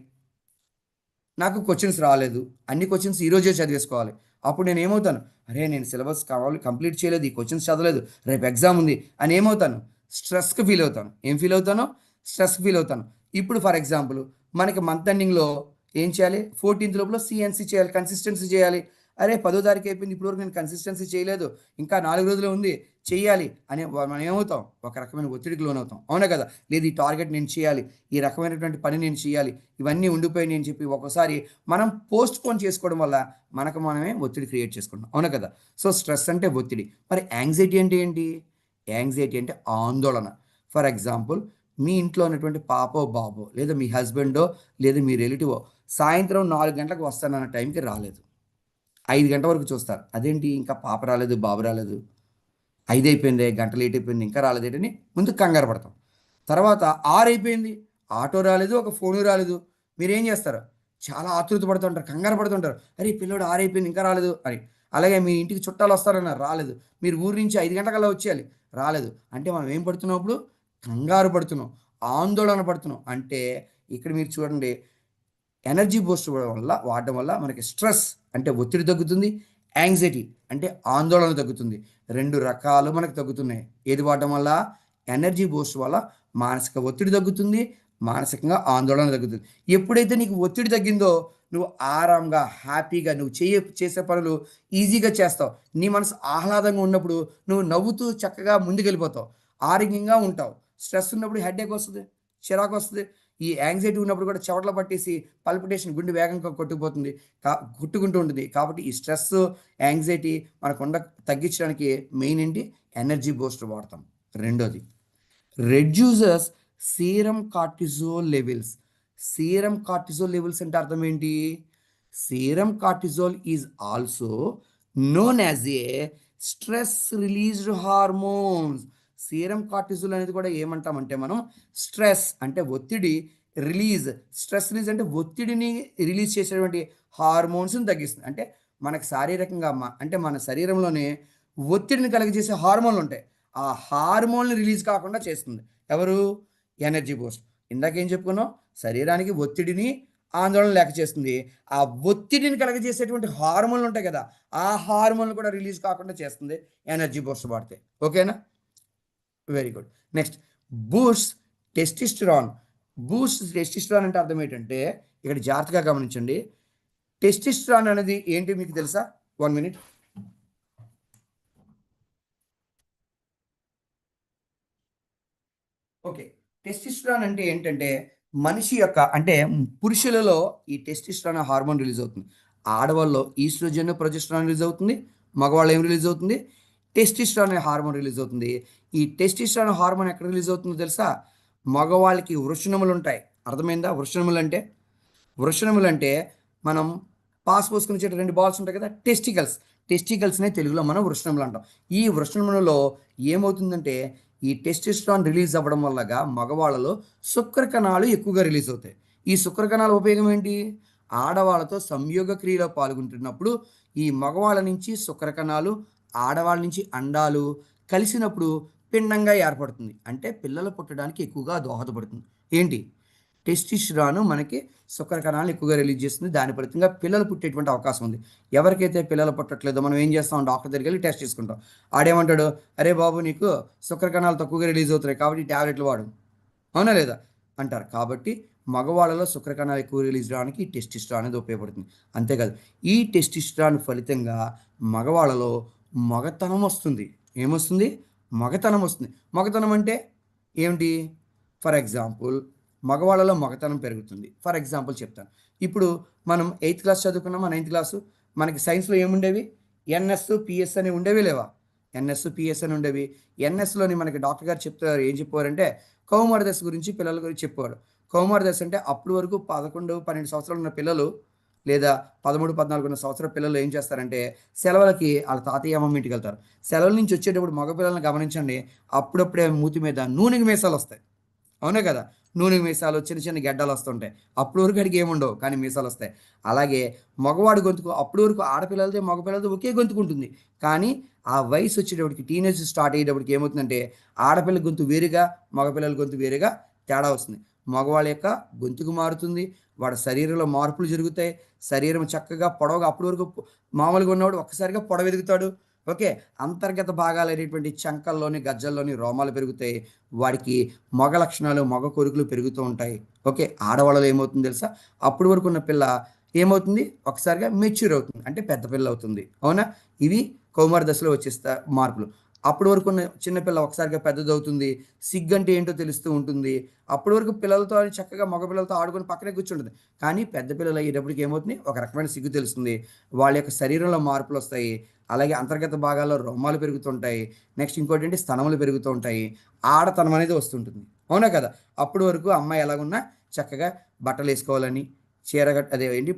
నాకు క్వశ్చన్స్ రాలేదు, అన్ని క్వశ్చన్స్ ఈరోజే చదివేసుకోవాలి. అప్పుడు నేను ఏమవుతాను? అరే, నేను సిలబస్ కావాలి కంప్లీట్ చేయలేదు, ఈ క్వశ్చన్స్ చదవలేదు, రేపు ఎగ్జామ్ ఉంది అని ఏమవుతాను? స్ట్రెస్కి ఫీల్ అవుతాను. ఏం ఫీల్ అవుతాను? స్ట్రెస్కి ఫీల్ అవుతాను. ఇప్పుడు ఫర్ ఎగ్జాంపుల్ మనకి మంత్ ఎండింగ్లో ఏం చేయాలి? 14th లోపల సిఎన్సి చేయాలి, కన్సిస్టెన్సీ చేయాలి. అరే, 10వ తారీఖు అయిపోయింది, ఇప్పటివరకు నేను కన్సిస్టెన్సీ చేయలేదు, ఇంకా 4 రోజులు ఉంది, చెయ్యాలి అని మనం ఏమవుతాం? ఒక రకమైన ఒత్తిడికి లోనవుతాం. అవునా కదా? లేదు, ఈ టార్గెట్ నేను చేయాలి, ఈ రకమైనటువంటి పని నేను చేయాలి, ఇవన్నీ ఉండిపోయి అని చెప్పి ఒకసారి మనం పోస్ట్ పోన్ చేసుకోవడం వల్ల మనకు మనమే ఒత్తిడి క్రియేట్ చేసుకుంటాం. అవునా కదా? సో స్ట్రెస్ అంటే ఒత్తిడి. మరి యాంగ్జైటీ అంటే ఏంటి? యాంగ్జైటీ అంటే ఆందోళన. ఫర్ ఎగ్జాంపుల్ మీ ఇంట్లో ఉన్నటువంటి పాపో బాబో లేదా మీ హస్బెండో లేదా మీ రిలేటివో సాయంత్రం 4 గంటలకు వస్తానన్న టైంకి రాలేదు, 5 గంటల వరకు చూస్తారు. అదేంటి, ఇంకా పాప రాలేదు, బాబు రాలేదు, 5 అయిపోయింది, గంట లేట్ అయిపోయింది, ఇంకా రాలేదేంటని ముందు కంగారు పడతాం. తర్వాత 6 అయిపోయింది, ఆటో రాలేదు, ఒక ఫోను రాలేదు. మీరేం చేస్తారు? చాలా ఆతృత పడుతుంటారు, కంగారు పడుతుంటారు. అరే, పిల్లోడు 6 అయిపోయింది, ఇంకా రాలేదు అని. అలాగే మీ ఇంటికి చుట్టాలు వస్తారన్నారు, రాలేదు. మీరు ఊరి నుంచి 5 గంటలకల్లా వచ్చేయాలి, రాలేదు. అంటే మనం ఏం పడుతున్నాం? ఇప్పుడు కంగారు పడుతున్నాం, ఆందోళన పడుతున్నాం. అంటే ఇక్కడ మీరు చూడండి, ఎనర్జీ బూస్ట్ వాడడం వల్ల మనకి స్ట్రెస్ అంటే ఒత్తిడి తగ్గుతుంది, యాంగ్జైటీ అంటే ఆందోళన తగ్గుతుంది. 2 రకాలు మనకు తగ్గుతున్నాయి. ఏది వాడడం వల్ల? ఎనర్జీ బూస్ట్ వల్ల మానసిక ఒత్తిడి తగ్గుతుంది, మానసికంగా ఆందోళన తగ్గుతుంది. ఎప్పుడైతే నీకు ఒత్తిడి తగ్గిందో నువ్వు ఆరాంగా, హ్యాపీగా నువ్వు చేసే పనులు ఈజీగా చేస్తావు. నీ మనసు ఆహ్లాదంగా ఉన్నప్పుడు నువ్వు నవ్వుతూ చక్కగా ముందుకెళ్ళిపోతావు, ఆరోగ్యంగా ఉంటావు. స్ట్రెస్ ఉన్నప్పుడు హెడేక్ వస్తుంది, చిరాకు వస్తుంది. ఈ యాంగ్జైటీ ఉన్నప్పుడు కూడా చెమటలు పట్టేసి పల్పిటేషన్, గుండె వేగంగా కొట్టుకుపోతుంది, కొట్టుకుంటూ ఉంటుంది. కాబట్టి ఈ స్ట్రెస్, యాంగ్జైటీ మనకు తగ్గించడానికి మెయిన్ ఏంటి? ఎనర్జీ బూస్టర్ వాడతాం. రెండోది, reduces serum cortisol levels. Serum cortisol levels అంటే అర్థం ఏంటి? Serum cortisol is also known as a stress released hormones. Serum cortisol అనేది కూడా ఏమంటామంటే మనం స్ట్రెస్ అంటే ఒత్తిడి స్ట్రెస్ రిలీజ్ అంటే ఒత్తిడిని రిలీజ్ చేసేటువంటి హార్మోన్స్ని తగ్గిస్తుంది. అంటే మనకు శారీరకంగా అంటే మన శరీరంలోనే ఒత్తిడిని కలిగజేసే హార్మోన్లు ఉంటాయి, ఆ హార్మోన్లు రిలీజ్ కాకుండా చేస్తుంది. ఎవరు? Energy Boost. ఇందాకేం చెప్పుకున్నాం? శరీరానికి ఒత్తిడిని, ఆందోళన లేక చేస్తుంది. ఆ ఒత్తిడిని కలగజేసేటువంటి హార్మోన్లు ఉంటాయి కదా, ఆ హార్మోన్లు కూడా రిలీజ్ కాకుండా చేస్తుంది ఎనర్జీ బూస్ట్ వాడితే. ఓకేనా? Very good. Next, Boost టెస్టిస్టెరాన్. Boost టెస్టిస్టెరాన్ అంటే అర్థం ఏంటంటే, ఇక్కడ జాగ్రత్తగా గమనించండి. టెస్టిస్టెరాన్ అనేది ఏంటి మీకు తెలుసా? 1 minute. ఓకే, టెస్టిస్టెరాన్ అంటే ఏంటంటే మనిషి యొక్క అంటే పురుషులలో ఈ టెస్టిస్టెరాన్ హార్మోన్ రిలీజ్ అవుతుంది. ఆడవాళ్ళలో ఈస్ట్రోజన్, ప్రొజెస్టెరాన్ రిలీజ్ అవుతుంది. మగవాళ్ళు ఏం రిలీజ్ అవుతుంది? టెస్టిస్టెరాన్ అనే హార్మోన్ రిలీజ్ అవుతుంది. ఈ టెస్టిస్టెరాన్ హార్మోన్ ఎక్కడ రిలీజ్ అవుతుందో తెలుసా? మగవాళ్ళకి వృషణములు ఉంటాయి. అర్థమైందా? వృషణములు అంటే మనం పాస్ పోసుకుని చెట్టు 2 బాల్స్ ఉంటాయి కదా, టెస్టికల్స్నే తెలుగులో మనం వృషణములు అంటాం. ఈ వృషణములలో ఏమవుతుందంటే ఈ టెస్టిస్టెరాన్ రిలీజ్ అవ్వడం వల్లగా మగవాళ్ళలో శుక్రకణాలు ఎక్కువగా రిలీజ్ అవుతాయి. ఈ శుక్రకణాల ఉపయోగం ఏంటి? ఆడవాళ్ళతో సంయోగ క్రియలో పాల్గొంటున్నప్పుడు ఈ మగవాళ్ళ నుంచి శుక్రకణాలు, ఆడవాళ్ళ నుంచి అండాలు కలిసినప్పుడు పిండంగా ఏర్పడుతుంది. అంటే పిల్లలు పుట్టడానికి ఎక్కువగా దోహదపడుతుంది. ఏంటి? టెస్టిస్టెరాన్ మనకి శుక్రకణాలను ఎక్కువగా రిలీజ్ చేస్తుంది. దాని ఫలితంగా పిల్లలు పుట్టేటువంటి అవకాశం ఉంది. ఎవరికైతే పిల్లలు పుట్టట్లేదో మనం ఏం చేస్తాం? డాక్టర్ దగ్గరికి వెళ్ళి టెస్ట్ చేసుకుంటాం. ఆడేమంటాడు? అరే బాబు, నీకు శుక్రకణాలు తక్కువగా రిలీజ్ అవుతున్నాయి కాబట్టి ట్యాబ్లెట్లు వాడు, అవునా లేదా అంటారు. కాబట్టి మగవాళ్ళలో శుక్రకణాలు ఎక్కువ రిలీజ్ అవడానికి ఈ టెస్టిస్టెరాన్ అనేది ఉపయోగపడుతుంది. అంతేకాదు, ఈ టెస్టిస్టెరాన్ ఫలితంగా మగవాళ్ళలో మగతనం వస్తుంది. ఏమొస్తుంది? మగతనం వస్తుంది. మగతనం అంటే ఏమిటి? ఫర్ ఎగ్జాంపుల్ మగవాళ్ళలో మగతనం పెరుగుతుంది. ఫర్ ఎగ్జాంపుల్ చెప్తాను. ఇప్పుడు మనం 8th క్లాస్ చదువుకున్నామా, 9th క్లాసు, మనకి సైన్స్లో ఏముండేవి? ఎన్ఎస్ పిఎస్ అని ఉండేవి లేవా? ఎన్ఎస్ పిఎస్ అని ఉండేవి. ఎన్ఎస్లోని మనకి డాక్టర్ గారు చెప్తారు, ఏం చెప్పారంటే కౌమార దశ గురించి పిల్లల గురించి చెప్పారు. కౌమార దశ అంటే అప్పటి వరకు 11, 12 సంవత్సరాలు ఉన్న పిల్లలు లేదా 13, 14 ఉన్న సంవత్సరాల పిల్లలు ఏం చేస్తారంటే సెలవులకి వాళ్ళ తాతయ్య అమ్మమ్మ ఇంటికి వెళ్తారు. సెలవుల నుంచి వచ్చేటప్పుడు మగ పిల్లల్ని గమనించండి, అప్పుడప్పుడే మూతి మీద నూనెకి మీసాలు వస్తాయి. అవునా కదా? నూనె మీసాలు, చిన్న చిన్న గెడ్డలు వస్తుంటాయి. అప్పుడు వరకు అడిగి ఏముండవు, కానీ మీసాలు వస్తాయి. అలాగే మగవాడు గొంతుకు అప్పుడు వరకు ఆడపిల్లలది మగపిల్లలది ఒకే గొంతుకుంటుంది. కానీ ఆ వయసు వచ్చేటప్పటికి టీనేజ్ స్టార్ట్ అయ్యేటప్పటికి ఏమవుతుందంటే ఆడపిల్ల గొంతు వేరుగా, మగపిల్లల గొంతు వేరుగా తేడా వస్తుంది. మగవాళ్ళ యొక్క గొంతుకు మారుతుంది, వాడి శరీరంలో మార్పులు జరుగుతాయి. శరీరం చక్కగా పొడవుగా అప్పటి వరకు మామూలుగా ఉన్నవాడు ఒక్కసారిగా పొడవు ఎదుగుతాడు. ఓకే. అంతర్గత భాగాలు అనేటువంటి చంకల్లోని గజ్జల్లోని రోమాలు పెరుగుతాయి. వాడికి మగ లక్షణాలు మగ కోరికలు పెరుగుతూ ఉంటాయి. ఓకే. ఆడవాళ్ళలో ఏమవుతుంది తెలుసా? అప్పటి వరకు ఉన్న పిల్ల ఏమవుతుంది, ఒకసారిగా మెచ్యూర్ అవుతుంది, అంటే పెద్ద పిల్ల అవుతుంది. అవునా? ఇవి కౌమార దశలో వచ్చేస్తా మార్పులు. అప్పటి వరకు ఉన్న చిన్నపిల్ల ఒకసారిగా పెద్దదవుతుంది, సిగ్గంటే ఏంటో తెలుస్తూ ఉంటుంది. అప్పటి వరకు పిల్లలతో చక్కగా మగ పిల్లలతో ఆడుకొని పక్కనే కూర్చుంటుంది. కానీ పెద్ద పిల్లలు అయ్యేటప్పటికి ఏమవుతుంది, ఒక రకమైన సిగ్గు తెలుస్తుంది. వాళ్ళ యొక్క శరీరంలో మార్పులు వస్తాయి. అలాగే అంతర్గత భాగాల్లో రోమాలు పెరుగుతుంటాయి. నెక్స్ట్ ఇంకోటి ఏంటి, స్తనములు పెరుగుతూ ఉంటాయి. ఆడతనం అనేది వస్తుంటుంది. అవునా కదా? అప్పటి వరకు అమ్మాయి ఎలాగున్నా చక్కగా బట్టలు వేసుకోవాలని, చీర అదే ఏంటి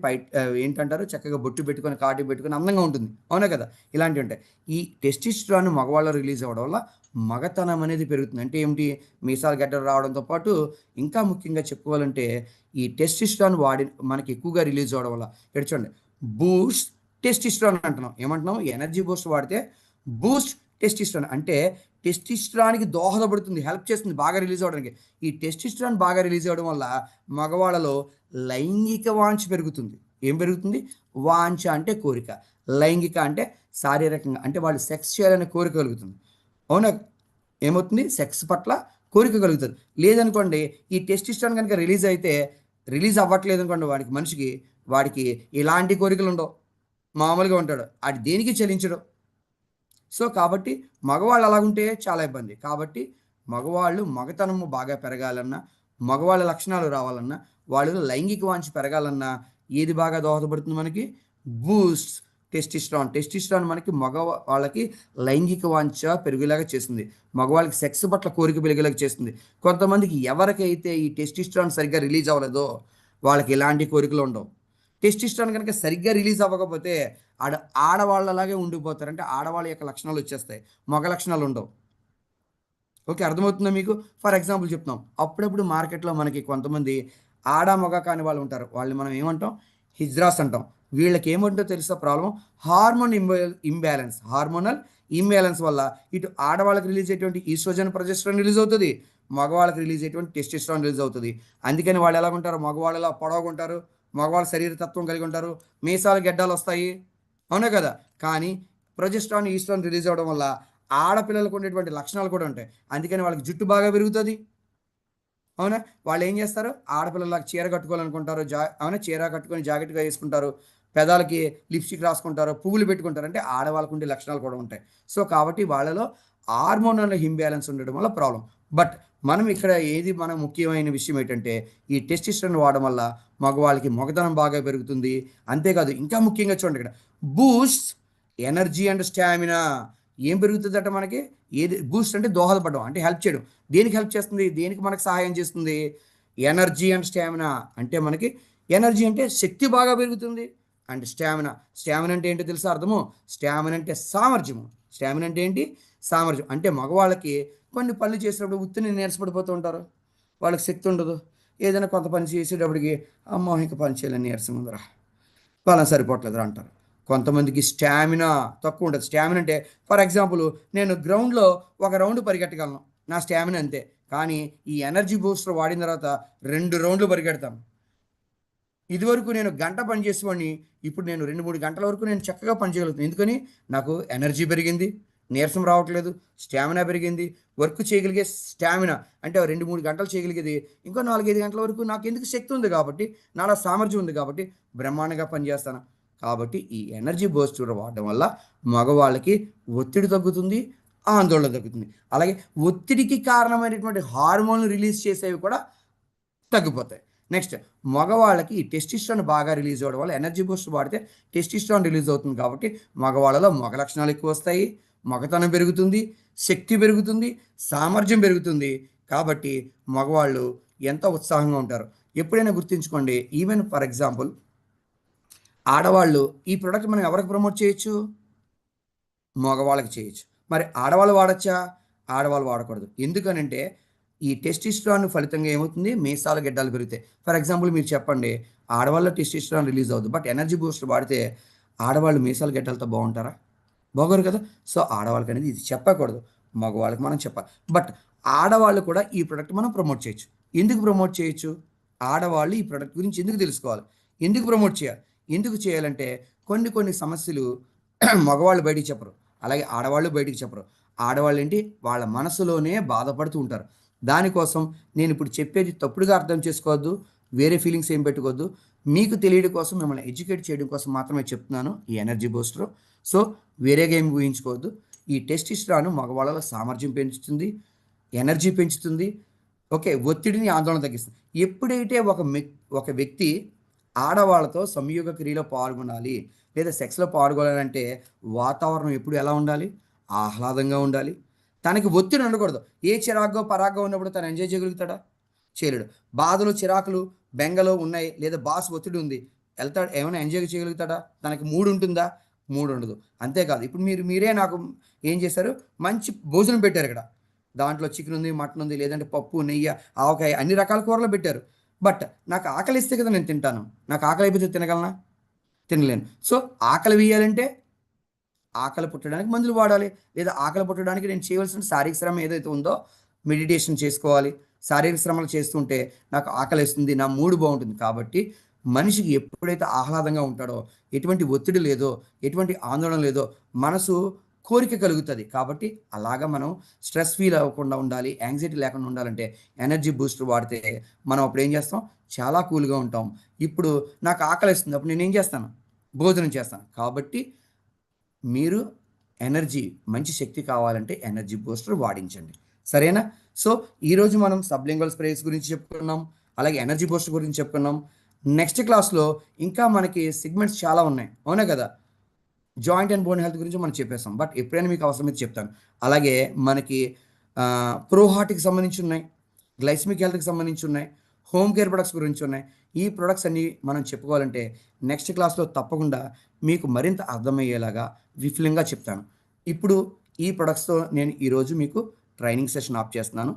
ఏంటంటారు, చక్కగా బొట్టు పెట్టుకొని కాటి పెట్టుకొని అందంగా ఉంటుంది. అవునా కదా? ఇలాంటివి ఉంటాయి. ఈ టెస్టిస్ట్రాన్ మగవాళ్ళు రిలీజ్ అవ్వడం వల్ల మగతనం అనేది పెరుగుతుంది. అంటే ఏమిటి, మీసాలు గడ్డలు రావడంతో పాటు ఇంకా ముఖ్యంగా చెప్పుకోవాలంటే ఈ టెస్టిస్ట్రాన్ మనకి ఎక్కువగా రిలీజ్ అవ్వడం వల్ల ఇక్కడ చూడండి, బూస్ట్ టెస్టిస్ట్రాన్ అంటున్నాం. ఏమంటున్నాం? ఎనర్జీ బూస్ట్ వాడితే బూస్ట్ టెస్టిస్ట్రాన్ అంటే టెస్టిస్ట్రాన్కి దోహదపడుతుంది, హెల్ప్ చేస్తుంది బాగా రిలీజ్ అవ్వడానికి. ఈ టెస్టిస్ట్రాన్ బాగా రిలీజ్ అవ్వడం వల్ల మగవాళ్ళలో లైంగిక వాంఛ పెరుగుతుంది. ఏం పెరుగుతుంది? వాంఛ అంటే కోరిక, లైంగిక అంటే శారీరకంగా, అంటే వాళ్ళు సెక్స్ చేయాలనే కోరిక కలుగుతుంది. అవునా? ఏమవుతుంది, సెక్స్ పట్ల కోరిక కలుగుతుంది. లేదనుకోండి, ఈ టెస్టిస్ట్రాన్ కనుక రిలీజ్ అవ్వట్లేదు అనుకోండి, వాడికి ఇలాంటి కోరికలు ఉండవు, మామూలుగా ఉంటాడు, అది దేనికి చలించడు. సో కాబట్టి మగవాళ్ళు అలాగుంటే చాలా ఇబ్బంది. కాబట్టి మగవాళ్ళు మగతనము బాగా పెరగాలన్నా, మగవాళ్ళ లక్షణాలు రావాలన్నా, వాళ్ళలో లైంగిక వాంఛ పెరగాలన్నా ఏది బాగా దోహదపడుతుంది మనకి? బూస్ట్ టెస్టిస్ట్రాన్ మనకి వాళ్ళకి లైంగిక వాంఛ పెరిగేలాగా చేస్తుంది, మగవాళ్ళకి సెక్స్ పట్ల కోరిక పెరిగేలాగా చేస్తుంది. కొంతమందికి ఎవరికైతే ఈ టెస్టిస్ట్రాన్ సరిగ్గా రిలీజ్ అవ్వలేదో వాళ్ళకి ఎలాంటి కోరికలు ఉండవు. టెస్టిస్ట్రాన్ కనుక సరిగ్గా రిలీజ్ అవ్వకపోతే ఆడవాళ్ళలాగే ఉండిపోతారు. అంటే ఆడవాళ్ళ యొక్క లక్షణాలు వచ్చేస్తాయి, మగ లక్షణాలు ఉండవు. ఓకే, అర్థమవుతుందా మీకు? ఫర్ ఎగ్జాంపుల్ చెప్తున్నాం, అప్పుడప్పుడు మార్కెట్లో మనకి కొంతమంది ఆడ మగ కాని వాళ్ళు ఉంటారు. వాళ్ళని మనం ఏమంటాం? హిజ్రాస్ అంటాం. వీళ్ళకి ఏమంటో తెలుసా ప్రాబ్లం? హార్మోనల్ ఇంబ్యాలెన్స్ వల్ల ఇటు ఆడవాళ్ళకి రిలీజ్ అయ్యేటువంటి ఈస్ట్రోజన్ ప్రొజెస్ట్రాన్ రిలీజ్ అవుతుంది, మగవాళ్ళకి రిలీజ్ అయ్యేటువంటి టెస్టోస్టెరాన్ రిలీజ్ అవుతుంది. అందుకని వాళ్ళు ఎలాగుంటారు? మగవాళ్ళలా పొడవుగా ఉంటారు, మగవాళ్ళ శరీర తత్వం కలిగి ఉంటారు, మీసాలు గెడ్డాలు వస్తాయి. అవునా కదా? కానీ ప్రొజెస్ట్రాన్ ఈస్ట్రోజన్ రిలీజ్ అవ్వడం వల్ల ఆడపిల్లలకు ఉండేటువంటి లక్షణాలు కూడా ఉంటాయి. అందుకని వాళ్ళకి జుట్టు బాగా పెరుగుతుంది. అవునా? వాళ్ళు ఏం చేస్తారు? ఆడపిల్లలకు చీర కట్టుకోవాలనుకుంటారు, అవునా, చీర కట్టుకొని జాకెట్గా వేసుకుంటారు, పెదాలకి లిప్స్టిక్ రాసుకుంటారు, పువ్వులు పెట్టుకుంటారు. అంటే ఆడవాళ్ళకు ఉండే లక్షణాలు కూడా ఉంటాయి. సో కాబట్టి వాళ్ళలో హార్మోనల్ ఇంబ్యాలెన్స్ ఉండడం వల్ల ప్రాబ్లం. బట్ మనం ఇక్కడ మన ముఖ్యమైన విషయం ఏంటంటే ఈ టెస్టిస్టెరాన్ వాడడం వల్ల మగవాళ్ళకి మగతనం బాగా పెరుగుతుంది. అంతేకాదు, ఇంకా ముఖ్యంగా చూడండి, ఇక్కడ బూస్ట్ ఎనర్జీ అండ్ స్టామినా. ఏం పెరుగుతుందట మనకి? బూస్ట్ అంటే దోహదపడడం, అంటే హెల్ప్ చేయడం. దేనికి హెల్ప్ చేస్తుంది? దేనికి మనకు సహాయం చేస్తుంది? Energy and stamina. అంటే మనకి ఎనర్జీ అంటే శక్తి బాగా పెరుగుతుంది, అండ్ స్టామినా అంటే ఏంటో తెలుసా అర్థము? స్టామినా అంటే సామర్థ్యము. స్టామినా అంటే ఏంటి? సామర్థ్యం. అంటే మగవాళ్ళకి కొన్ని పనులు చేసేటప్పుడు ఉత్తిని నీరసపడిపోతూ ఉంటారు, వాళ్ళకి శక్తి ఉండదు. ఏదైనా కొంత పని చేసేటప్పటికి అమ్మ ఇంకా పని చేయాలని నీరసం ఉందిరా, బలం సరిపోవట్లేదురా అంటారు. కొంతమందికి స్టామినా తక్కువ ఉంటుంది. స్టామినా అంటే ఫర్ ఎగ్జాంపుల్, నేను గ్రౌండ్లో ఒక రౌండ్ పరిగెట్టగలను, నా స్టామినా అంతే. కానీ ఈ ఎనర్జీ బూస్టర్ వాడిన తర్వాత 2 రౌండ్లు పరిగెడతాను. ఇదివరకు నేను గంట పని చేసేవాడిని, ఇప్పుడు నేను 2-3 గంటల వరకు నేను చక్కగా పని చేయగలుగుతాను. ఎందుకని? నాకు ఎనర్జీ పెరిగింది, నీరసం రావట్లేదు, స్టామినా పెరిగింది. వర్క్ చేయగలిగే స్టామినా అంటే 2-3 గంటలు చేయగలిగేది ఇంకో 4-5 గంటల వరకు నాకు ఎందుకు శక్తి ఉంది కాబట్టి, నాలో సామర్థ్యం ఉంది కాబట్టి బ్రహ్మాండంగా పనిచేస్తాను. కాబట్టి ఈ ఎనర్జీ బూస్టర్ వాడడం వల్ల మగవాళ్ళకి ఒత్తిడి తగ్గుతుంది, ఆందోళన తగ్గుతుంది. అలాగే ఒత్తిడికి కారణమైనటువంటి హార్మోన్లు రిలీజ్ చేసేవి కూడా తగ్గిపోతాయి. నెక్స్ట్ మగవాళ్ళకి ఈ టెస్టిస్ట్రాన్ బాగా రిలీజ్ అవ్వడం వల్ల ఎనర్జీ బూస్ట్ వాడితే టెస్టిస్ట్రాన్ రిలీజ్ అవుతుంది కాబట్టి మగవాళ్ళలో మగ లక్షణాలు ఎక్కువ వస్తాయి, మగతనం పెరుగుతుంది, శక్తి పెరుగుతుంది, సామర్థ్యం పెరుగుతుంది. కాబట్టి మగవాళ్ళు ఎంతో ఉత్సాహంగా ఉంటారు. ఎప్పుడైనా గుర్తుంచుకోండి, ఈవెన్ ఫర్ ఎగ్జాంపుల్ ఆడవాళ్ళు ఈ ప్రోడక్ట్ మనం ఎవరికి ప్రమోట్ చేయొచ్చు? మగవాళ్ళకి చేయొచ్చు. మరి ఆడవాళ్ళు వాడచ్చా? ఆడవాళ్ళు వాడకూడదు. ఎందుకనంటే ఈ టెస్టిస్ట్రాన్ ఫలితంగా ఏమవుతుంది? మీసాలు గెడ్డాలు పెరుగుతాయి. ఫర్ ఎగ్జాంపుల్ మీరు చెప్పండి, ఆడవాళ్ళలో టెస్టిస్ట్రాన్ రిలీజ్ అవుతుంది, బట్ ఎనర్జీ బూస్టర్ వాడితే ఆడవాళ్ళు మీసాలు గెడ్డలతో బాగుంటారా? బాగోరు కదా. సో ఆడవాళ్ళకి అనేది ఇది చెప్పకూడదు, మగవాళ్ళకి మనం చెప్పాలి. బట్ ఆడవాళ్ళు కూడా ఈ ప్రోడక్ట్ మనం ప్రమోట్ చేయొచ్చు. ఎందుకు ప్రమోట్ చేయొచ్చు? ఆడవాళ్ళు ఈ ప్రోడక్ట్ గురించి ఎందుకు తెలుసుకోవాలి, ఎందుకు ప్రమోట్ చేయాలి? ఎందుకు చేయాలంటే కొన్ని సమస్యలు మగవాళ్ళు బయటికి చెప్పరు, అలాగే ఆడవాళ్ళు బయటికి చెప్పరు. ఆడవాళ్ళు ఏంటి, వాళ్ళ మనసులోనే బాధపడుతూ ఉంటారు. దానికోసం నేను ఇప్పుడు చెప్పేది తప్పుడుగా అర్థం చేసుకోవద్దు, వేరే ఫీలింగ్స్ ఏం పెట్టుకోవద్దు. మీకు తెలియడం కోసం, మిమ్మల్ని ఎడ్యుకేట్ చేయడం కోసం మాత్రమే చెప్తున్నాను ఈ ఎనర్జీ బూస్టర్. సో వేరేగా ఏమి ఊహించుకోవద్దు. ఈ టెస్టిస్ట్రాన్ మగవాళ్ళలో సామర్థ్యం పెంచుతుంది, ఎనర్జీ పెంచుతుంది, ఓకే, ఒత్తిడిని, ఆందోళన తగ్గిస్తుంది. ఎప్పుడైతే ఒక వ్యక్తి ఆడవాళ్ళతో సంయోగ క్రియలో పాల్గొనాలి లేదా సెక్స్లో పాల్గొనాలంటే వాతావరణం ఎప్పుడు ఎలా ఉండాలి? ఆహ్లాదంగా ఉండాలి. తనకి ఒత్తిడి ఉండకూడదు. ఏ చిరాగ్గా పరాగ్గా ఉన్నప్పుడు తను ఎంజాయ్ చేయగలుగుతాడా? చేయలేడు. బాధలు, చిరాకులు, బెంగలో ఉన్నాయి లేదా బాస్ ఒత్తిడి ఉంది, వెళ్తాడు, ఏమైనా ఎంజాయ్ చేయగలుగుతాడా? తనకి మూడు ఉంటుందా? మూడు ఉండదు. అంతేకాదు, ఇప్పుడు మీరే నాకు ఏం చేశారు, మంచి భోజనం పెట్టారు ఇక్కడ. దాంట్లో చికెన్ ఉంది, మటన్ ఉంది, లేదంటే పప్పు, నెయ్యి, ఆవకాయ, అన్ని రకాల కూరలు పెట్టారు. బట్ నాకు ఆకలి ఇస్తే కదా నేను తింటాను. నాకు ఆకలి అయిపోతే తినగలనా? తినలేను. సో ఆకలి వేయాలంటే ఆకలి పుట్టడానికి మందులు వాడాలి, లేదా ఆకలి పుట్టడానికి నేను చేయవలసిన శారీరక శ్రమ ఏదైతే ఉందో మెడిటేషన్ చేసుకోవాలి. శారీరక శ్రమలు చేస్తుంటే నాకు ఆకలి వేస్తుంది, నా మూడు బాగుంటుంది. కాబట్టి మనిషికి ఎప్పుడైతే ఆహ్లాదంగా ఉంటాడో, ఎటువంటి ఒత్తిడి లేదో, ఎటువంటి ఆందోళన లేదో, మనసు కోరిక కలుగుతుంది. కాబట్టి అలాగా మనం స్ట్రెస్ ఫీల్ అవ్వకుండా ఉండాలి, యాంగ్జైటీ లేకుండా ఉండాలంటే ఎనర్జీ బూస్టర్ వాడితే మనం అప్పుడు ఏం చేస్తాం? చాలా కూల్గా ఉంటాం. ఇప్పుడు నాకు ఆకలి వేస్తుంది, అప్పుడు నేను ఏం చేస్తాను? భోజనం చేస్తాను. కాబట్టి మీరు ఎనర్జీ, మంచి శక్తి కావాలంటే ఎనర్జీ బూస్టర్ వాడించండి, సరేనా? సో ఈరోజు మనం సబ్లింగ్వల్ స్ప్రేస్ గురించి చెప్పుకున్నాం, అలాగే ఎనర్జీ బూస్టర్ గురించి చెప్పుకున్నాం. నెక్స్ట్ క్లాస్లో ఇంకా మనకి సెగ్మెంట్స్ చాలా ఉన్నాయి, అవునా కదా? జాయింట్ అండ్ బోన్ హెల్త్ గురించి మనం చెప్పేస్తాం, బట్ ఎప్పుడైనా మీకు అవసరమైతే చెప్తాను. అలాగే మనకి ప్రోహార్ట్కి సంబంధించి ఉన్నాయి, గ్లైసమిక్ హెల్త్కి సంబంధించి ఉన్నాయి, హోమ్ కేర్ ప్రొడక్ట్స్ గురించి ఉన్నాయి. ఈ ప్రొడక్ట్స్ అన్నీ మనం చెప్పుకోవాలంటే నెక్స్ట్ క్లాస్లో తప్పకుండా మీకు మరింత అర్థమయ్యేలాగా విఫలంగా చెప్తాను. ఇప్పుడు ఈ ప్రొడక్ట్స్తో నేను ఈరోజు మీకు ట్రైనింగ్ సెషన్ ఆఫ్ చేస్తున్నాను.